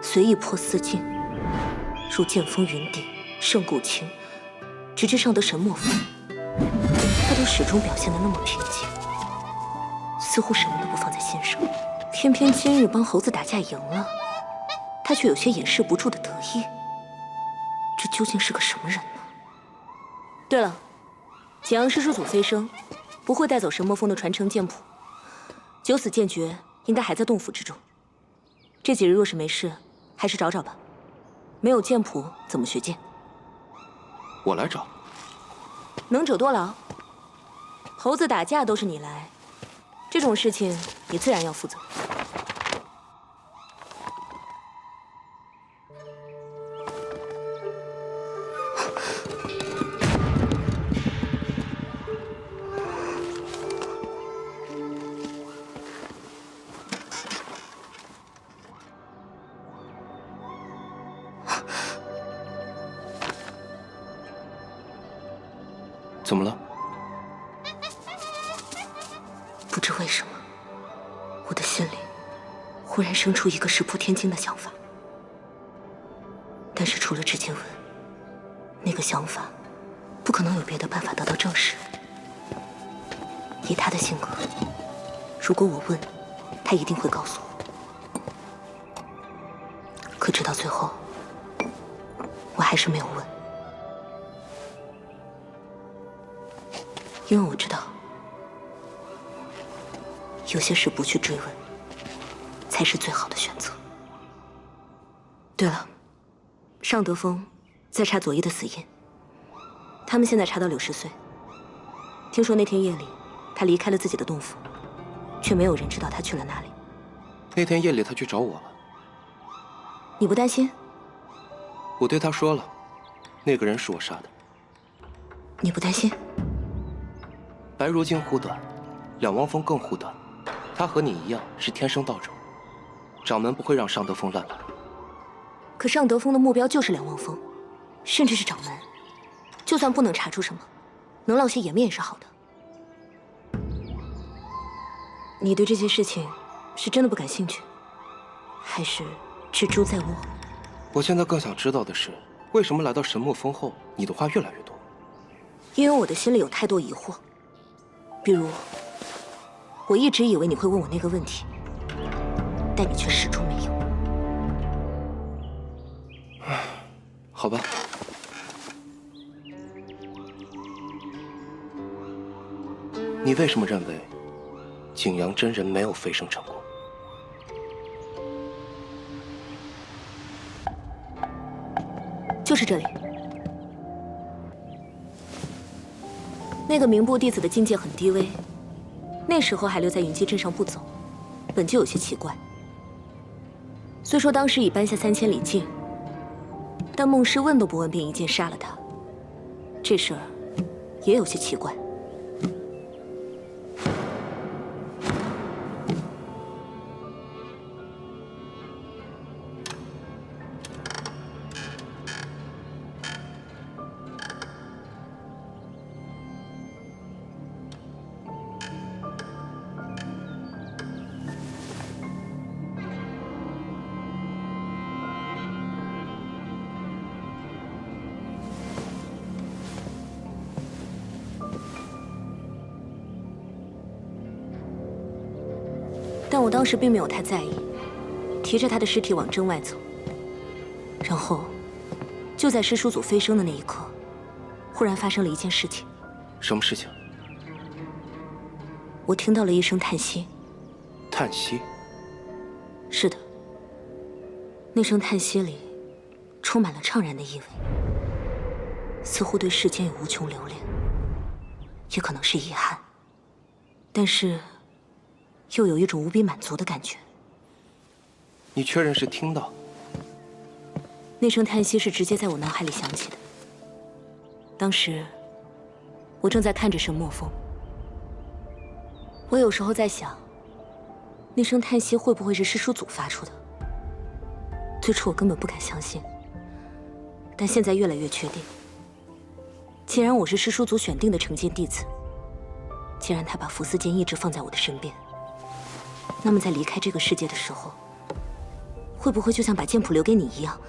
随意破四境。如剑锋云顶、胜顾青，直至上得神墨峰，他都始终表现得那么平静，似乎什么都不放在心上。偏偏今日帮猴子打架赢了，他却有些掩饰不住的得意。这究竟是个什么人呢？对了，景阳师叔祖飞升不会带走神墨峰的传承剑谱，九死剑诀应该还在洞府之中。这几日若是没事，还是找找吧。没有剑谱怎么学剑？我来找。能者多劳。猴子打架都是你来，这种事情你自然要负责。怎么了？不知为什么，我的心里忽然生出一个石破天惊的想法。但是除了至今文，那个想法不可能有别的办法得到证实。以他的性格，如果我问，他一定会告诉我。可直到最后，我还是没有问。因为我知道，有些事不去追问，才是最好的选择。对了，尚德峰在查左一的死因，他们现在查到60岁。听说那天夜里，他离开了自己的洞府，却没有人知道他去了哪里。那天夜里他去找我了。你不担心？我对他说了，那个人是我杀的。你不担心？白如金护短，两汪峰更护短。他和你一样是天生盗者，掌门不会让尚德峰乱来。可尚德峰的目标就是两汪峰，甚至是掌门。就算不能查出什么，能落些颜面也是好的。你对这些事情是真的不感兴趣，还是蜘蛛在窝？我现在更想知道的是，为什么来到神墨峰后，你的话越来越多？因为我的心里有太多疑惑。比如，我一直以为你会问我那个问题，但你却始终没有。好吧。你为什么认为景阳真人没有飞升成功？就是这里。那个名部弟子的境界很低微，那时候还留在云栖镇上不走，本就有些奇怪。虽说当时已颁下3000里禁，但孟师问都不问便一剑杀了他，这事儿也有些奇怪。但我当时并没有太在意，提着他的尸体往镇外走。然后，就在师叔祖飞升的那一刻，忽然发生了一件事情。什么事情？我听到了一声叹息。叹息？是的，那声叹息里充满了怅然的意味，似乎对世间有无穷留恋，也可能是遗憾，但是又有一种无比满足的感觉。你确认是听到？那声叹息是直接在我脑海里响起的。当时，我正在看着神墨峰。我有时候在想，那声叹息会不会是师叔祖发出的？最初我根本不敢相信，但现在越来越确定。既然我是师叔祖选定的惩戒弟子，既然他把伏斯剑一直放在我的身边，那么在离开这个世界的时候，会不会就像把剑谱留给你一样？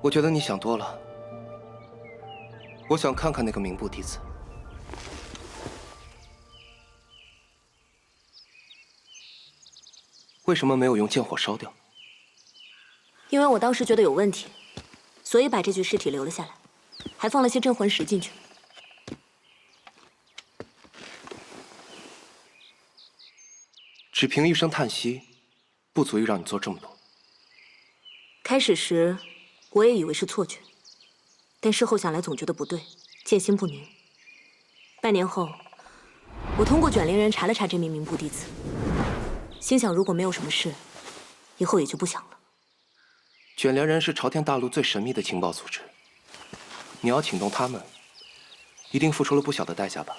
我觉得你想多了。我想看看那个名部弟子。为什么没有用剑火烧掉？因为我当时觉得有问题，所以把这具尸体留了下来，还放了些镇魂石进去。只凭一声叹息，不足以让你做这么多。开始时，我也以为是错觉，但事后想来总觉得不对，戒心不宁。半年后，我通过卷帘人查了查这名名部弟子，心想如果没有什么事，以后也就不想了。卷帘人是朝天大陆最神秘的情报组织，你要请动他们，一定付出了不小的代价吧？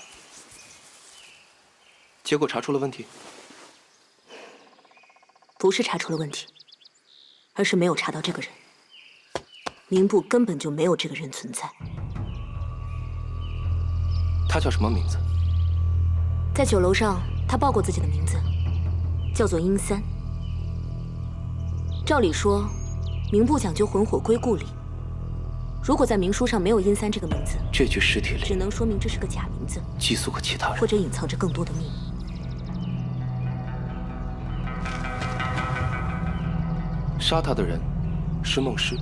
结果查出了问题？不是查出了问题，而是没有查到这个人。名部根本就没有这个人存在。他叫什么名字？在酒楼上，他报过自己的名字，叫做殷三。照理说，名部讲究魂火归故里。如果在明书上没有殷三这个名字，这具尸体里只能说明这是个假名字，寄宿过其他人，或者隐藏着更多的秘密。杀他的人是孟师。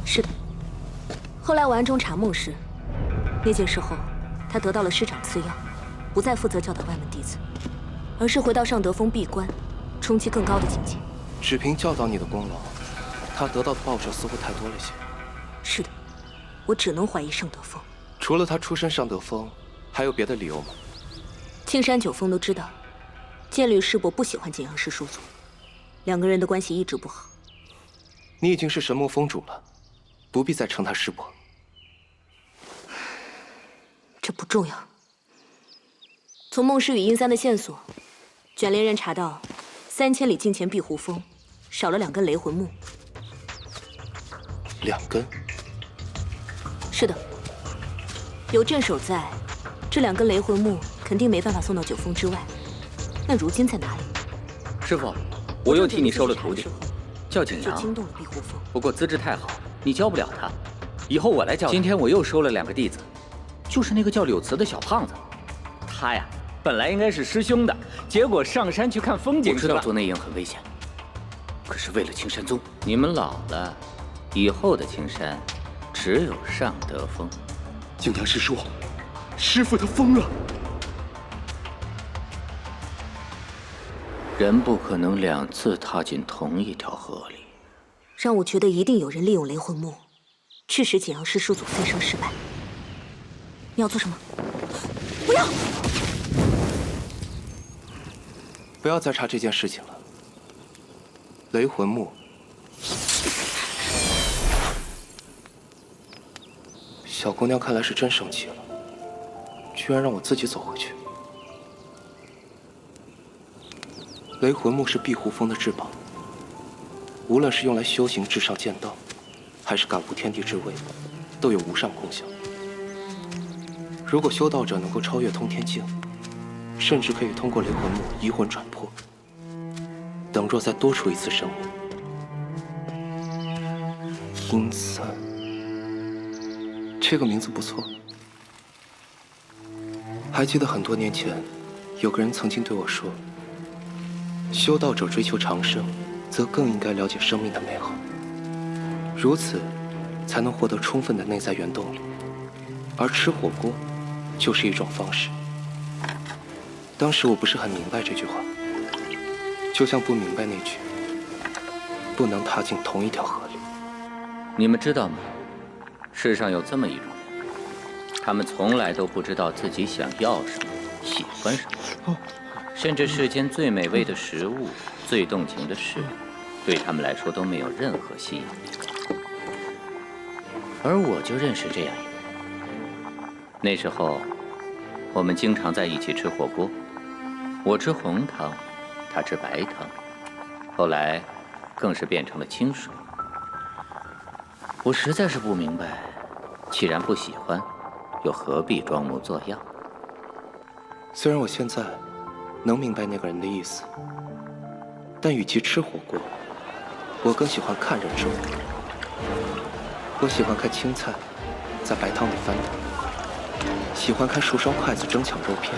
是的。后来我暗中查孟师，那件事后，他得到了师长赐药，不再负责教导外门弟子，而是回到尚德峰闭关，冲击更高的境界。只凭教导你的功劳，他得到的报酬似乎太多了些。是的，我只能怀疑尚德峰。除了他出身尚德峰，还有别的理由吗？青山九峰都知道，剑律师伯不喜欢景阳师叔祖，两个人的关系一直不好。你已经是神墨峰主了，不必再称他师伯。这不重要。从孟师与殷三的线索，卷帘人查到3000里境前碧湖峰少了2根雷魂木。2根？是的。有镇守在，这2根雷魂木肯定没办法送到9峰之外。那如今在哪里？师傅，我又替你收了徒弟，叫景阳。惊动了碧湖峰。不过资质太好，你教不了他。以后我来教他。今天我又收了2个弟子，就是那个叫柳慈的小胖子。他呀，本来应该是师兄的，结果上山去看风景去了。我知道做那样很危险，可是为了青山宗，你们老了，以后的青山只有尚德峰。景阳师叔，师父他疯了。人不可能2次踏进同一条河里，让我觉得一定有人利用雷魂木，致使锦阳师叔祖飞升失败。你要做什么？不要！不要再查这件事情了。雷魂木，小姑娘看来是真生气了，居然让我自己走回去。雷魂木是碧湖峰的至宝，无论是用来修行至上剑道，还是感悟天地之威，都有无上功效。如果修道者能够超越通天境，甚至可以通过雷魂木移魂转魄，等若再多出一次生命。阴森，这个名字不错。还记得很多年前，有个人曾经对我说，修道者追求长生，则更应该了解生命的美好，如此才能获得充分的内在原动力，而吃火锅就是一种方式。当时我不是很明白这句话，就像不明白那句不能踏进同一条河里。你们知道吗？世上有这么一种人，他们从来都不知道自己想要什么，喜欢什么，甚至世间最美味的食物、最动情的事，对他们来说都没有任何吸引力。而我就认识这样一个人。那时候，我们经常在一起吃火锅，我吃红汤，他吃白汤，后来更是变成了清水。我实在是不明白，既然不喜欢，又何必装模作样？虽然我现在能明白那个人的意思，但与其吃火锅，我更喜欢看人吃火锅。我喜欢看青菜在白汤里翻腾，喜欢看数双筷子争抢肉片，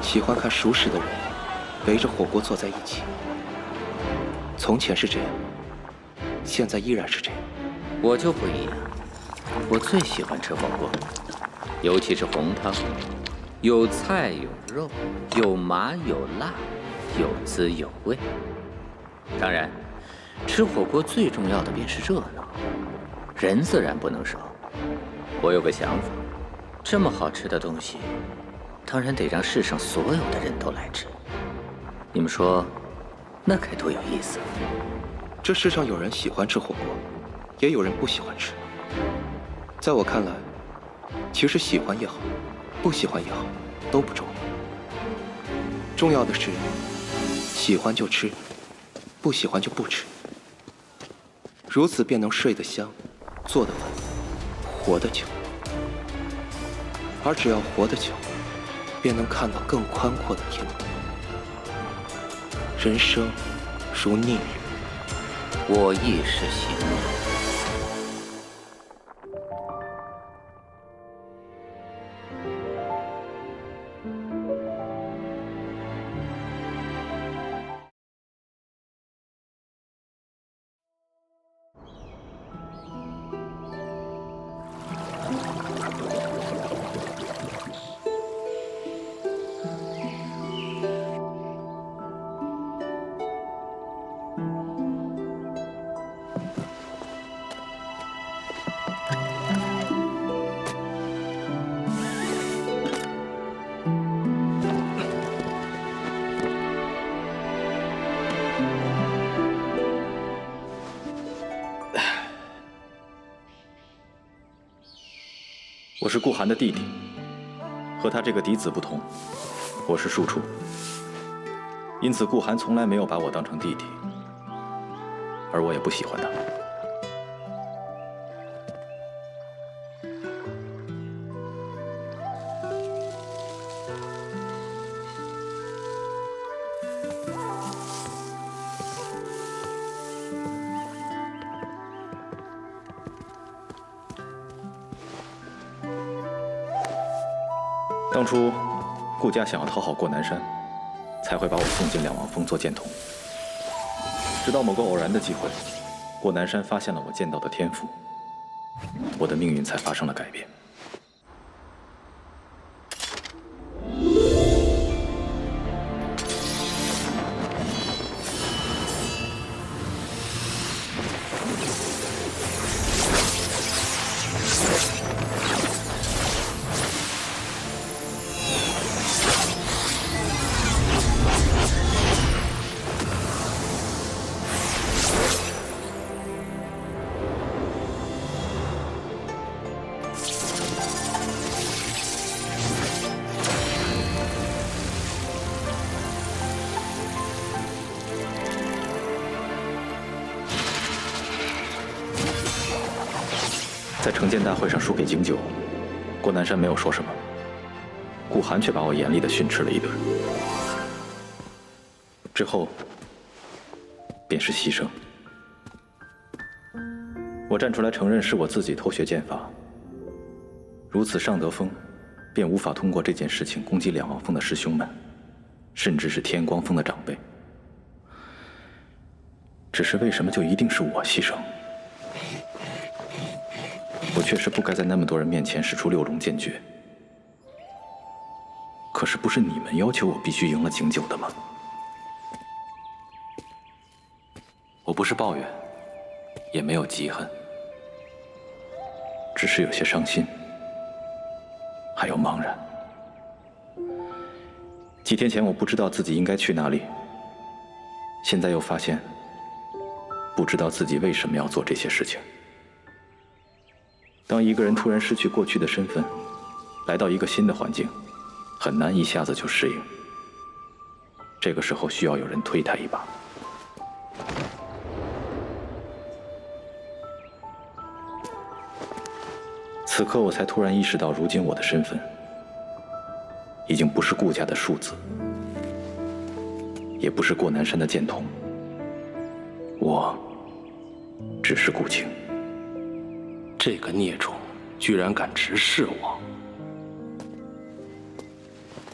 喜欢看熟识的人围着火锅坐在一起。从前是这样，现在依然是这样。我就不一样，我最喜欢吃火锅，尤其是红汤，有菜有肉，有麻有辣，有滋有味。当然，吃火锅最重要的便是热闹，人自然不能少。我有个想法，这么好吃的东西，当然得让世上所有的人都来吃。你们说，那该多有意思！这世上有人喜欢吃火锅，也有人不喜欢吃。在我看来，其实喜欢也好，不喜欢也好，都不重要。重要的是，喜欢就吃，不喜欢就不吃。如此便能睡得香，坐得稳，活得久。而只要活得久，便能看到更宽阔的天空。人生如逆旅，我亦是行人。我是顾寒的弟弟，和他这个嫡子不同，我是庶出，因此顾寒从来没有把我当成弟弟，而我也不喜欢他。当初，顾家想要讨好过南山，才会把我送进两王峰做剑童。直到某个偶然的机会，过南山发现了我剑道的天赋，我的命运才发生了改变。在成剑大会上输给景九，郭南山没有说什么，顾寒却把我严厉地训斥了一顿。之后，便是牺牲。我站出来承认是我自己偷学剑法，如此尚德峰便无法通过这件事情攻击两王峰的师兄们，甚至是天光峰的长辈。只是为什么就一定是我牺牲？我确实不该在那么多人面前使出六龙剑诀，可是不是你们要求我必须赢了景九的吗？我不是抱怨，也没有嫉恨，只是有些伤心，还有茫然。几天前我不知道自己应该去哪里，现在又发现不知道自己为什么要做这些事情。当一个人突然失去过去的身份，来到一个新的环境，很难一下子就适应。这个时候需要有人推他一把。此刻我才突然意识到，如今我的身份已经不是顾家的庶子，也不是郭南山的剑童，我只是顾青。这个孽种居然敢直视我！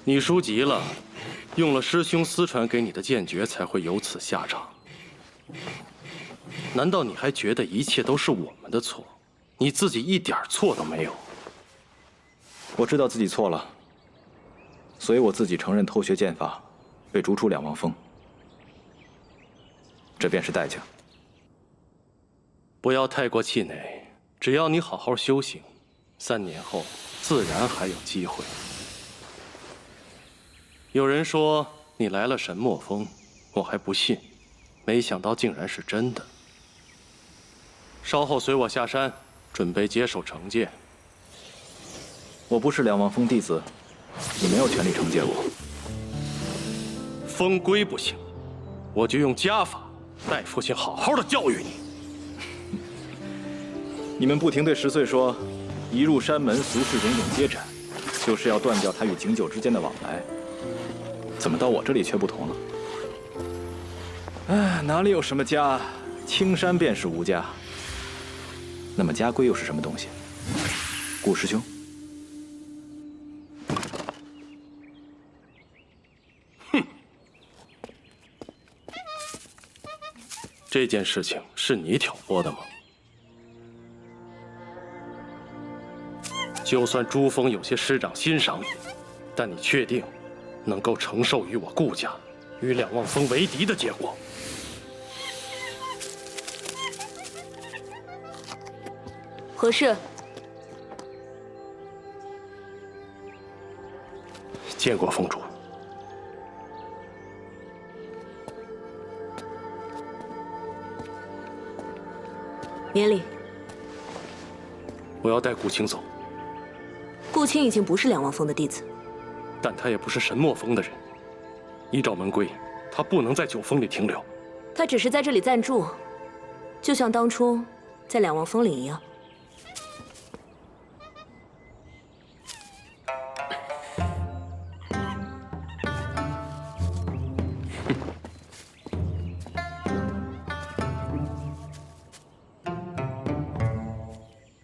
你输急了，用了师兄私传给你的剑诀，才会有此下场。难道你还觉得一切都是我们的错？你自己一点错都没有。我知道自己错了，所以我自己承认偷学剑法，被逐出两王峰，这便是代价。不要太过气馁，只要你好好修行，3年后自然还有机会。有人说你来了神墨峰，我还不信，没想到竟然是真的。稍后随我下山，准备接手成剑。我不是两王峰弟子，你没有权利惩戒我。风规不行，我就用家法带父亲好好的教育你。你们不停对10岁说，一入山门，俗世种种皆斩，就是要断掉他与景九之间的往来。怎么到我这里却不同了？哎，哪里有什么家？青山便是无家。那么家规又是什么东西？顾师兄，哼！这件事情是你挑拨的吗？就算珠峰有些师长欣赏你，但你确定能够承受与我顾家、与两望峰为敌的结果？何事？见过峰主。免礼。我要带顾青走。顾青已经不是两望峰的弟子，但他也不是神墨峰的人。依照门规，他不能在九峰里停留。他只是在这里暂住，就像当初在两望峰里一样。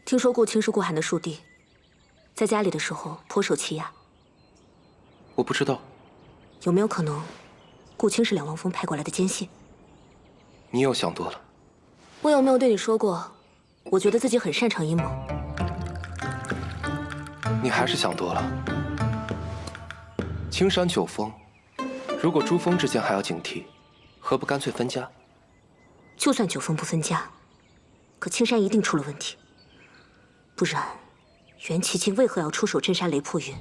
听说顾青是顾寒的庶弟，在家里的时候颇受欺压。我不知道，有没有可能，顾青是两望峰派过来的奸细？你又想多了。我有没有对你说过，我觉得自己很擅长阴谋？你还是想多了。青山九峰，如果珠峰之间还要警惕，何不干脆分家？就算九峰不分家，可青山一定出了问题。不然，袁奇清为何要出手镇杀雷破云？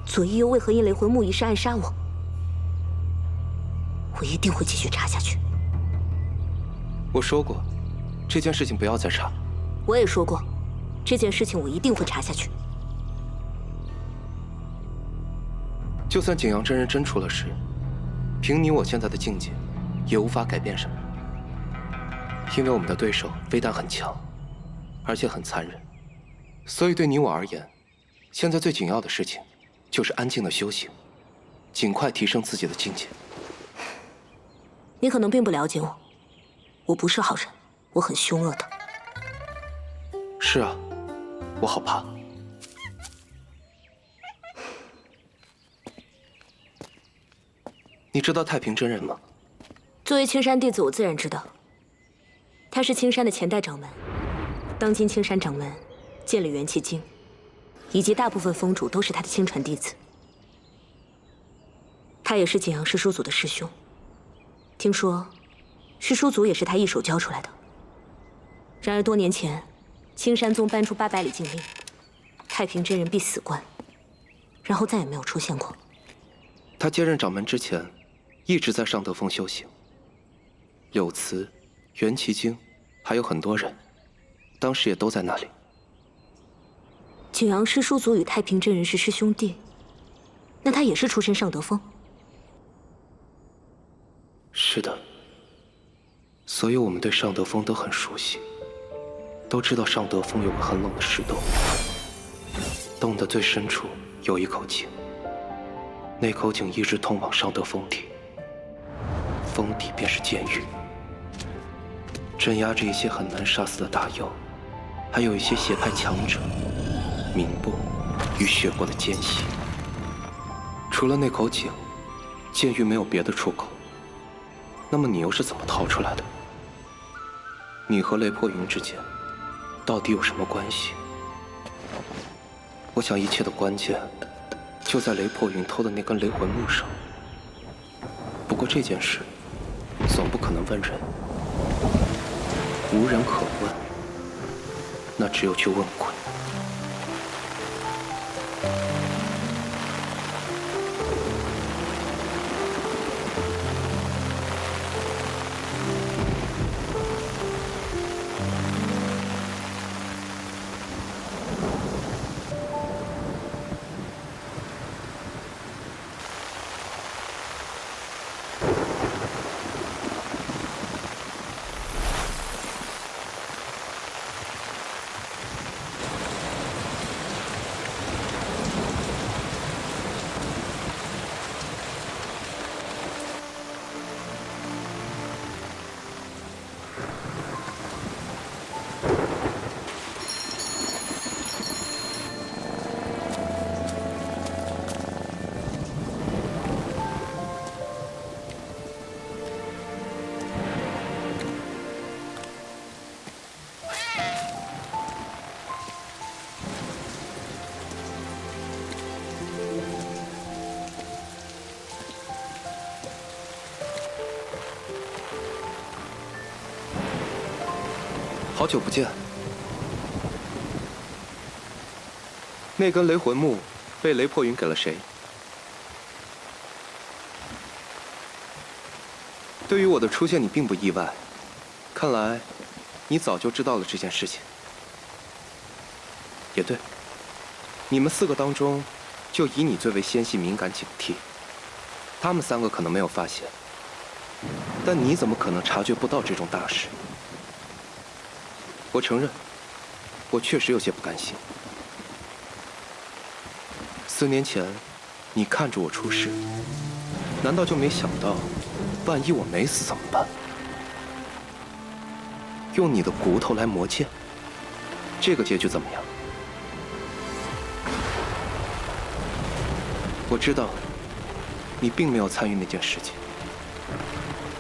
左一又为何因雷魂木一事暗杀我？我一定会继续查下去。我说过，这件事情不要再查。我也说过，这件事情我一定会查下去。就算景阳真人真出了事，凭你我现在的境界，也无法改变什么。因为我们的对手非但很强，而且很残忍。所以对你我而言，现在最紧要的事情，就是安静的修行，尽快提升自己的境界。你可能并不了解我，我不是好人，我很凶恶的。是啊，我好怕。你知道太平真人吗？作为青山弟子，我自然知道。他是青山的前代掌门，当今青山掌门建立元气经，以及大部分峰主都是他的亲传弟子。他也是景阳师叔祖的师兄，听说师叔祖也是他一手教出来的。然而多年前，青山宗颁出800里禁令，太平真人必死关，然后再也没有出现过。他接任掌门之前，一直在尚德峰修行。柳慈、元气经，还有很多人，当时也都在那里。景阳师叔祖与太平真人是师兄弟，那他也是出身尚德峰？是的，所以我们对尚德峰都很熟悉，都知道尚德峰有个很冷的石洞，洞的最深处有一口井，那口井一直通往尚德峰体，峰底便是监狱，镇压着一些很难杀死的大妖，还有一些邪派强者、名部与血国的奸细。除了那口井，监狱没有别的出口。那么你又是怎么逃出来的？你和雷破云之间到底有什么关系？我想一切的关键就在雷破云偷的那根雷魂木上。不过这件事总不可能问人，无人可问，那只有去问鬼。好久不见。那根雷魂木被雷破云给了谁？对于我的出现，你并不意外。看来，你早就知道了这件事情。也对，你们4个当中，就以你最为纤细、敏感、警惕。他们3个可能没有发现，但你怎么可能察觉不到这种大事？我承认，我确实有些不甘心。4年前，你看着我出事，难道就没想到，万一我没死怎么办？用你的骨头来磨剑，这个结局怎么样？我知道，你并没有参与那件事情，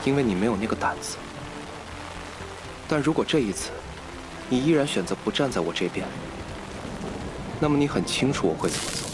因为你没有那个胆子。但如果这一次，你依然选择不站在我这边，那么你很清楚我会怎么做。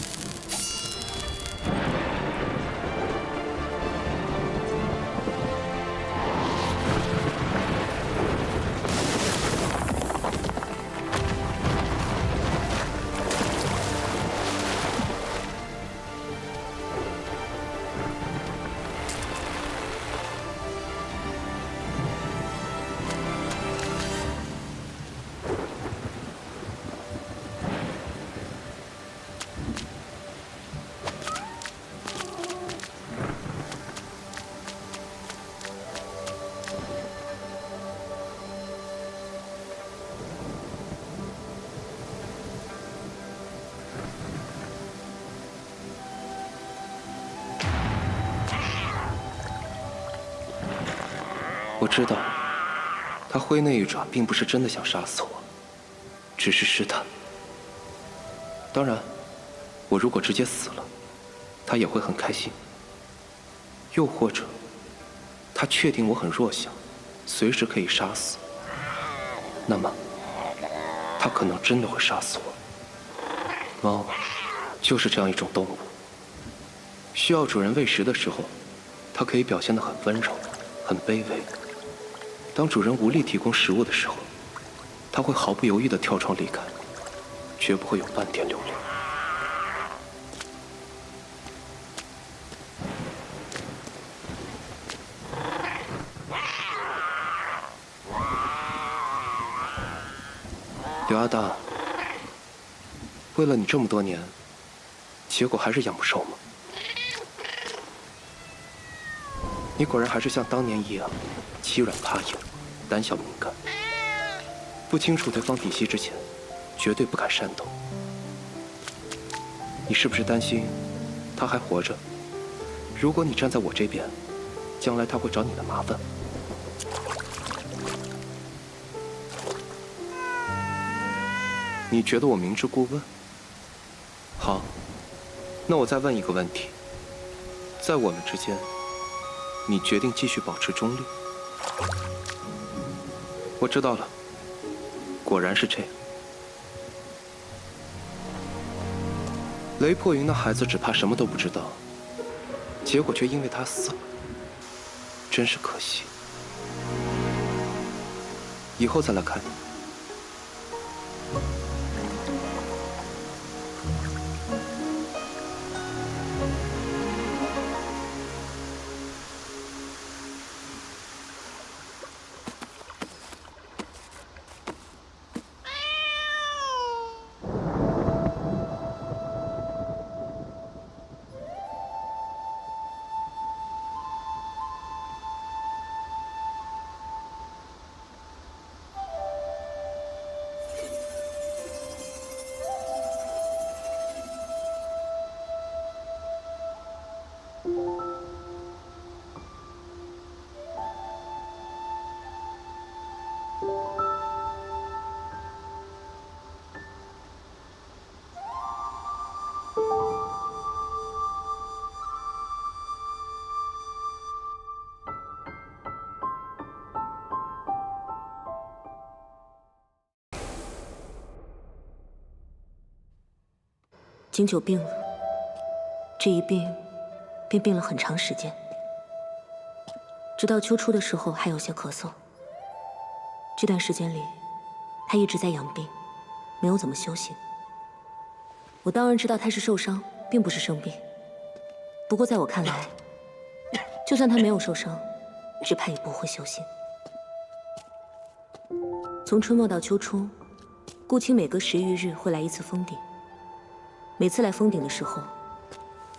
知道，他挥那一爪并不是真的想杀死我，只是试探。当然，我如果直接死了，他也会很开心。又或者，他确定我很弱小，随时可以杀死，那么他可能真的会杀死我。猫就是这样一种动物，需要主人喂食的时候，它可以表现得很温柔，很卑微。当主人无力提供食物的时候，它会毫不犹豫地跳窗离开，绝不会有半点留恋。刘阿大，为了你这么多年，结果还是养不瘦吗？你果然还是像当年一样，欺软怕硬，胆小敏感。不清楚对方底细之前，绝对不敢煽动。你是不是担心他还活着？如果你站在我这边，将来他会找你的麻烦。你觉得我明知故问？好，那我再问一个问题：在我们之间，你决定继续保持中立？我知道了，果然是这样。雷破云的孩子只怕什么都不知道，结果却因为他死了，真是可惜。以后再来看你。景九病了，这一病便病了很长时间，直到秋初的时候还有些咳嗽。这段时间里，他一直在养病，没有怎么休息。我当然知道他是受伤，并不是生病。不过在我看来，就算他没有受伤，只怕也不会休息。从春末到秋初，顾青每隔10余日会来一次封顶。每次来封顶的时候，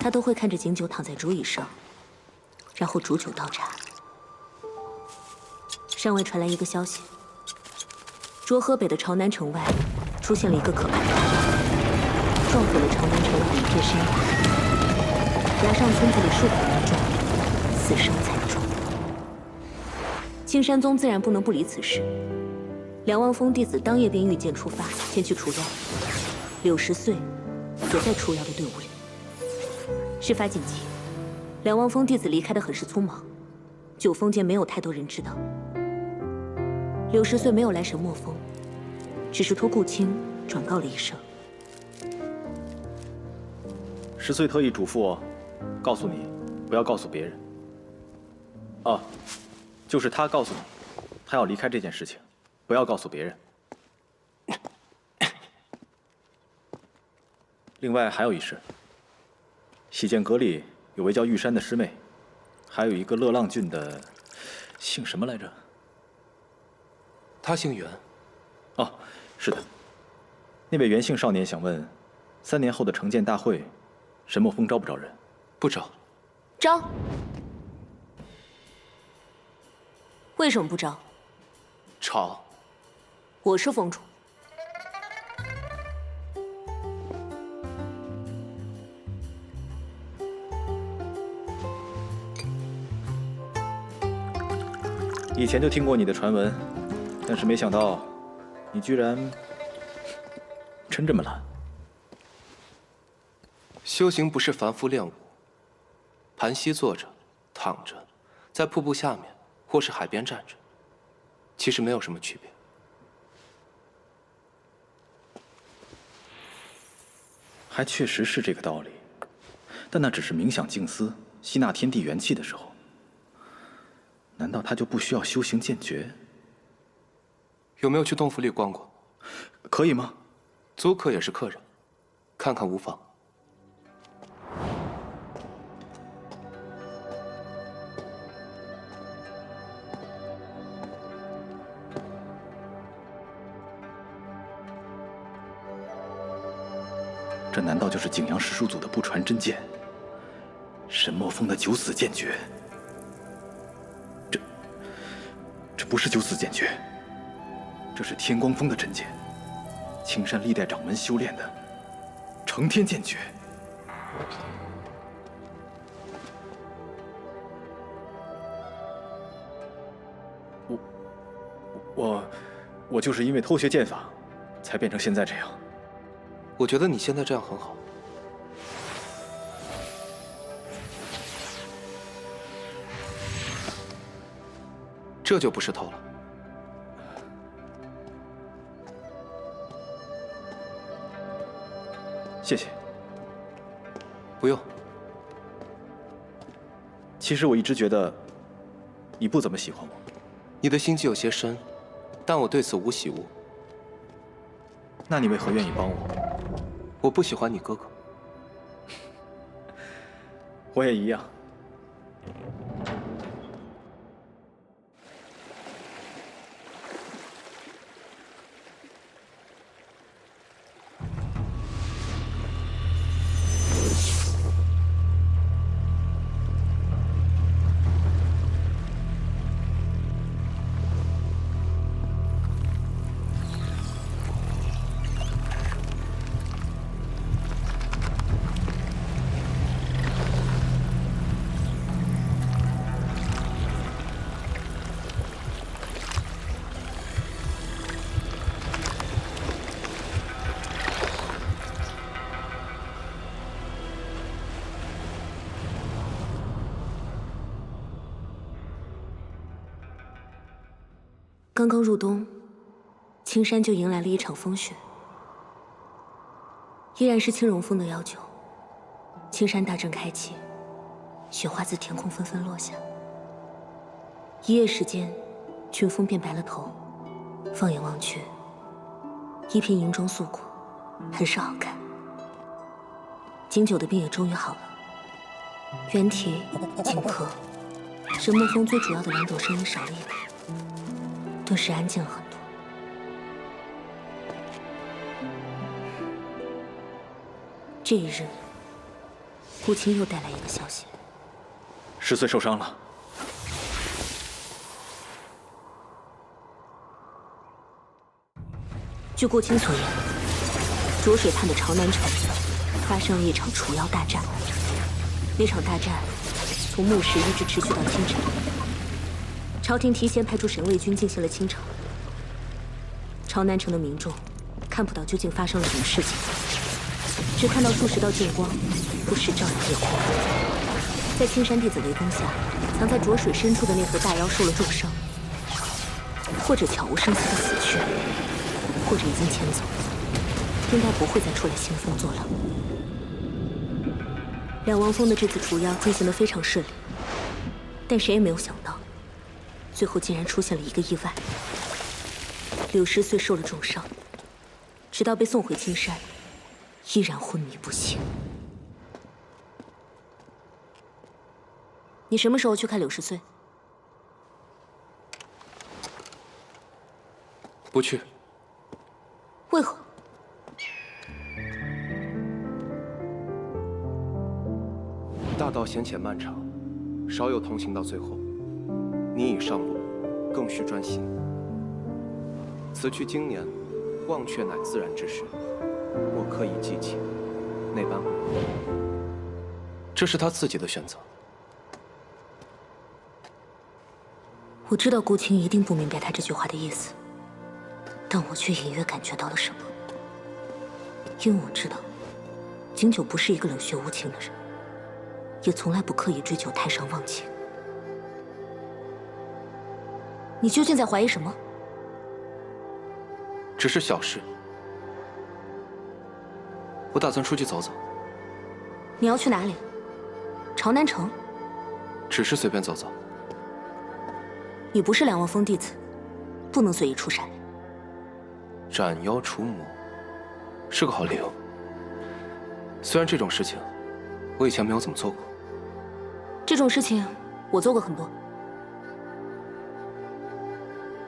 他都会看着景九躺在竹椅上，然后煮酒倒茶。尚未传来一个消息，涿河北的朝南城外出现了一个可怕的大浪，撞毁了朝南城外的一片山崖。崖上村子里数百民众死伤惨重。青山宗自然不能不理此事，梁望峰弟子当夜便御剑出发，前去除妖。柳10岁也在除妖的队伍里。事发紧急，梁望峰弟子离开的很是匆忙，九峰间没有太多人知道。柳10岁没有来审墨风，只是托顾青转告了一声。10岁特意嘱咐我，告诉你，不要告诉别人。啊，就是他告诉你，他要离开这件事情，不要告诉别人。另外还有一事，洗剑阁里有位叫玉山的师妹，还有一个乐浪郡的，姓什么来着？他姓袁。哦，是的。那位袁姓少年想问，3年后的成剑大会，沈墨峰招不招人？不招。招。为什么不招？招。我是峰主。以前就听过你的传闻，但是没想到，你居然真这么懒。修行不是凡夫练武，盘膝坐着、躺着，在瀑布下面或是海边站着，其实没有什么区别。还确实是这个道理，但那只是冥想静思、吸纳天地元气的时候。难道他就不需要修行剑诀？有没有去洞府里逛过？可以吗？租客也是客人，看看无妨。这难道就是景阳十书组的不传真剑？沈墨峰的九死剑诀？这不是九死剑诀，这是天光峰的真剑，青山历代掌门修炼的承天剑诀。我就是因为偷学剑法，才变成现在这样。我觉得你现在这样很好。这就不是偷了。谢谢。不用。其实我一直觉得你不怎么喜欢我。你的心机有些深，但我对此无喜恶。那你为何愿意帮我？我不喜欢你哥哥。我也一样。刚刚入冬，青山就迎来了一场风雪。依然是青龙峰的要求，青山大阵开启，雪花自天空纷纷落下。一夜时间，群峰便白了头。放眼望去，一片银装素裹，很是好看。景九的病也终于好了，元体、景科、神墨峰最主要的两种声音少了一点。顿时安静了很多。这一日，顾青又带来一个消息，10岁受伤了。据顾青所言，浊水畔的朝南城发生了一场除妖大战。那场大战从暮时一直持续到清晨。朝廷提前派出神卫军进行了清场。朝南城的民众看不到究竟发生了什么事情，只看到数十道剑光不时照亮夜空。在青山弟子围攻下，藏在浊水深处的那头大妖受了重伤，或者悄无声息地死去，或者已经迁走，应该不会再出来兴风作浪。两王峰的这次除妖进行得非常顺利，但谁也没有想到。最后竟然出现了一个意外，柳10岁受了重伤，直到被送回青山，依然昏迷不醒。你什么时候去看柳10岁？不去。为何？大道险且漫长，少有同行到最后。你已上路，更需专心。此去经年，忘却乃自然之事。莫刻意记起，那般无味。这是他自己的选择。我知道顾青一定不明白他这句话的意思，但我却隐约感觉到了什么。因为我知道，景九不是一个冷血无情的人，也从来不刻意追求太上忘情。你究竟在怀疑什么？只是小事。我打算出去走走。你要去哪里？朝南城？只是随便走走。你不是两望峰弟子，不能随意出山。斩妖除魔是个好理由。虽然这种事情我以前没有怎么做过。这种事情我做过很多。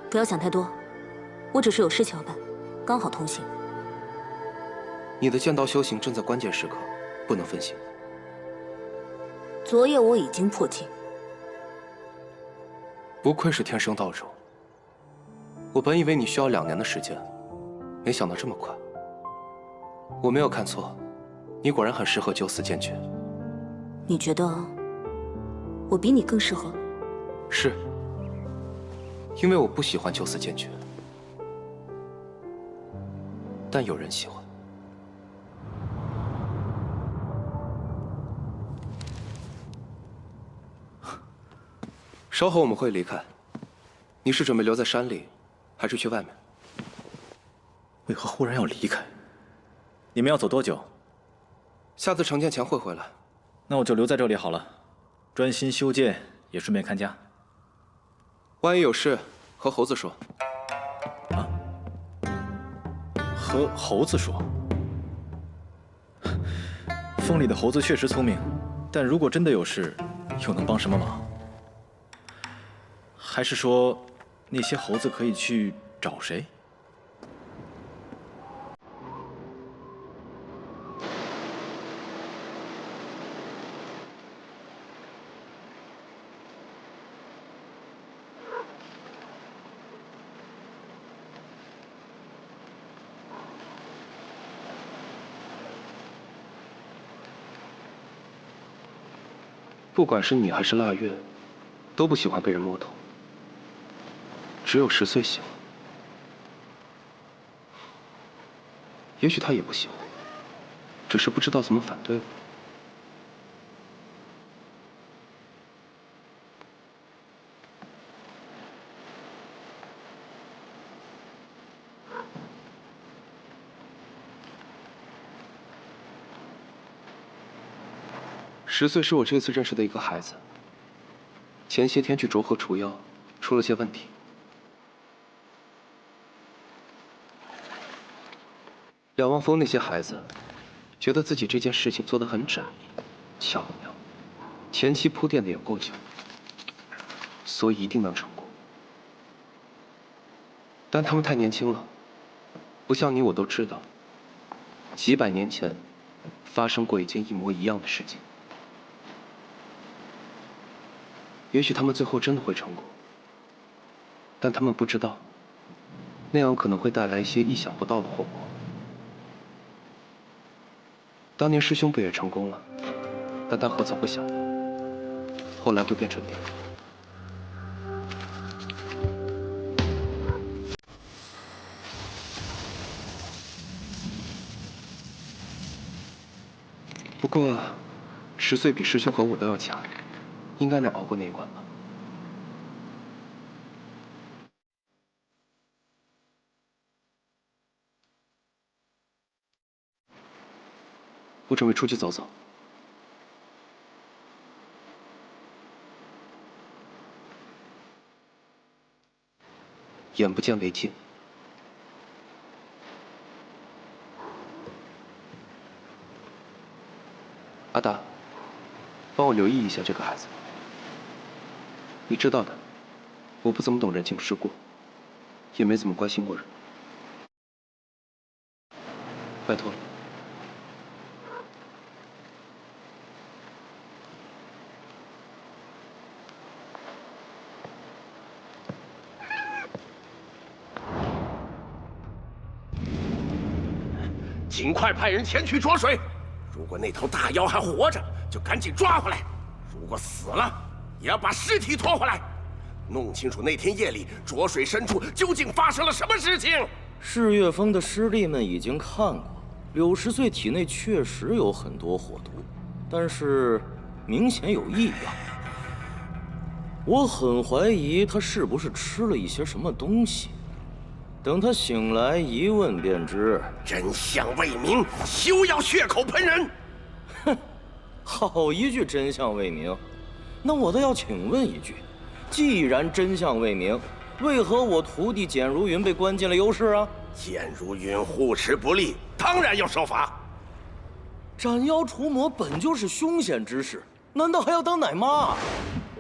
不要想太多，我只是有事情要办，刚好同行。你的剑道修行正在关键时刻，不能分心。昨夜我已经破境。不愧是天生道种。我本以为你需要2年的时间，没想到这么快。我没有看错，你果然很适合九死剑诀。你觉得我比你更适合？是，因为我不喜欢九死剑诀，但有人喜欢。稍后我们会离开，你是准备留在山里，还是去外面？为何忽然要离开？你们要走多久？下次成剑前会回来。那我就留在这里好了，专心修剑，也顺便看家。万一有事，和猴子说。啊？和猴子说？风里的猴子确实聪明，但如果真的有事，又能帮什么忙？还是说，那些猴子可以去找谁？不管是你还是腊月，都不喜欢被人摸头。只有10岁喜欢，也许他也不喜欢，只是不知道怎么反对了。10岁是我这次认识的一个孩子，前些天去涿河除妖，出了些问题。两望峰那些孩子，觉得自己这件事情做得很缜密、巧妙，前期铺垫的也够久，所以一定能成功。但他们太年轻了，不像你我都知道，几百年前发生过一件一模一样的事情。也许他们最后真的会成功，但他们不知道，那样可能会带来一些意想不到的后果。当年师兄不也成功了？但他何曾会想到，后来会变成那样。不过，10岁比师兄和我都要强，应该能熬过那一关吧。我准备出去走走。眼不见为净。阿达，帮我留意一下这个孩子。你知道的，我不怎么懂人情世故，也没怎么关心过人。拜托了。尽快派人前去捉水。如果那头大妖还活着，就赶紧抓回来；如果死了，也要把尸体拖回来。弄清楚那天夜里浊水深处究竟发生了什么事情。世月峰的师弟们已经看过，柳十岁体内确实有很多火毒，但是明显有异样。我很怀疑他是不是吃了一些什么东西。等他醒来一问便知。真相未明，休要血口喷人！哼，好一句真相未明。那我倒要请问一句，既然真相未明，为何我徒弟简如云被关进了幽室啊？简如云护持不力，当然要受罚。斩妖除魔本就是凶险之事，难道还要当奶妈？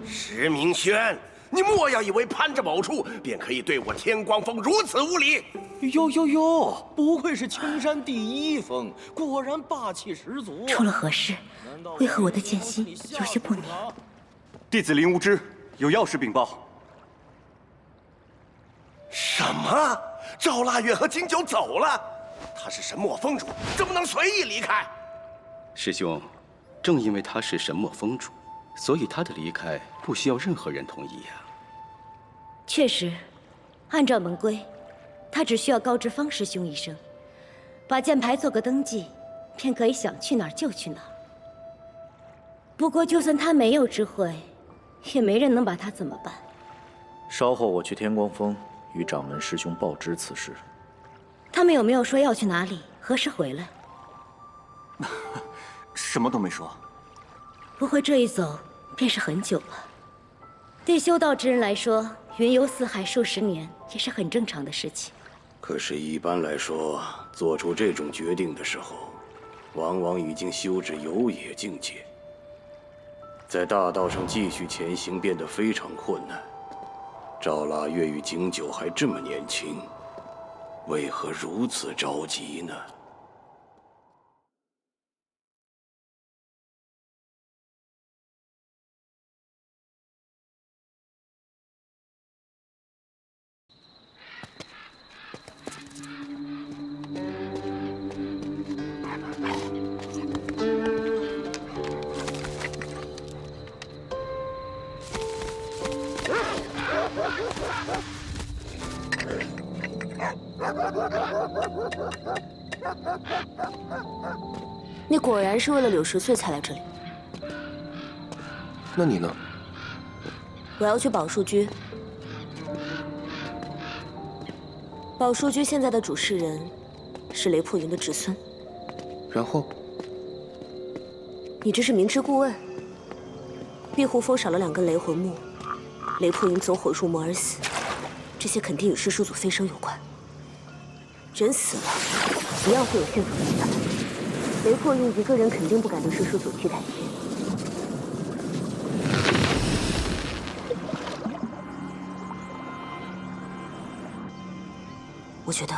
石明轩，你莫要以为攀着某处便可以对我天光峰如此无礼。哟，不愧是青山第一峰，果然霸气十足啊！出了何事？为何我的剑心有些不宁？弟子林无知有要事禀报。什么？赵腊月和金九走了？他是神墨峰主，怎么能随意离开？师兄，正因为他是神墨峰主，所以他的离开不需要任何人同意呀。确实，按照门规，他只需要告知方师兄一声，把剑牌做个登记，便可以想去哪儿就去哪儿。不过，就算他没有智慧，也没人能把他怎么办。稍后我去天光峰与掌门师兄报知此事。他们有没有说要去哪里，何时回来？什么都没说。不会这一走便是很久了。对修道之人来说，云游四海数十年也是很正常的事情。可是，一般来说，做出这种决定的时候，往往已经修至有野境界，在大道上继续前行变得非常困难。赵腊月与景九还这么年轻，为何如此着急呢？你果然是为了柳十岁才来这里。那你呢？我要去宝树居。宝树居现在的主事人是雷破云的侄孙。然后？你这是明知故问。碧湖峰少了2根雷魂木，雷破云走火入魔而死，这些肯定与师叔祖飞升有关。人死了，一样会有血族存在。雷破云一个人肯定不敢对师叔祖去采血。我觉得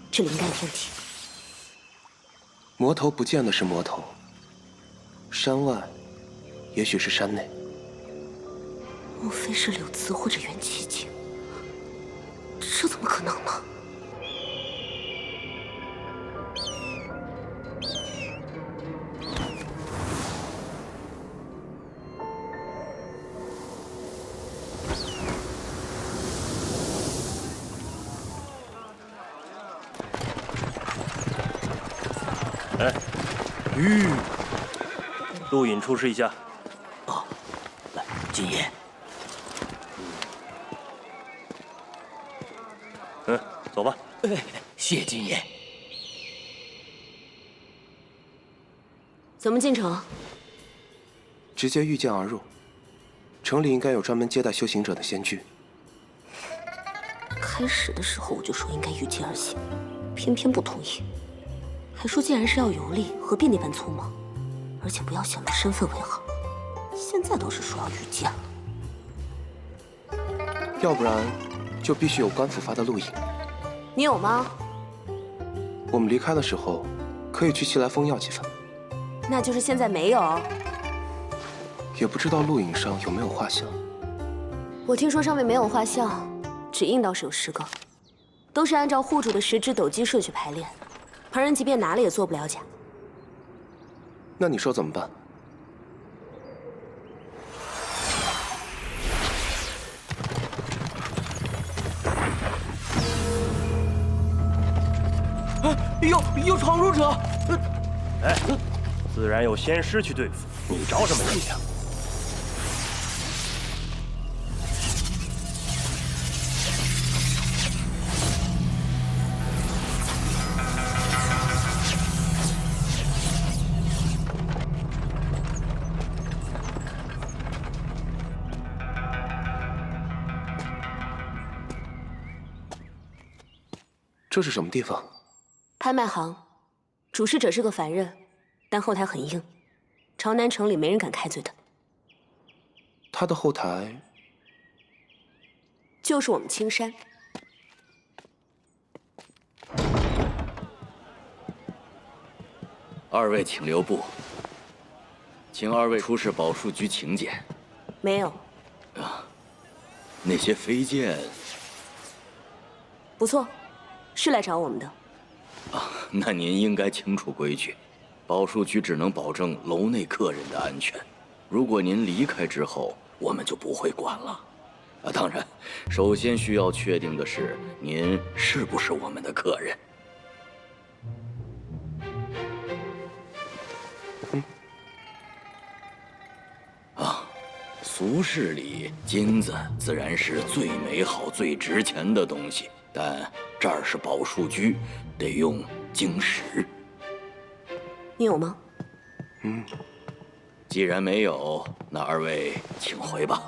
这里应该有问题。魔头不见得是魔头，山外也许是山内。莫非是柳慈或者袁七景？这怎么可能呢？哎，陆隐出示一下。哦，来，君爷。走吧。谢君爷。怎么进城？直接御剑而入。城里应该有专门接待修行者的仙居。开始的时候我就说应该御剑而行，偏偏不同意。还说既然是要游历，何必那般匆忙？而且不要显露身份为好。现在倒是说要御剑了。要不然，就必须有官府发的录影。你有吗？我们离开的时候，可以去西来峰要几份。那就是现在没有。也不知道录影上有没有画像。我听说上面没有画像，指印倒是有10个，都是按照护主的10指斗技顺序排练。旁人即便拿了也做不了假。那你说怎么办？有闯入者！哎，自然有仙师去对付，你着什么急呀？这是什么地方？拍卖行，主事者是个凡人，但后台很硬，朝南城里没人敢开罪的。他的后台就是我们青山。二位请留步，请二位出示宝树局请柬。没有。那些飞剑，不错，是来找我们的。那您应该清楚规矩，宝树局只能保证楼内客人的安全。如果您离开之后，我们就不会管了。当然，首先需要确定的是您是不是我们的客人。俗世里，金子自然是最美好、最值钱的东西，但这儿是宝树居，得用晶石。你有吗？既然没有，那二位请回吧。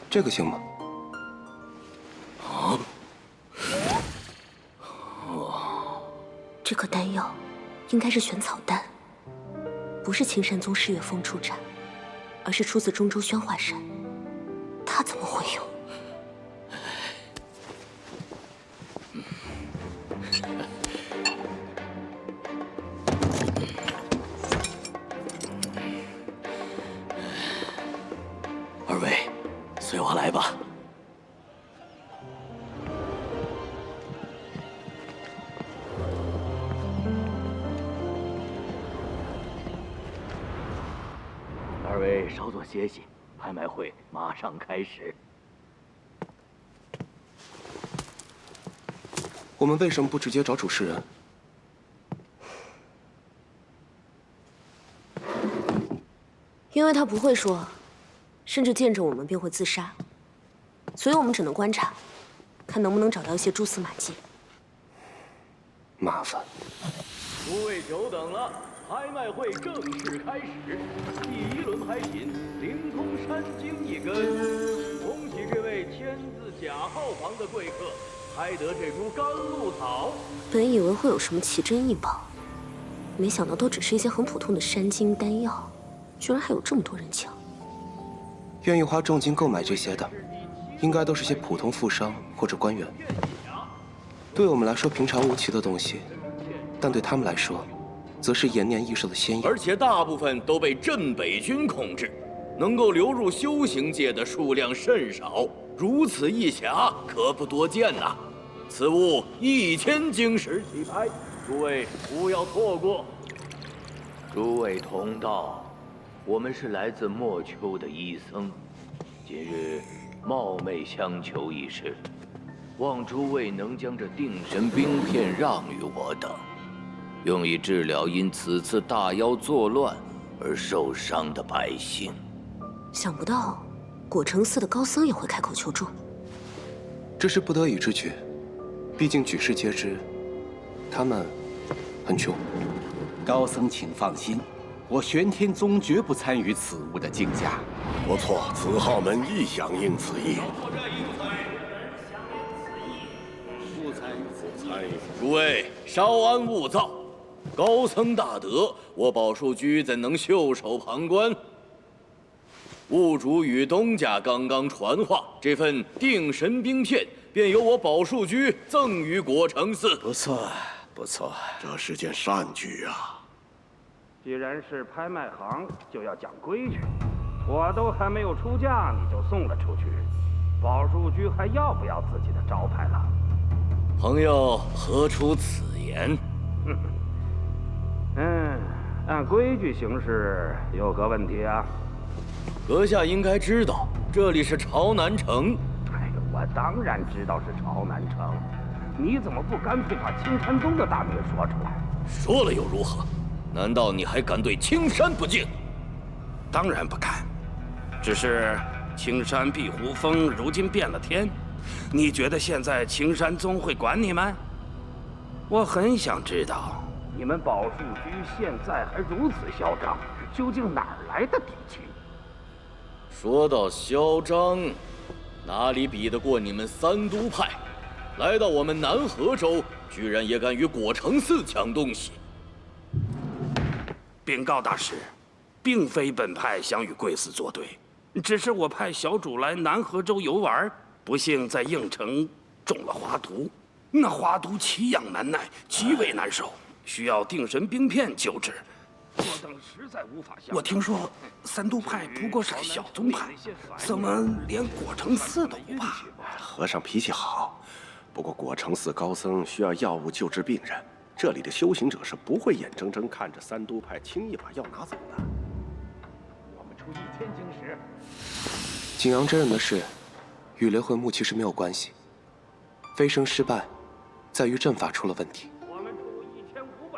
这个行吗？这颗丹药应该是玄草丹，不是青山宗日月峰出产，而是出自中州宣化山。他怎么会有？二位，随我来吧。二位稍作歇息，拍卖会马上开始。我们为什么不直接找主事人？因为他不会说，甚至见着我们便会自杀，所以我们只能观察，看能不能找到一些蛛丝马迹。麻烦。诸位久等了，拍卖会正式开始。第1轮拍品，灵通山经1根。恭喜这位签字甲号房的贵客，拍得这株甘露草。本以为会有什么奇珍异宝，没想到都只是一些很普通的山精丹药，居然还有这么多人抢。愿意花重金购买这些的，应该都是些普通富商或者官员。对我们来说平常无奇的东西，但对他们来说，则是延年益寿的仙药。而且大部分都被镇北军控制，能够流入修行界的数量甚少。如此一匣，可不多见呐。此物1000晶石起拍，诸位不要错过。诸位同道，我们是来自莫丘的医僧，今日冒昧相求一事，望诸位能将这定神冰片让与我等，用以治疗因此次大妖作乱而受伤的百姓。想不到，果城寺的高僧也会开口求助。这是不得已之举，毕竟举世皆知，他们很穷。高僧请放心，我玄天宗绝不参与此物的竞价。不错，子浩们亦响应此意。不参与。诸位稍安勿躁，高僧大德，我宝树居怎能袖手旁观？物主与东家刚刚传话，这份定神冰片便由我宝树居赠予果城寺。不错，不错，这是件善举啊！既然是拍卖行，就要讲规矩。我都还没有出价，你就送了出去，宝树居还要不要自己的招牌了？朋友何出此言？按规矩行事，有何问题啊？阁下应该知道，这里是朝南城。哎呦，我当然知道是朝南城，你怎么不干脆把青山宗的大名说出来？说了又如何？难道你还敢对青山不敬？当然不敢，只是青山碧湖峰如今变了天，你觉得现在青山宗会管你们？我很想知道，你们宝树居现在还如此嚣张，究竟哪儿来的底气？说到嚣张，哪里比得过你们三都派？来到我们南河州，居然也敢与果城寺抢东西！禀告大师，并非本派想与贵寺作对，只是我派小主来南河州游玩，不幸在应城中了花毒。那花毒奇痒难耐，极为难受，需要定神冰片救治。我等实在无法。我听说三都派不过是个小宗派，怎么连果城寺都不怕？和尚脾气好，不过果城寺高僧需要药物救治病人，这里的修行者是不会眼睁睁看着三都派轻易把药拿走的。我们出1000晶石。景阳真人的事与雷魂木其实没有关系，飞升失败在于阵法出了问题。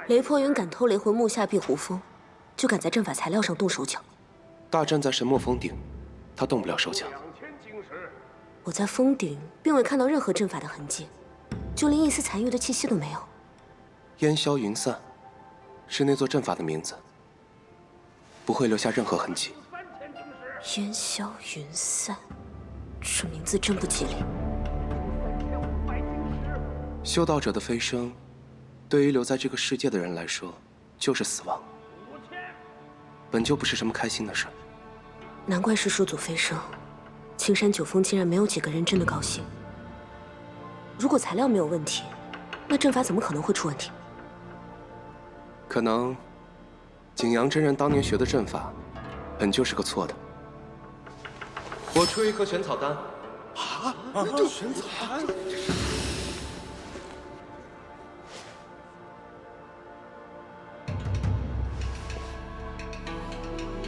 雷破云敢偷雷魂木下碧湖峰，就敢在阵法材料上动手脚。大阵在神墨峰顶，他动不了手脚。我在峰顶并未看到任何阵法的痕迹，就连一丝残余的气息都没有。烟消云散，是那座阵法的名字，不会留下任何痕迹。烟消云散，这名字真不吉利。修道者的飞升，对于留在这个世界的人来说，就是死亡，本就不是什么开心的事。难怪是叔祖飞升，青山九峰竟然没有几个人真的高兴。如果材料没有问题，那阵法怎么可能会出问题？可能景阳真人当年学的阵法，本就是个错的。我出一颗玄草丹。玄草丹。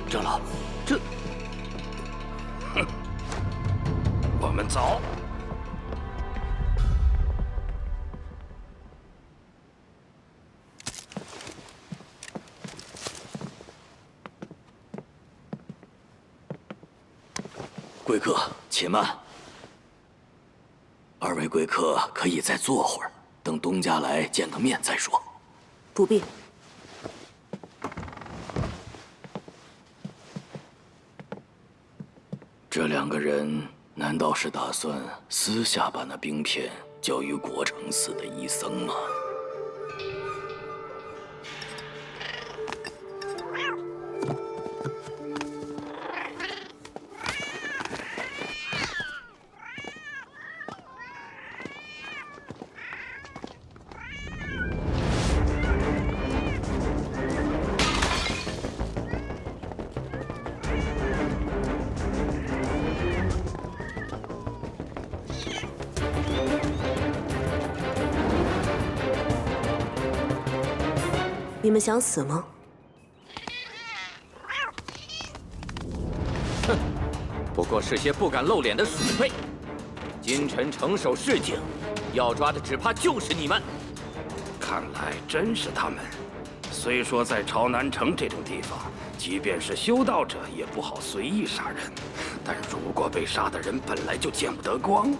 长老，我们走。贵客，且慢。二位贵客可以再坐会儿，等东家来见个面再说。不必。这2个人难道是打算私下把那冰片交于果城寺的医僧吗？你们想死吗？哼，不过是些不敢露脸的鼠辈。今晨城守市井，要抓的只怕就是你们。看来真是他们。虽说在朝南城这种地方，即便是修道者也不好随意杀人，但如果被杀的人本来就见不得光，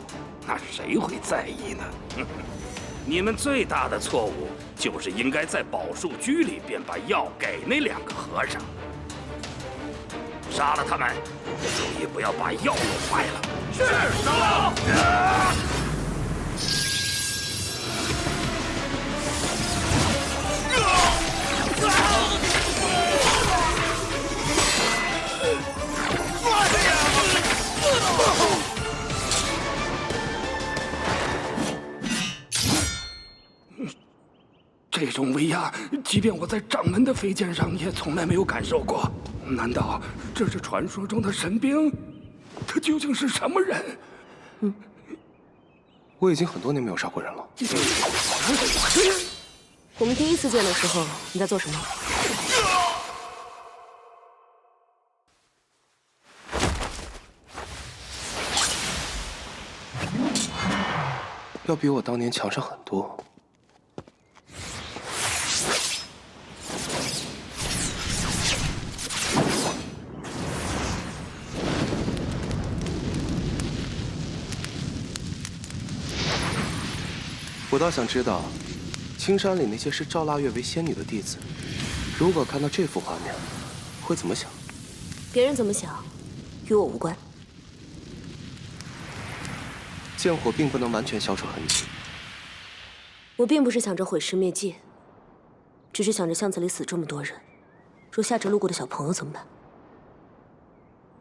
那谁会在意呢？你们最大的错误就是应该在宝树居里便把药给那2个和尚，杀了他们，注意不要把药弄坏了。是，长老。这种威压，即便我在掌门的飞剑上也从来没有感受过。难道这是传说中的神兵？他究竟是什么人？我已经很多年没有杀过人了。我们第1次见的时候，你在做什么？要比我当年强上很多。我倒想知道，青山里那些视赵腊月为仙女的弟子，如果看到这幅画面，会怎么想？别人怎么想，与我无关。剑火并不能完全消除痕迹。我并不是想着毁尸灭迹，只是想着巷子里死这么多人，若下着路过的小朋友怎么办？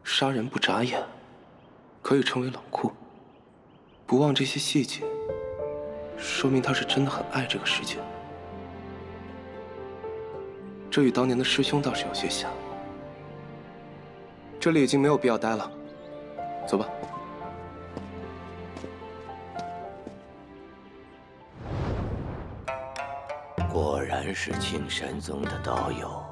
杀人不眨眼，可以称为冷酷。不忘这些细节，说明他是真的很爱这个世界。这与当年的师兄倒是有些像。这里已经没有必要待了，走吧。果然是青山宗的道友，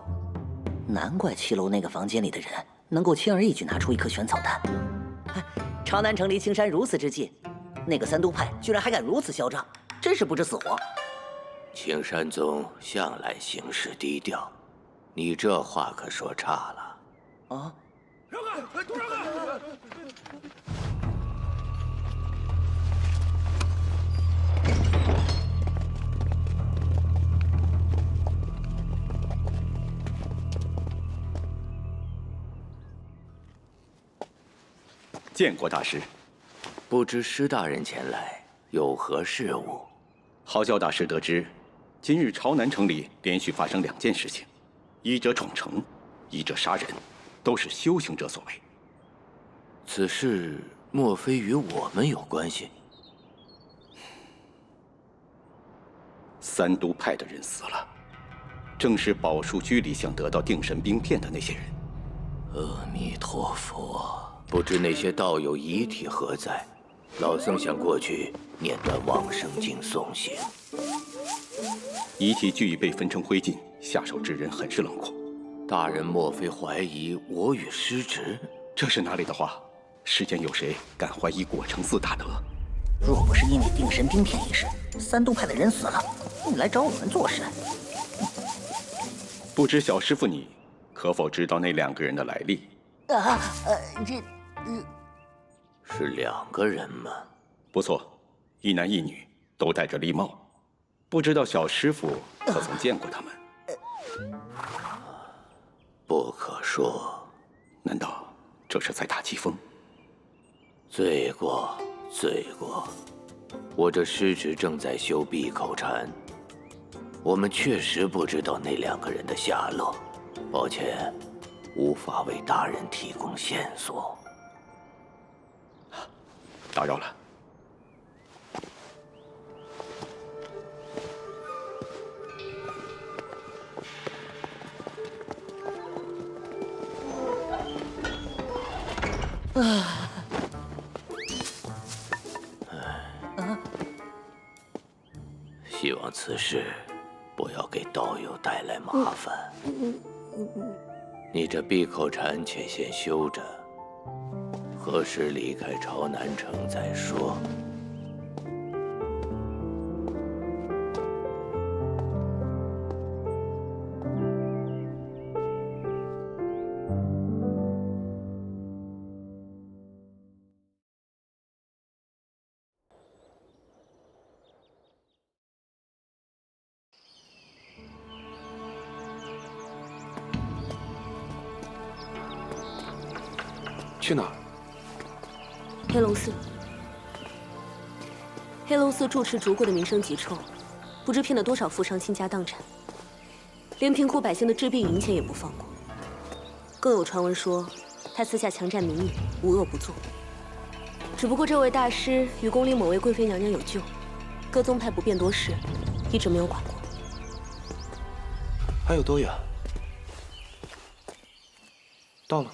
难怪7楼那个房间里的人能够轻而易举拿出一颗玄草丹。朝南城离青山如此之近，那个三都派居然还敢如此嚣张，真是不知死活。青山宗向来行事低调，你这话可说差了。啊！让开！都让开！见过大师，不知施大人前来有何事务？好教大师得知，今日朝南城里连续发生2件事情，一者闯城，一者杀人，都是修行者所为。此事莫非与我们有关系？三都派的人死了，正是宝树居里想得到定神冰片的那些人。阿弥陀佛。不知那些道友遗体何在？老僧想过去念段往生经送行。遗体俱已被焚成灰烬，下手之人很是冷酷。大人莫非怀疑我与师侄？这是哪里的话？世间有谁敢怀疑果城寺大德？若不是因为定神冰片一事，三都派的人死了，你来找我们做甚？不知小师傅你可否知道那2个人的来历？是2个人吗？不错，一男一女，都戴着笠帽。不知道小师傅可曾见过他们？不可说。难道这是在打疾风？罪过，罪过！我这师侄正在修闭口禅，我们确实不知道那2个人的下落，抱歉，无法为大人提供线索。打扰了。希望此事不要给道友带来麻烦。你这闭口禅且先修着，何时离开朝南城再说。去哪儿？黑龙寺。黑龙寺住持逐过的名声极臭，不知骗了多少富商倾家荡产，连贫苦百姓的治病银钱也不放过。更有传闻说，他私下强占民女，无恶不作。只不过这位大师与宫里某位贵妃娘娘有旧，各宗派不便多事，一直没有管过。还有多远？到了。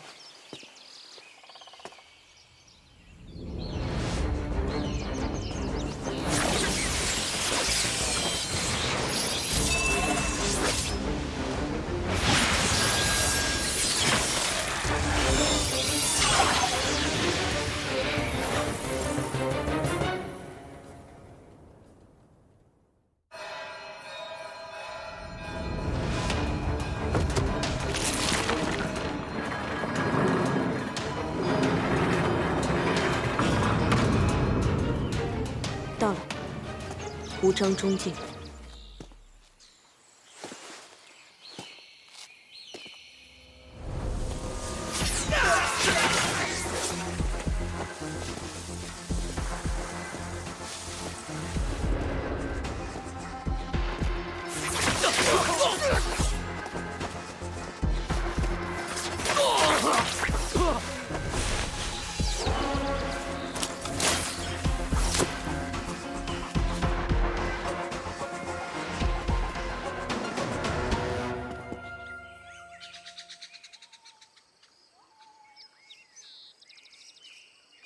图章中进。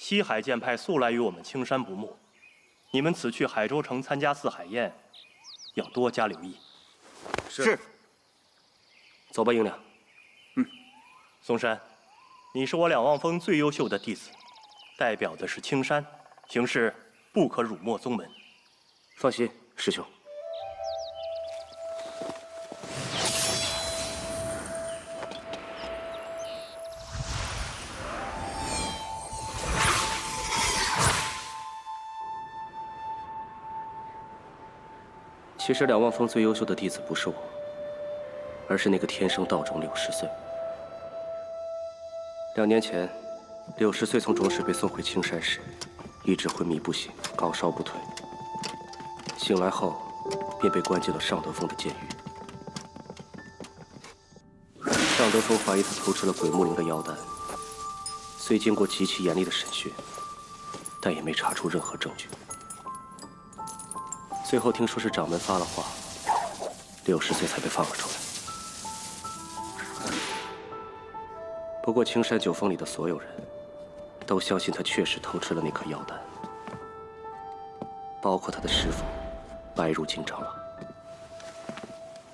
西海剑派素来与我们青山不睦，你们此去海州城参加四海宴，要多加留意。是。走吧，英良。嵩山，你是我两望峰最优秀的弟子，代表的是青山，行事不可辱没宗门。放心，师兄。其实两望峰最优秀的弟子不是我，而是那个天生道种柳10岁。2年前，柳10岁从种室被送回青山时，一直昏迷不醒，高烧不退。醒来后，便被关进了尚德峰的监狱。尚德峰怀疑他偷吃了鬼木灵的妖丹，虽经过极其严厉的审讯，但也没查出任何证据。最后听说是掌门发了话，60岁才被放了出来。不过青山九峰里的所有人都相信他确实偷吃了那颗妖丹，包括他的师父白如金长老。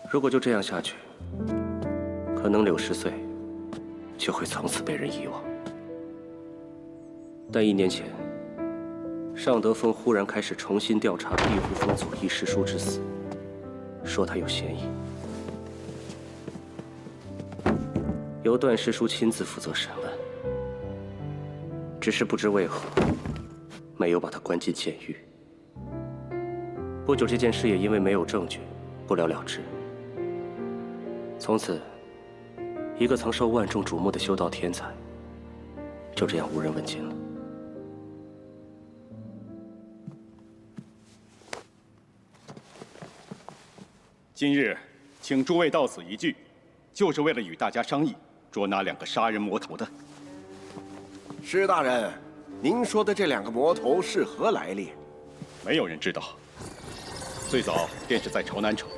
如果就这样下去，可能60岁就会从此被人遗忘。但1年前，尚德峰忽然开始重新调查庇护峰左翼师叔之死，说他有嫌疑，由段师叔亲自负责审问。只是不知为何，没有把他关进监狱。不久，这件事也因为没有证据，不了了之。从此，一个曾受万众瞩目的修道天才，就这样无人问津了。今日请诸位到此一聚，就是为了与大家商议捉拿2个杀人魔头的。施大人，您说的这2个魔头是何来历？没有人知道。最早便是在朝南城，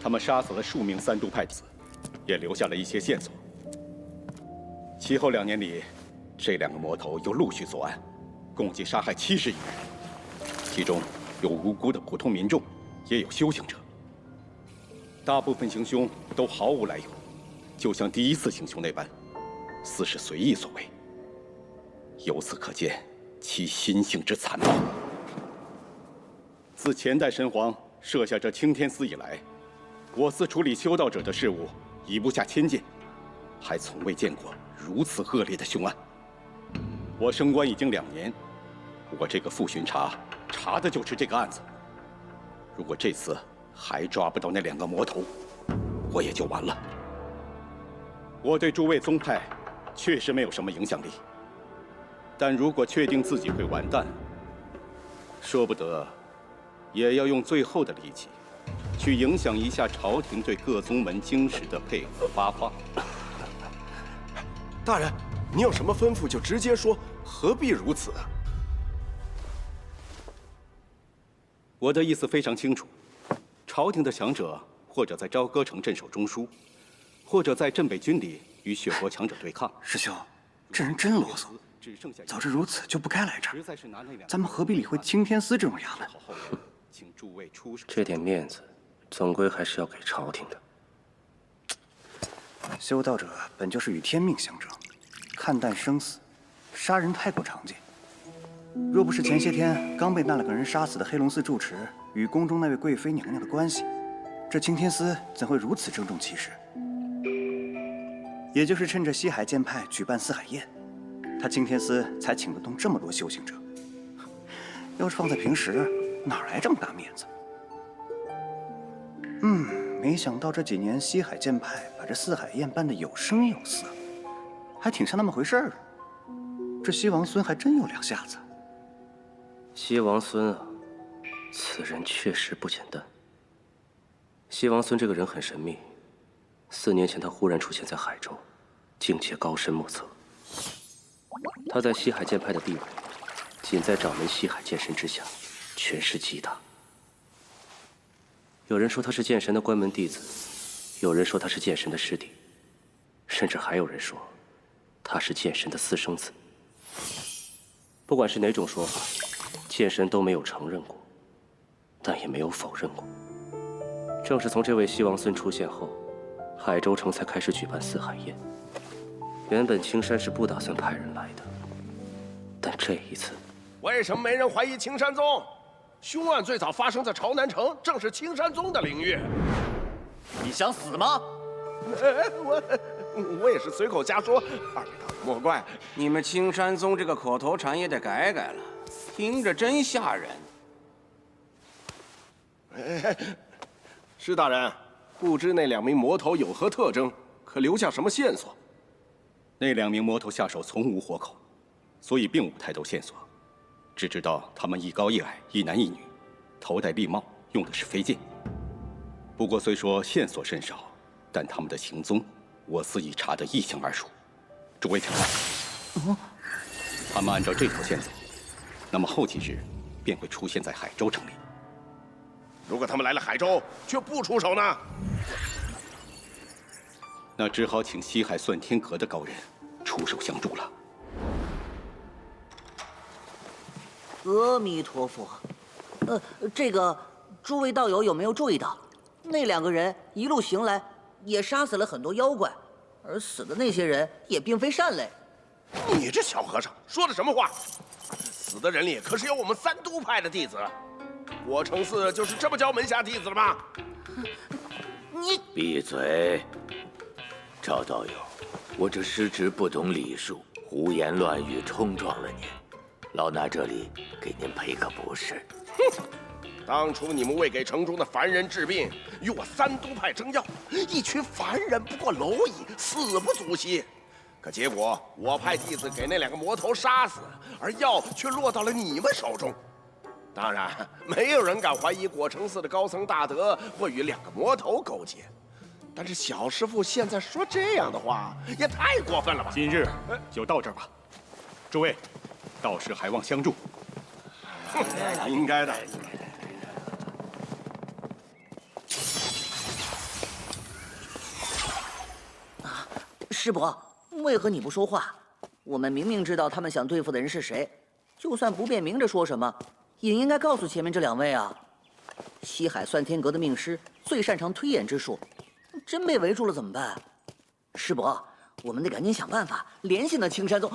他们杀死了数名3都派弟子，也留下了一些线索。其后2年里，这2个魔头又陆续作案，共计杀害70余人，其中有无辜的普通民众，也有修行者。大部分行凶都毫无来由，就像第一次行凶那般，似是随意所为。由此可见其心性之残暴。自前代神皇设下这青天司以来，我司处理修道者的事务已不下1000件，还从未见过如此恶劣的凶案。我升官已经2年，我这个副巡查查的就是这个案子。如果这次还抓不到那2个魔头，我也就完了。我对诸位宗派确实没有什么影响力，但如果确定自己会完蛋，说不得也要用最后的力气去影响一下朝廷对各宗门经史的配合发放。大人，你有什么吩咐就直接说，何必如此啊？我的意思非常清楚。朝廷的强者，或者在朝歌城镇守中枢，或者在镇北军里与雪国强者对抗。师兄，这人真啰嗦。早知如此，就不该来这儿。咱们何必理会青天司这种衙门？这点面子，总归还是要给朝廷的。修道者本就是与天命相争，看淡生死，杀人太过常见。若不是前些天刚被那2个人杀死的黑龙寺住持与宫中那位贵妃娘娘的关系，这青天司怎会如此郑重其事？也就是趁着西海剑派举办四海宴，他青天司才请得动这么多修行者。要是放在平时，哪来这么大面子？没想到这几年西海剑派把这四海宴办得有声有色，还挺像那么回事儿的。这西王孙还真有两下子。西王孙啊，此人确实不简单。西王孙这个人很神秘，4年前他忽然出现在海州，境界高深莫测。他在西海剑派的地位，仅在掌门西海剑神之下，权势极大。有人说他是剑神的关门弟子，有人说他是剑神的师弟，甚至还有人说他是剑神的私生子。不管是哪种说法，剑神都没有承认过，但也没有否认过。正是从这位西王孙出现后，海州城才开始举办四海宴。原本青山是不打算派人来的，但这一次，为什么没人怀疑青山宗？凶案最早发生在朝南城，正是青山宗的领域。你想死吗？我也是随口瞎说，二位大人莫怪。你们青山宗这个口头禅也得改改了，听着真吓人。施大人，不知那2名魔头有何特征，可留下什么线索？那2名魔头下手从无活口，所以并无太多线索，只知道他们一高一矮，一男一女，头戴笠帽，用的是飞剑。不过虽说线索甚少，但他们的行踪，我司已查得一清二楚。诸位请看，他们按照这条线索，那么后几日便会出现在海州城里。如果他们来了海州却不出手呢？那只好请西海算天阁的高人出手相助了。阿弥陀佛。这个诸位道友有没有注意到，那2个人一路行来，也杀死了很多妖怪，而死的那些人也并非善类。你这小和尚说的什么话？死的人里可是有我们3都派的弟子，我承嗣就是这么教门下弟子的吗？你闭嘴！赵道友，我这失职不懂礼数，胡言乱语冲撞了您，老衲这里给您赔个不是。哼！当初你们为给城中的凡人治病，与我3都派争药，一群凡人不过蝼蚁，死不足惜。可结果我派弟子给那2个魔头杀死，而药却落到了你们手中。当然，没有人敢怀疑果承嗣的高僧大德会与2个魔头勾结。但是小师傅现在说这样的话，也太过分了吧！今日就到这儿吧，诸位，到时还望相助。应该的。师伯，为何你不说话？我们明明知道他们想对付的人是谁，就算不便明着说什么，也应该告诉前面这2位啊。西海算天阁的命师最擅长推演之术，真被围住了怎么办？师伯，我们得赶紧想办法联系那青山宗。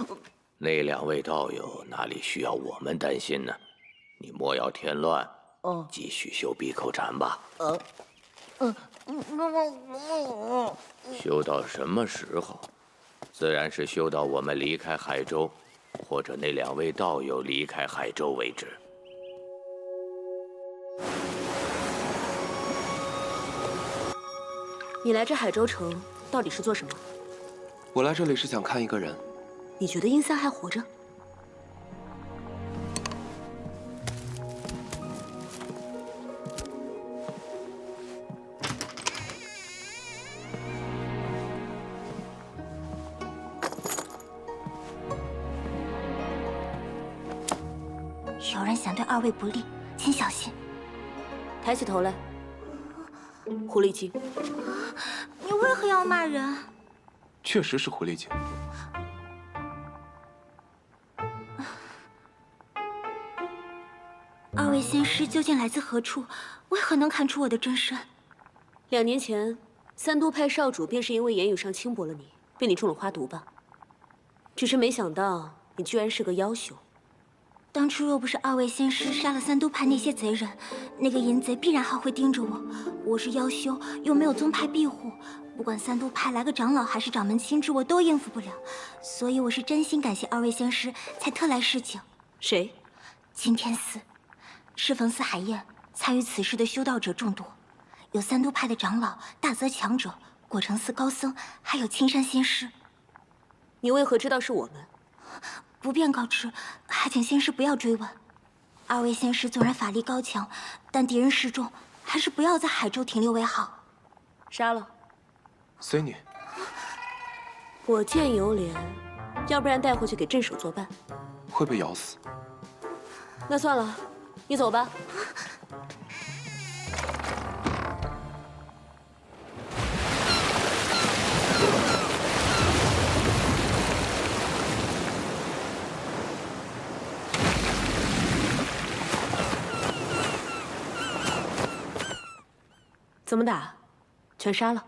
那2位道友哪里需要我们担心呢？你莫要添乱，继续修闭口禅吧。修到什么时候？自然是修到我们离开海州，或者那2位道友离开海州为止。你来这海州城到底是做什么？我来这里是想看一个人。你觉得殷三还活着？有人想对2位不利，请小心。抬起头来，狐狸精。你为何要骂人？确实是狐狸精。2位仙师究竟来自何处？为何能看出我的真身？2年前，3都派少主便是因为言语上轻薄了你，被你中了花毒吧？只是没想到你居然是个妖修。当初若不是2位仙师杀了3都派那些贼人，那个淫贼必然还会盯着我。我是妖修，又没有宗派庇护，不管3都派来个长老还是掌门亲至，我都应付不了。所以我是真心感谢2位仙师，才特来示警。谁？青天寺。适逢四海宴，参与此事的修道者众多，有三都派的长老、大泽强者、果城寺高僧，还有青山仙师。你为何知道是我们？不便告知，还请仙师不要追问。二位仙师纵然法力高强，但敌人势众，还是不要在海州停留为好。杀了。随你。我见犹怜，要不然带回去给镇守作伴。会被咬死。那算了，你走吧。怎么打？全杀了。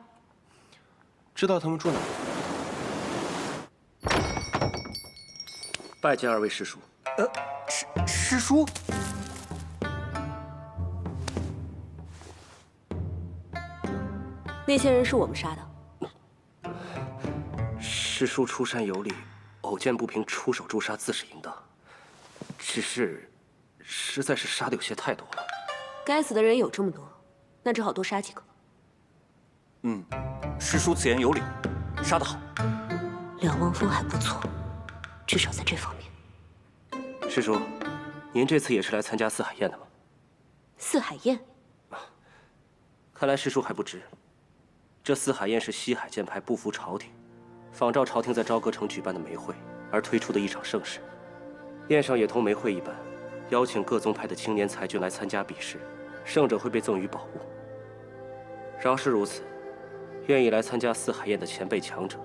知道他们住哪？拜见二位师叔。师叔。那些人是我们杀的。师叔出山游历，偶见不平，出手诛杀自是应当。只是，实在是杀的有些太多了。该死的人有这么多，那只好多杀几个。师叔此言有理，杀得好。两望峰还不错，至少在这方面。师叔，您这次也是来参加四海宴的吗？四海宴？看来师叔还不知，这四海宴是西海剑派不服朝廷，仿照朝廷在朝歌城举办的梅会而推出的一场盛事。宴上也同梅会一般，邀请各宗派的青年才俊来参加比试，胜者会被赠予宝物。饶是如此，愿意来参加四海宴的前辈强者，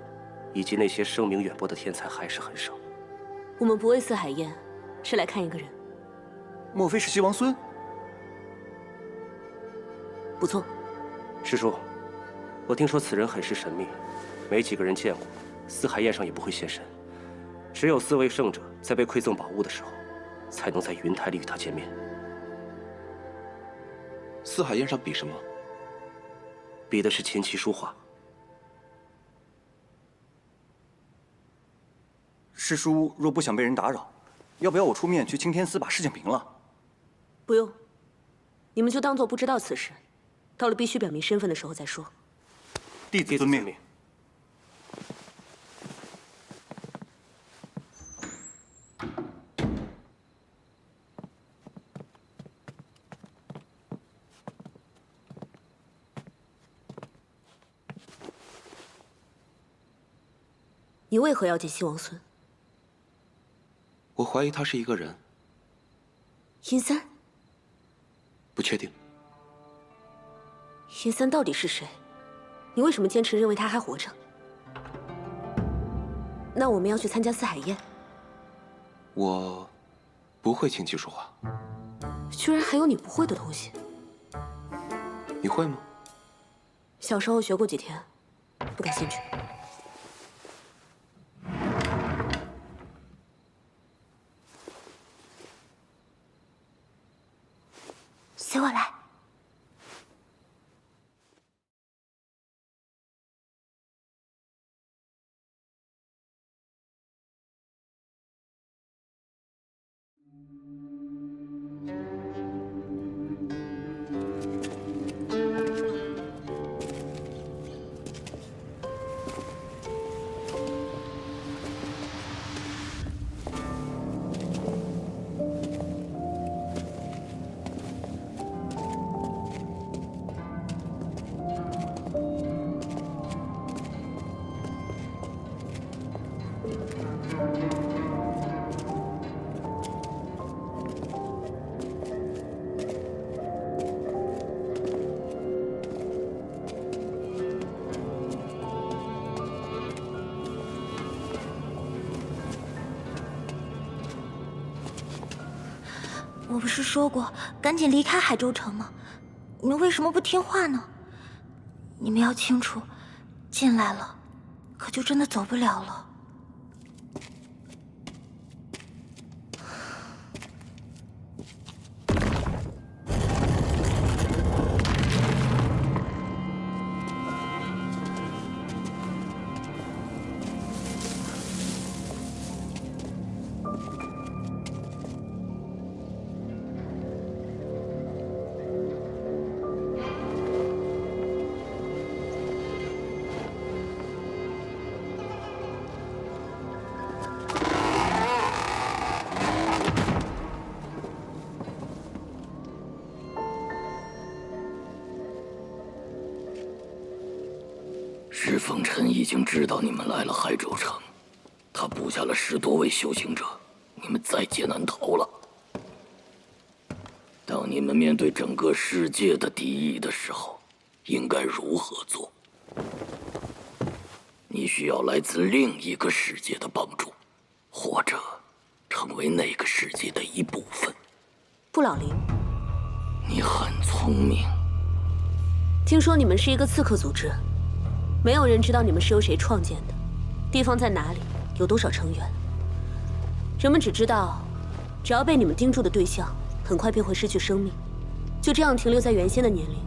以及那些声名远播的天才还是很少。我们不为四海宴，是来看一个人。莫非是西王孙？不错。师叔，我听说此人很是神秘，没几个人见过，四海宴上也不会现身。只有4位圣者在被馈赠宝物的时候，才能在云台里与他见面。四海宴上比什么？比的是琴棋书画。师叔若不想被人打扰，要不要我出面去青天寺把事情平了？不用，你们就当做不知道此事，到了必须表明身份的时候再说。弟子遵命。你为何要见西王孙？我怀疑他是一个人。殷三？不确定。殷三到底是谁？你为什么坚持认为他还活着？那我们要去参加四海宴。我不会琴棋书画。居然还有你不会的东西。你会吗？小时候学过几天，不感兴趣。随我来。我不是说过赶紧离开海州城吗？你们为什么不听话呢？你们要清楚，进来了，可就真的走不了了。石凤尘已经知道你们来了海州城，他布下了10多位修行者，你们在劫难逃了。当你们面对整个世界的敌意的时候，应该如何做？你需要来自另一个世界的帮助，或者成为那个世界的一部分。不老林，你很聪明。听说你们是一个刺客组织，没有人知道你们是由谁创建的，地方在哪里，有多少成员。人们只知道，只要被你们盯住的对象，很快便会失去生命，就这样停留在原先的年龄，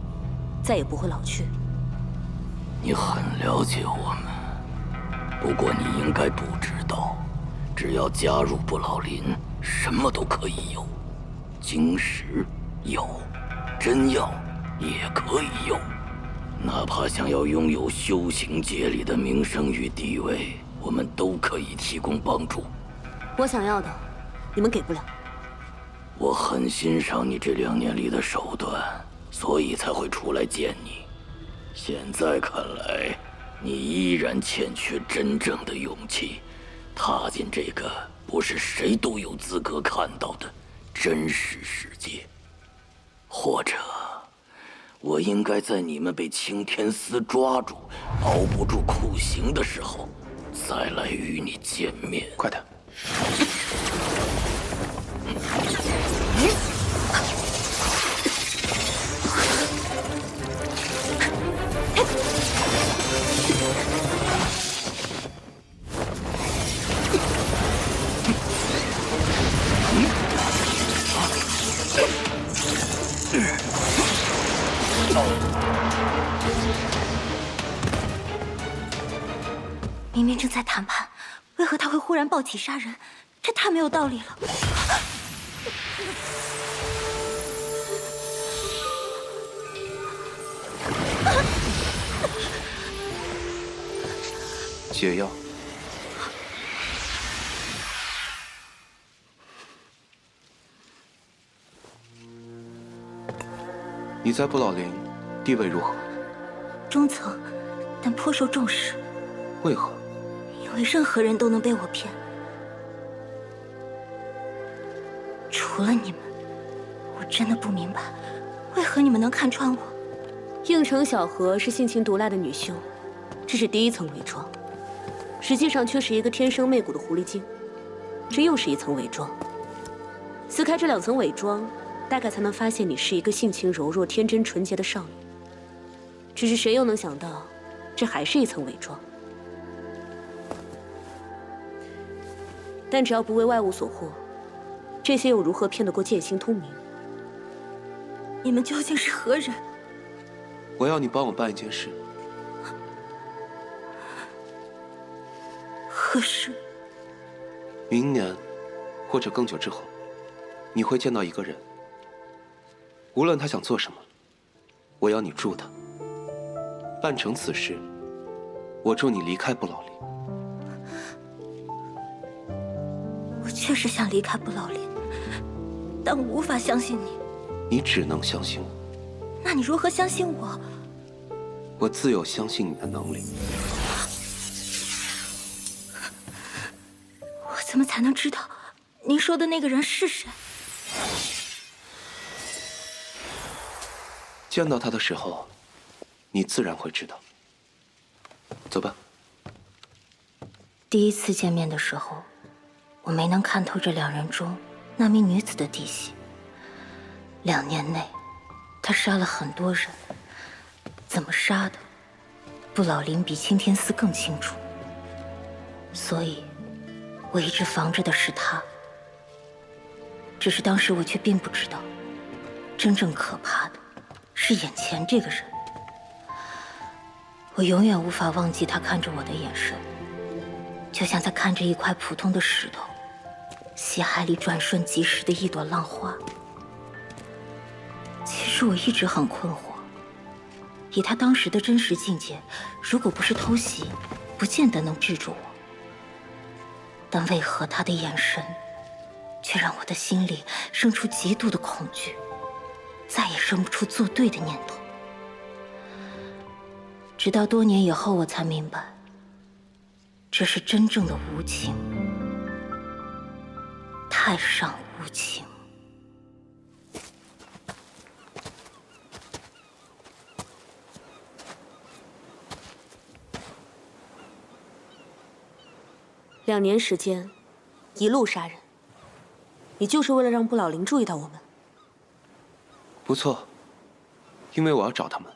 再也不会老去。你很了解我们，不过你应该不知道，只要加入不老林，什么都可以有。晶石有，真药也可以有，哪怕想要拥有修行界里的名声与地位，我们都可以提供帮助。我想要的，你们给不了。我很欣赏你这2年里的手段，所以才会出来见你。现在看来，你依然欠缺真正的勇气，踏进这个不是谁都有资格看到的真实世界。或者，我应该在你们被青天司抓住、熬不住酷刑的时候，再来与你见面。快点！明明正在谈判，为何他会忽然暴起杀人？这太没有道理了。解药。你在不老林地位如何？中层，但颇受重视。为何？因为任何人都能被我骗，除了你们。我真的不明白，为何你们能看穿我？应城小荷是性情毒辣的女修，这是第1层伪装，实际上却是一个天生媚骨的狐狸精，这又是1层伪装。撕开这2层伪装，大概才能发现你是一个性情柔弱、天真纯洁的少女。只是谁又能想到，这还是1层伪装。但只要不为外物所惑，这些又如何骗得过剑心通明？你们究竟是何人？我要你帮我办一件事。何事？明年，或者更久之后，你会见到一个人。无论他想做什么，我要你助他。办成此事，我助你离开不老林。我确实想离开不老林，但我无法相信你。你只能相信我。那你如何相信我？我自有相信你的能力。我怎么才能知道您说的那个人是谁？见到他的时候，你自然会知道。走吧。第1次见面的时候，我没能看透这2人中那名女子的底细。2年内，她杀了很多人，怎么杀的，不老林比青天司更清楚。所以，我一直防着的是她。只是当时我却并不知道，真正可怕的是眼前这个人。我永远无法忘记他看着我的眼神，就像在看着一块普通的石头，西海里转瞬即逝的一朵浪花。其实我一直很困惑，以他当时的真实境界，如果不是偷袭，不见得能制住我。但为何他的眼神，却让我的心里生出极度的恐惧，再也生不出作对的念头。直到多年以后，我才明白，这是真正的无情，太上无情。2年时间，一路杀人，你就是为了让不老林注意到我们？不错，因为我要找他们。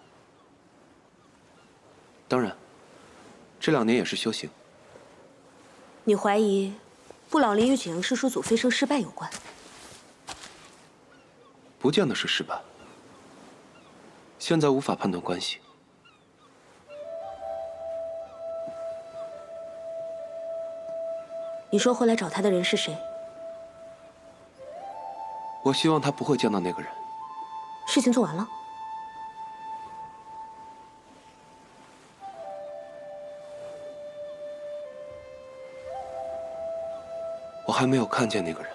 当然，这2年也是修行。你怀疑不老林与景阳师叔组飞升失败有关？不见得是失败，现在无法判断关系。你说会来找他的人是谁？我希望他不会见到那个人。事情做完了？我还没有看见那个人。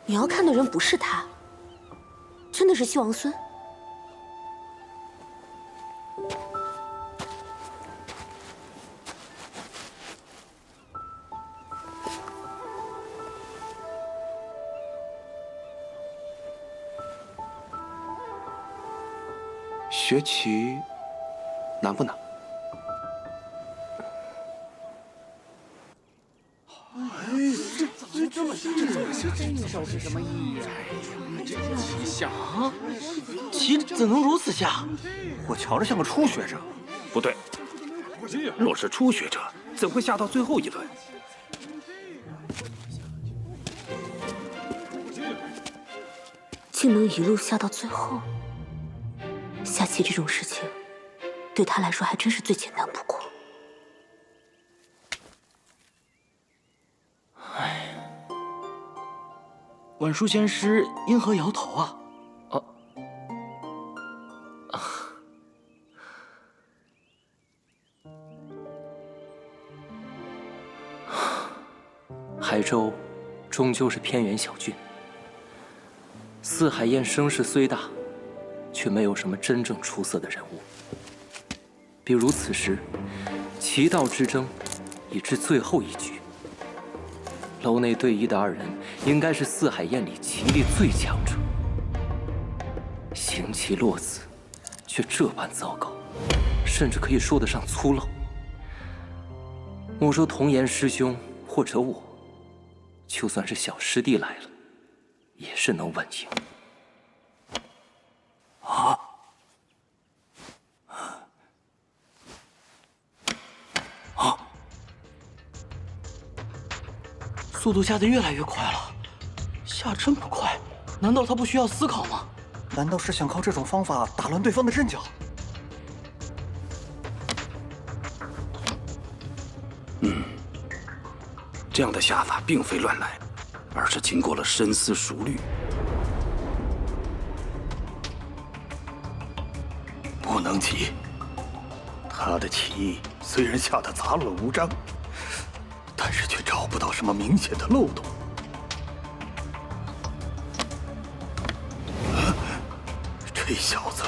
你要看的人不是他，真的是西王孙？学棋难不难？这是什么意义啊？这棋下啊，棋怎能如此下？我瞧着像个初学者。不对，若是初学者，怎会下到最后一轮？竟能一路下到最后。下棋这种事情，对他来说还真是最简单不过。婉舒仙师因何摇头啊？海州终究是偏远小郡，四海燕声势虽大，却没有什么真正出色的人物。比如此时，棋道之争已至最后一局，楼内对弈的2人应该是四海燕里棋力最强者，行棋落子却这般糟糕，甚至可以说得上粗陋。莫说童颜师兄或者我，就算是小师弟来了，也是能稳赢。啊！速度下得越来越快了，下这么快，难道他不需要思考吗？难道是想靠这种方法打乱对方的阵脚？这样的下法并非乱来，而是经过了深思熟虑。不能急，他的棋虽然下得杂乱无章，但是却找不到什么明显的漏洞。这小子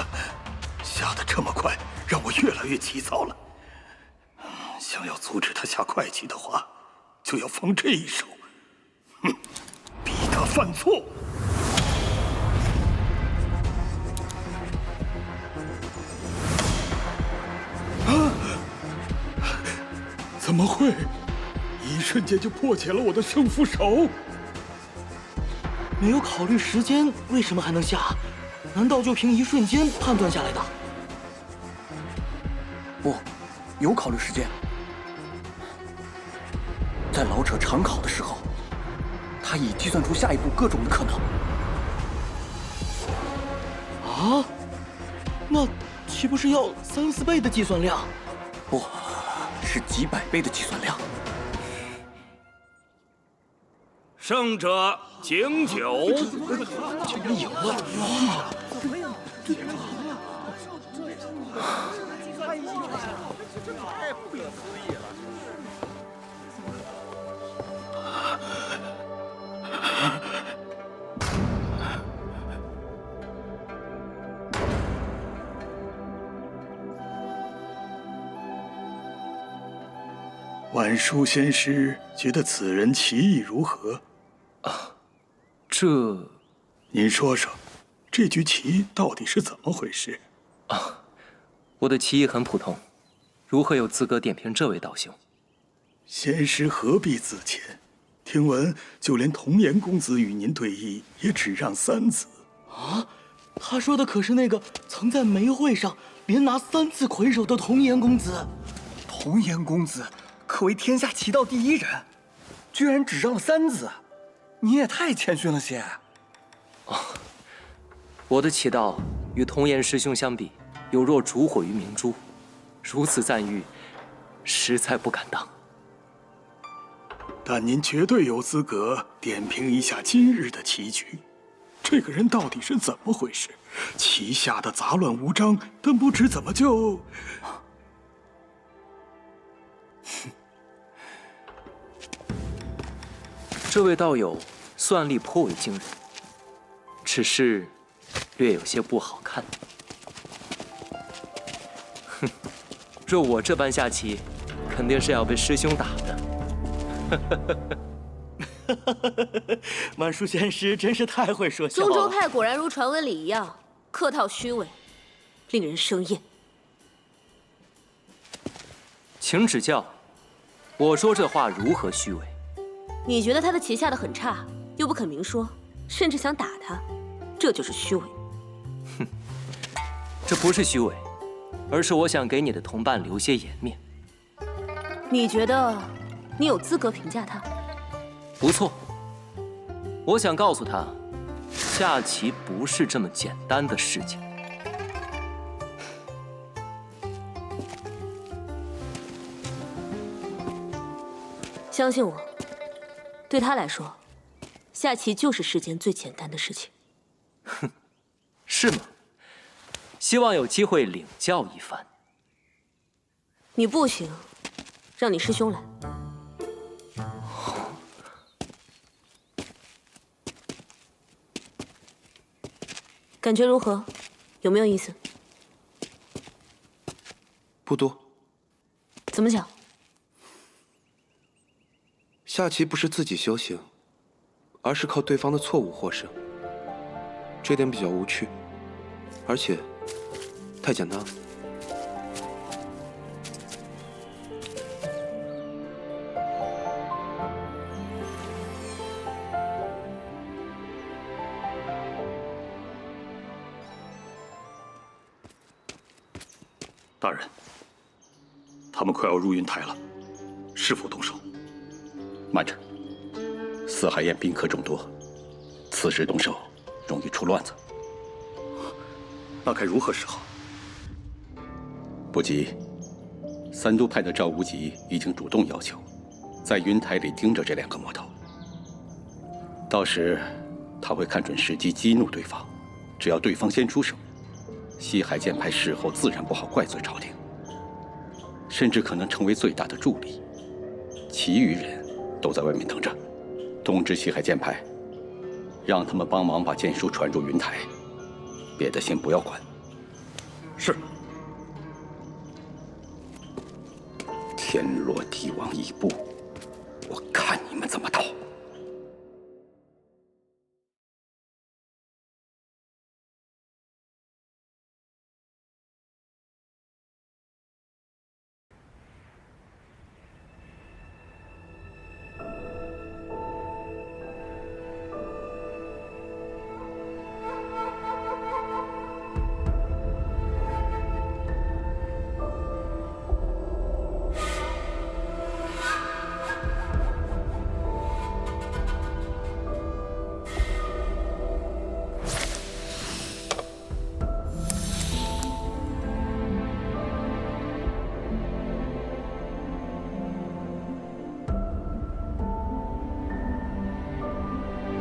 下得这么快，让我越来越急躁了。想要阻止他下快棋的话，就要放这一手，逼他犯错。怎么会？一瞬间就破解了我的胜负手。没有考虑时间，为什么还能下？难道就凭一瞬间判断下来的？不，有考虑时间。在老者长考的时候，他已计算出下一步各种的可能。啊？那岂不是要3、4倍的计算量？不，是几百倍的计算量。胜者敬酒。竟然赢了！哇！太不可思议了！晚书仙师觉得此人棋艺如何？这……您说说，这局棋到底是怎么回事？我的棋艺很普通，如何有资格点评这位道兄？仙师何必自谦？听闻就连童颜公子与您对弈，也只让3子。啊，他说的可是那个曾在梅会上连拿3次魁首的童颜公子。童颜公子可谓天下棋道第1人，居然只让了3子，你也太谦逊了些。我的棋道与童颜师兄相比，有若烛火于明珠，如此赞誉，实在不敢当。但您绝对有资格点评一下今日的棋局。这个人到底是怎么回事？棋下的杂乱无章，但不知怎么就……这位道友算力颇为惊人，只是略有些不好看。哼，若我这般下棋，肯定是要被师兄打的。满书仙师真是太会说笑了。中州派果然如传闻里一样，客套虚伪，令人生厌。请指教，我说这话如何虚伪？你觉得他的棋下的很差，又不肯明说，甚至想打他，这就是虚伪。哼，这不是虚伪，而是我想给你的同伴留些颜面。你觉得你有资格评价他？不错，我想告诉他，下棋不是这么简单的事情。相信我，对他来说，下棋就是世间最简单的事情。哼，是吗？希望有机会领教一番。你不行，让你师兄来。感觉如何？有没有意思？不多。怎么讲？下棋不是自己修行，而是靠对方的错误获胜。这点比较无趣，而且太简单了。大人，他们快要入云台了，是否动手？慢着，四海宴宾客众多，此时动手容易出乱子。那该如何是好？不急，三都派的赵无极已经主动要求，在云台里盯着这2个魔头。到时他会看准时机激怒对方，只要对方先出手，西海剑派事后自然不好怪罪朝廷，甚至可能成为最大的助力。其余人都在外面等着，通知西海剑派，让他们帮忙把剑书传入云台，别的先不要管。是。天罗地网已布，我看你们怎么逃！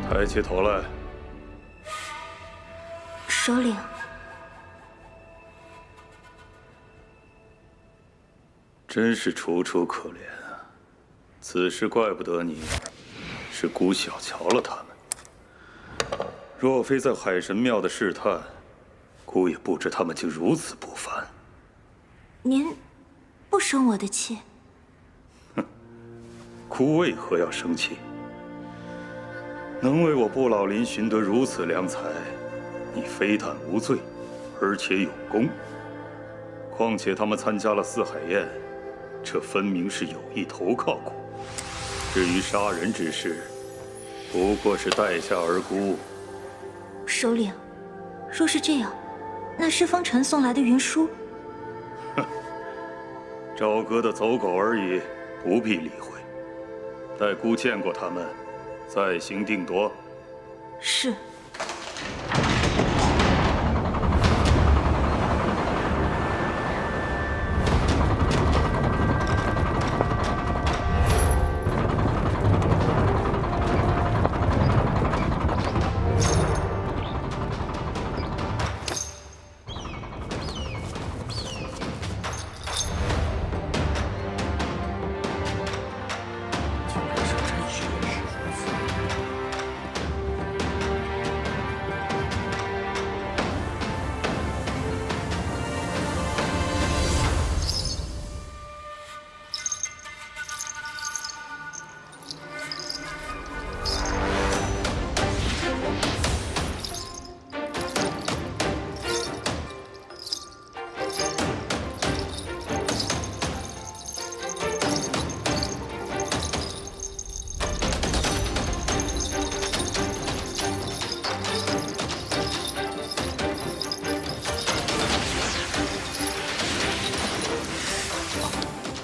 抬起头来。首领，真是楚楚可怜啊！此事怪不得你，是孤小瞧了他们。若非在海神庙的试探，孤也不知他们竟如此不凡。您不生我的气。姑为何要生气？能为我不老林寻得如此良才，你非但无罪，而且有功。况且他们参加了四海宴，这分明是有意投靠苦。至于杀人之事，不过是待下而沽。首领，若是这样，那是风尘送来的云舒。朝歌的走狗而已，不必理会。待姑见过他们，再行定夺。是。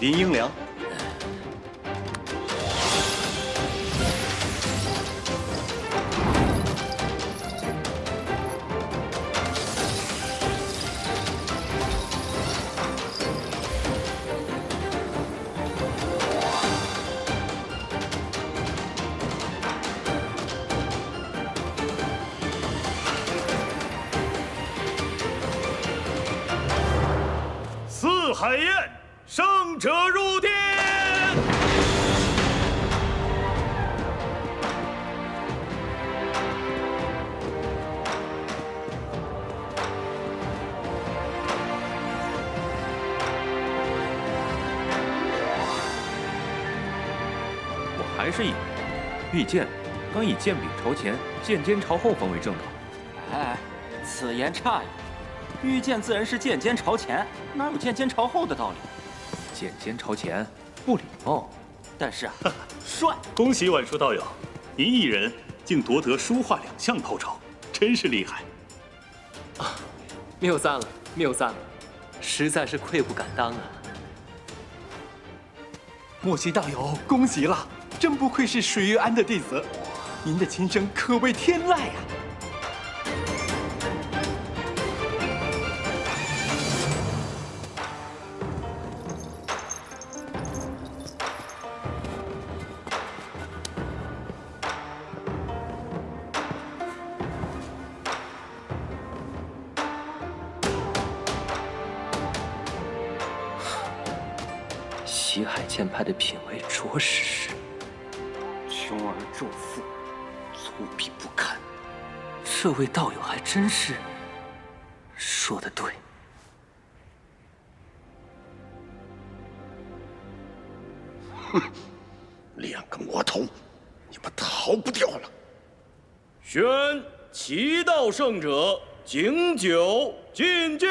林英良，四海宴，胜者入殿。我还是以为御剑当以剑柄朝前，剑尖朝后方为正道。哎，此言差矣。御剑自然是剑尖朝前，哪有剑尖朝后的道理？剑尖朝前不礼貌。但是啊，帅！恭喜晚书道友，您一人竟夺得书画2项头筹，真是厉害。啊，谬赞了，谬赞了，实在是愧不敢当啊！莫西道友，恭喜了！真不愧是水月庵的弟子，您的琴声可谓天籁呀！西海剑派的品味着实是穷而重富，粗鄙不堪。这位道友还真是说得对。哼，2个魔头，你们逃不掉了。宣齐道胜者敬酒进见。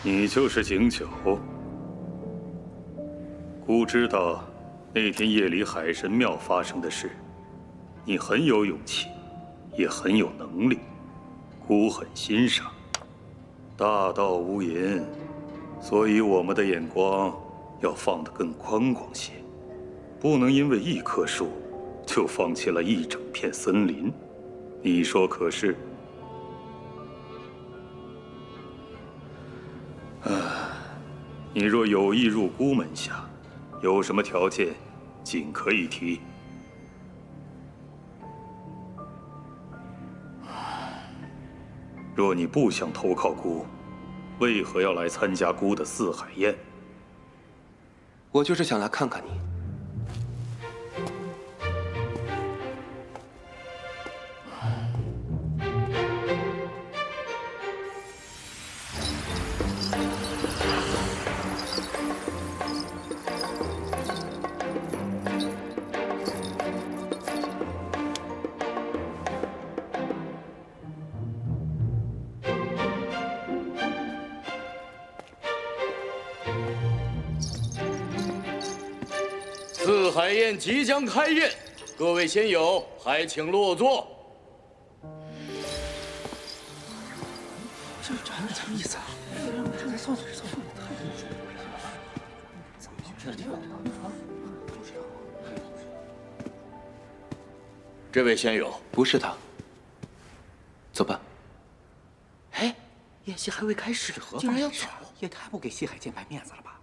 你就是景九。姑知道那天夜里海神庙发生的事，你很有勇气，也很有能力，姑很欣赏。大道无垠，所以我们的眼光要放得更宽广些，不能因为一棵树就放弃了一整片森林。你说可是？你若有意入孤门下，有什么条件，尽可以提。若你不想投靠孤，为何要来参加孤的四海宴？我就是想来看看你。四海宴即将开宴，各位仙友还请落座。这什么意思啊？这位仙友，不是他。走吧。哎，宴席还未开始，竟然要走，也太不给西海剑派面子了吧？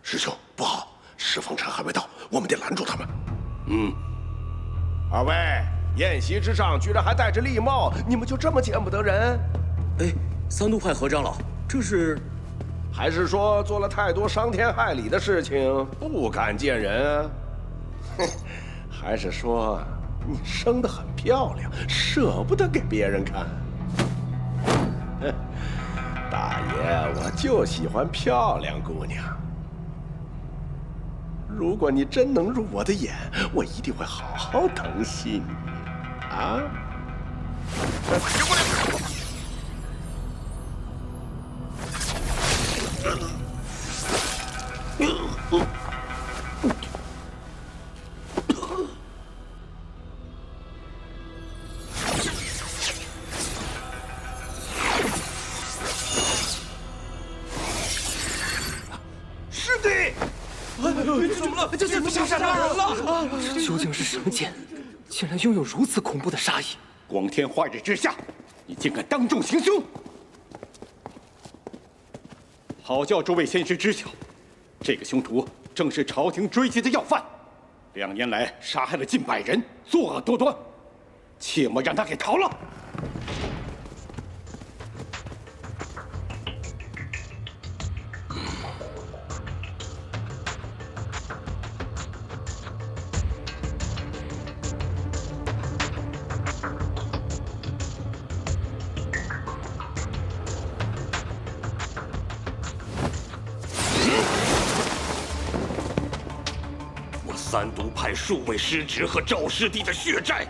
师兄，不好，石凤禅还未到，我们得拦住他们。二位，宴席之上居然还戴着笠帽，你们就这么见不得人？哎，三都派何长老，这是？还是说做了太多伤天害理的事情，不敢见人啊？哼，还是说你生得很漂亮，舍不得给别人看？哼，大爷，我就喜欢漂亮姑娘。如果你真能入我的眼，我一定会好好疼惜你，啊！师弟，怎么了？这是下山人了！这究竟是什么剑，竟然拥有如此恐怖的杀意？光天化日之下，你竟敢当众行凶！好叫诸位仙师知晓，这个凶徒正是朝廷追缉的要犯，2年来杀害了近100人，作恶多端，切莫让他给逃了。三都派数位师侄和赵师弟的血债，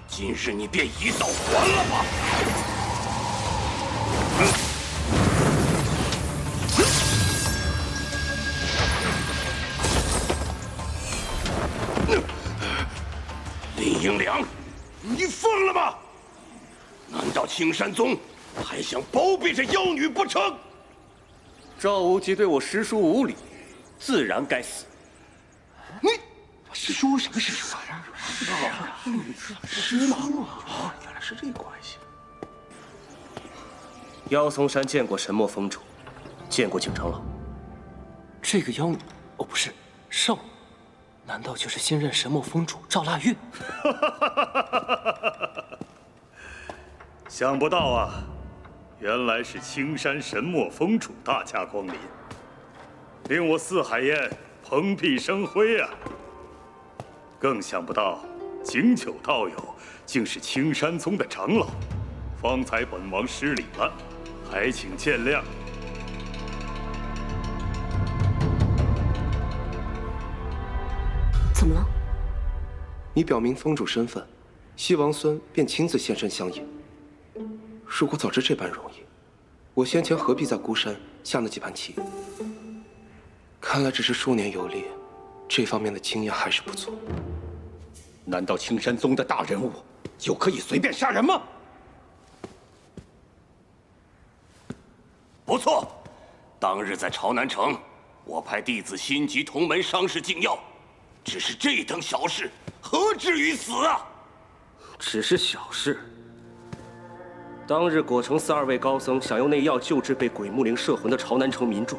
今日你便一道还了吧！林英良，你疯了吗？难道青山宗还想包庇这妖女不成？赵无极对我师叔无礼，自然该死。你师叔什么师叔啊？师叔啊，原来是这个关系。妖嵩山见过神墨峰主，见过景长老。这个妖女，哦，不是少女，难道就是新任神墨峰主赵腊月？想不到啊，原来是青山神墨峰主大驾光临，令我四海宴蓬荜生辉啊！更想不到，景九道友竟是青山宗的长老，方才本王失礼了，还请见谅。怎么了？你表明峰主身份，西王孙便亲自现身相迎。如果早知这般容易，我先前何必在孤山下那几盘棋？看来只是数年游历，这方面的经验还是不足。难道青山宗的大人物就可以随便杀人吗？不错，当日在朝南城，我派弟子心急同门伤势禁药，只是这等小事，何至于死啊？只是小事。当日果城寺2位高僧想用内药救治被鬼木林摄魂的朝南城民众，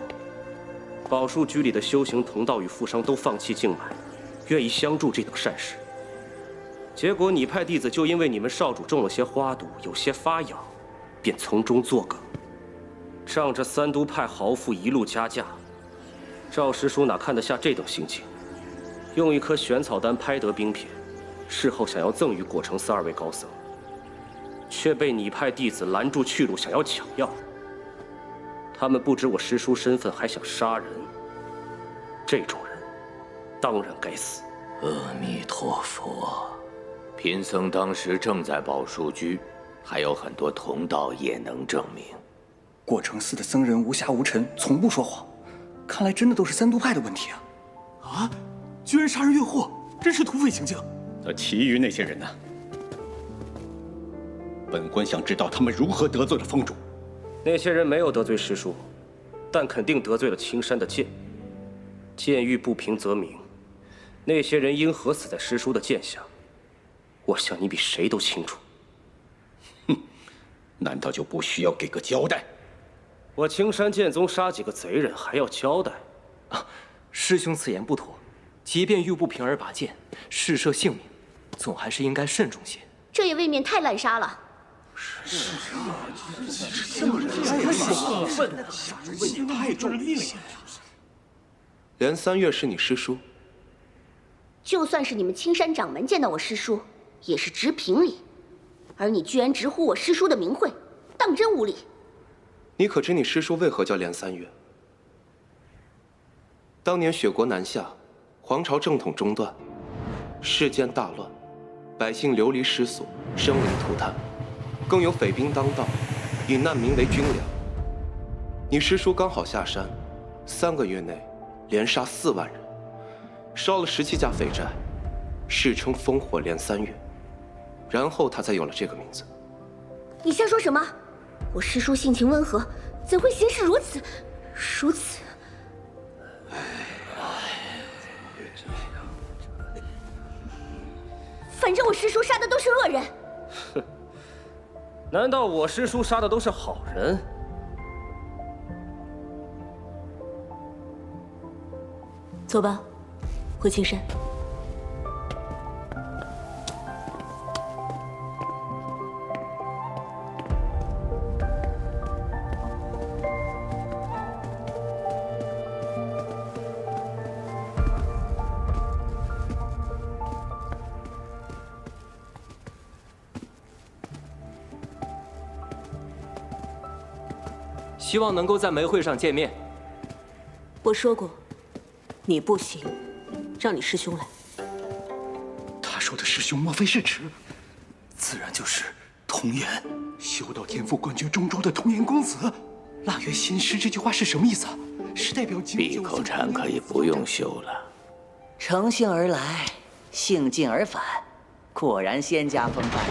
宝树居里的修行同道与富商都放弃净买，愿意相助这等善事。结果你派弟子就因为你们少主中了些花毒，有些发痒，便从中作梗，仗着三都派豪富一路加价。赵师叔哪看得下这等行径？用一颗玄草丹拍得冰片，事后想要赠与果城寺2位高僧，却被你派弟子拦住去路，想要抢药。他们不知我师叔身份，还想杀人。这种人，当然该死。阿弥陀佛，贫僧当时正在宝树居，还有很多同道也能证明。果城寺的僧人无瑕无尘，从不说谎，看来真的都是三都派的问题啊！啊，居然杀人越货，真是土匪行径。那其余那些人呢？本官想知道他们如何得罪了峰主。那些人没有得罪师叔，但肯定得罪了青山的剑。剑欲不平则鸣，那些人因何死在师叔的剑下？我想你比谁都清楚。哼，难道就不需要给个交代？我青山剑宗杀几个贼人还要交代？啊，师兄此言不妥。即便欲不平而拔剑，试涉性命，总还是应该慎重些。这也未免太滥杀了。是啊，这么人太过分了，问题太重了。连三月是你师叔？就算是你们青山掌门见到我师叔，也是直评礼，而你居然直呼我师叔的名讳，当真无礼。你可知你师叔为何叫连三月？当年雪国南下，皇朝正统中断，世间大乱，百姓流离失所，生灵涂炭，更有匪兵当道，以难民为军粮。你师叔刚好下山，3个月内连杀4万人，烧了17家匪寨，世称烽火连三月，然后他才有了这个名字。你瞎说什么？我师叔性情温和，怎会行事如此？反正我师叔杀的都是恶人。哼，难道我师叔杀的都是好人？走吧，回青山。希望能够在梅会上见面。我说过，你不行，让你师兄来。他说的师兄莫非是指，自然就是童颜，修道天赋冠绝中州的童颜公子。腊月新师这句话是什么意思？是代表闭口禅可以不用修了。乘兴而来，兴尽而返，果然仙家风范啊！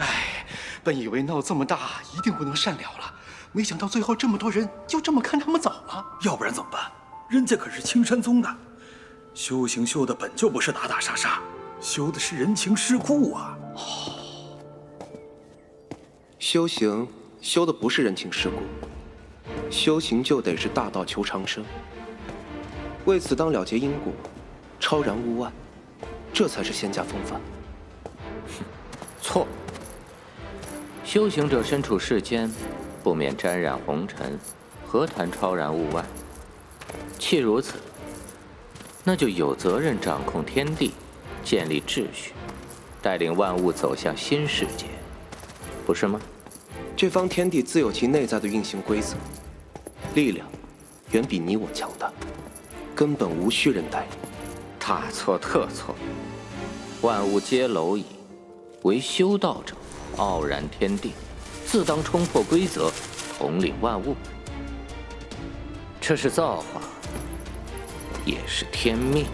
哎，本以为闹这么大一定不能善了了。没想到最后这么多人就这么看他们走了，要不然怎么办？人家可是青山宗的，修行修的本就不是打打杀杀，修的是人情世故啊！修行修的不是人情世故，修行就得是大道求长生。为此当了结因果，超然物外，这才是仙家风范。错，修行者身处世间，不免沾染红尘，何谈超然物外？既如此，那就有责任掌控天地，建立秩序，带领万物走向新世界，不是吗？这方天地自有其内在的运行规则，力量远比你我强大，根本无需人带领。大错特错！万物皆蝼蚁，唯修道者傲然天地，自当冲破规则，统领万物。这是造化，也是天命。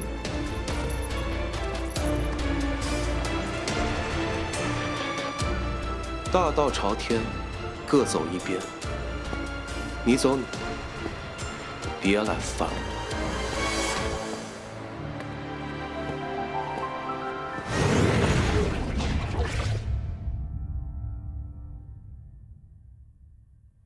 大道朝天，各走一边。你走你，别来烦我。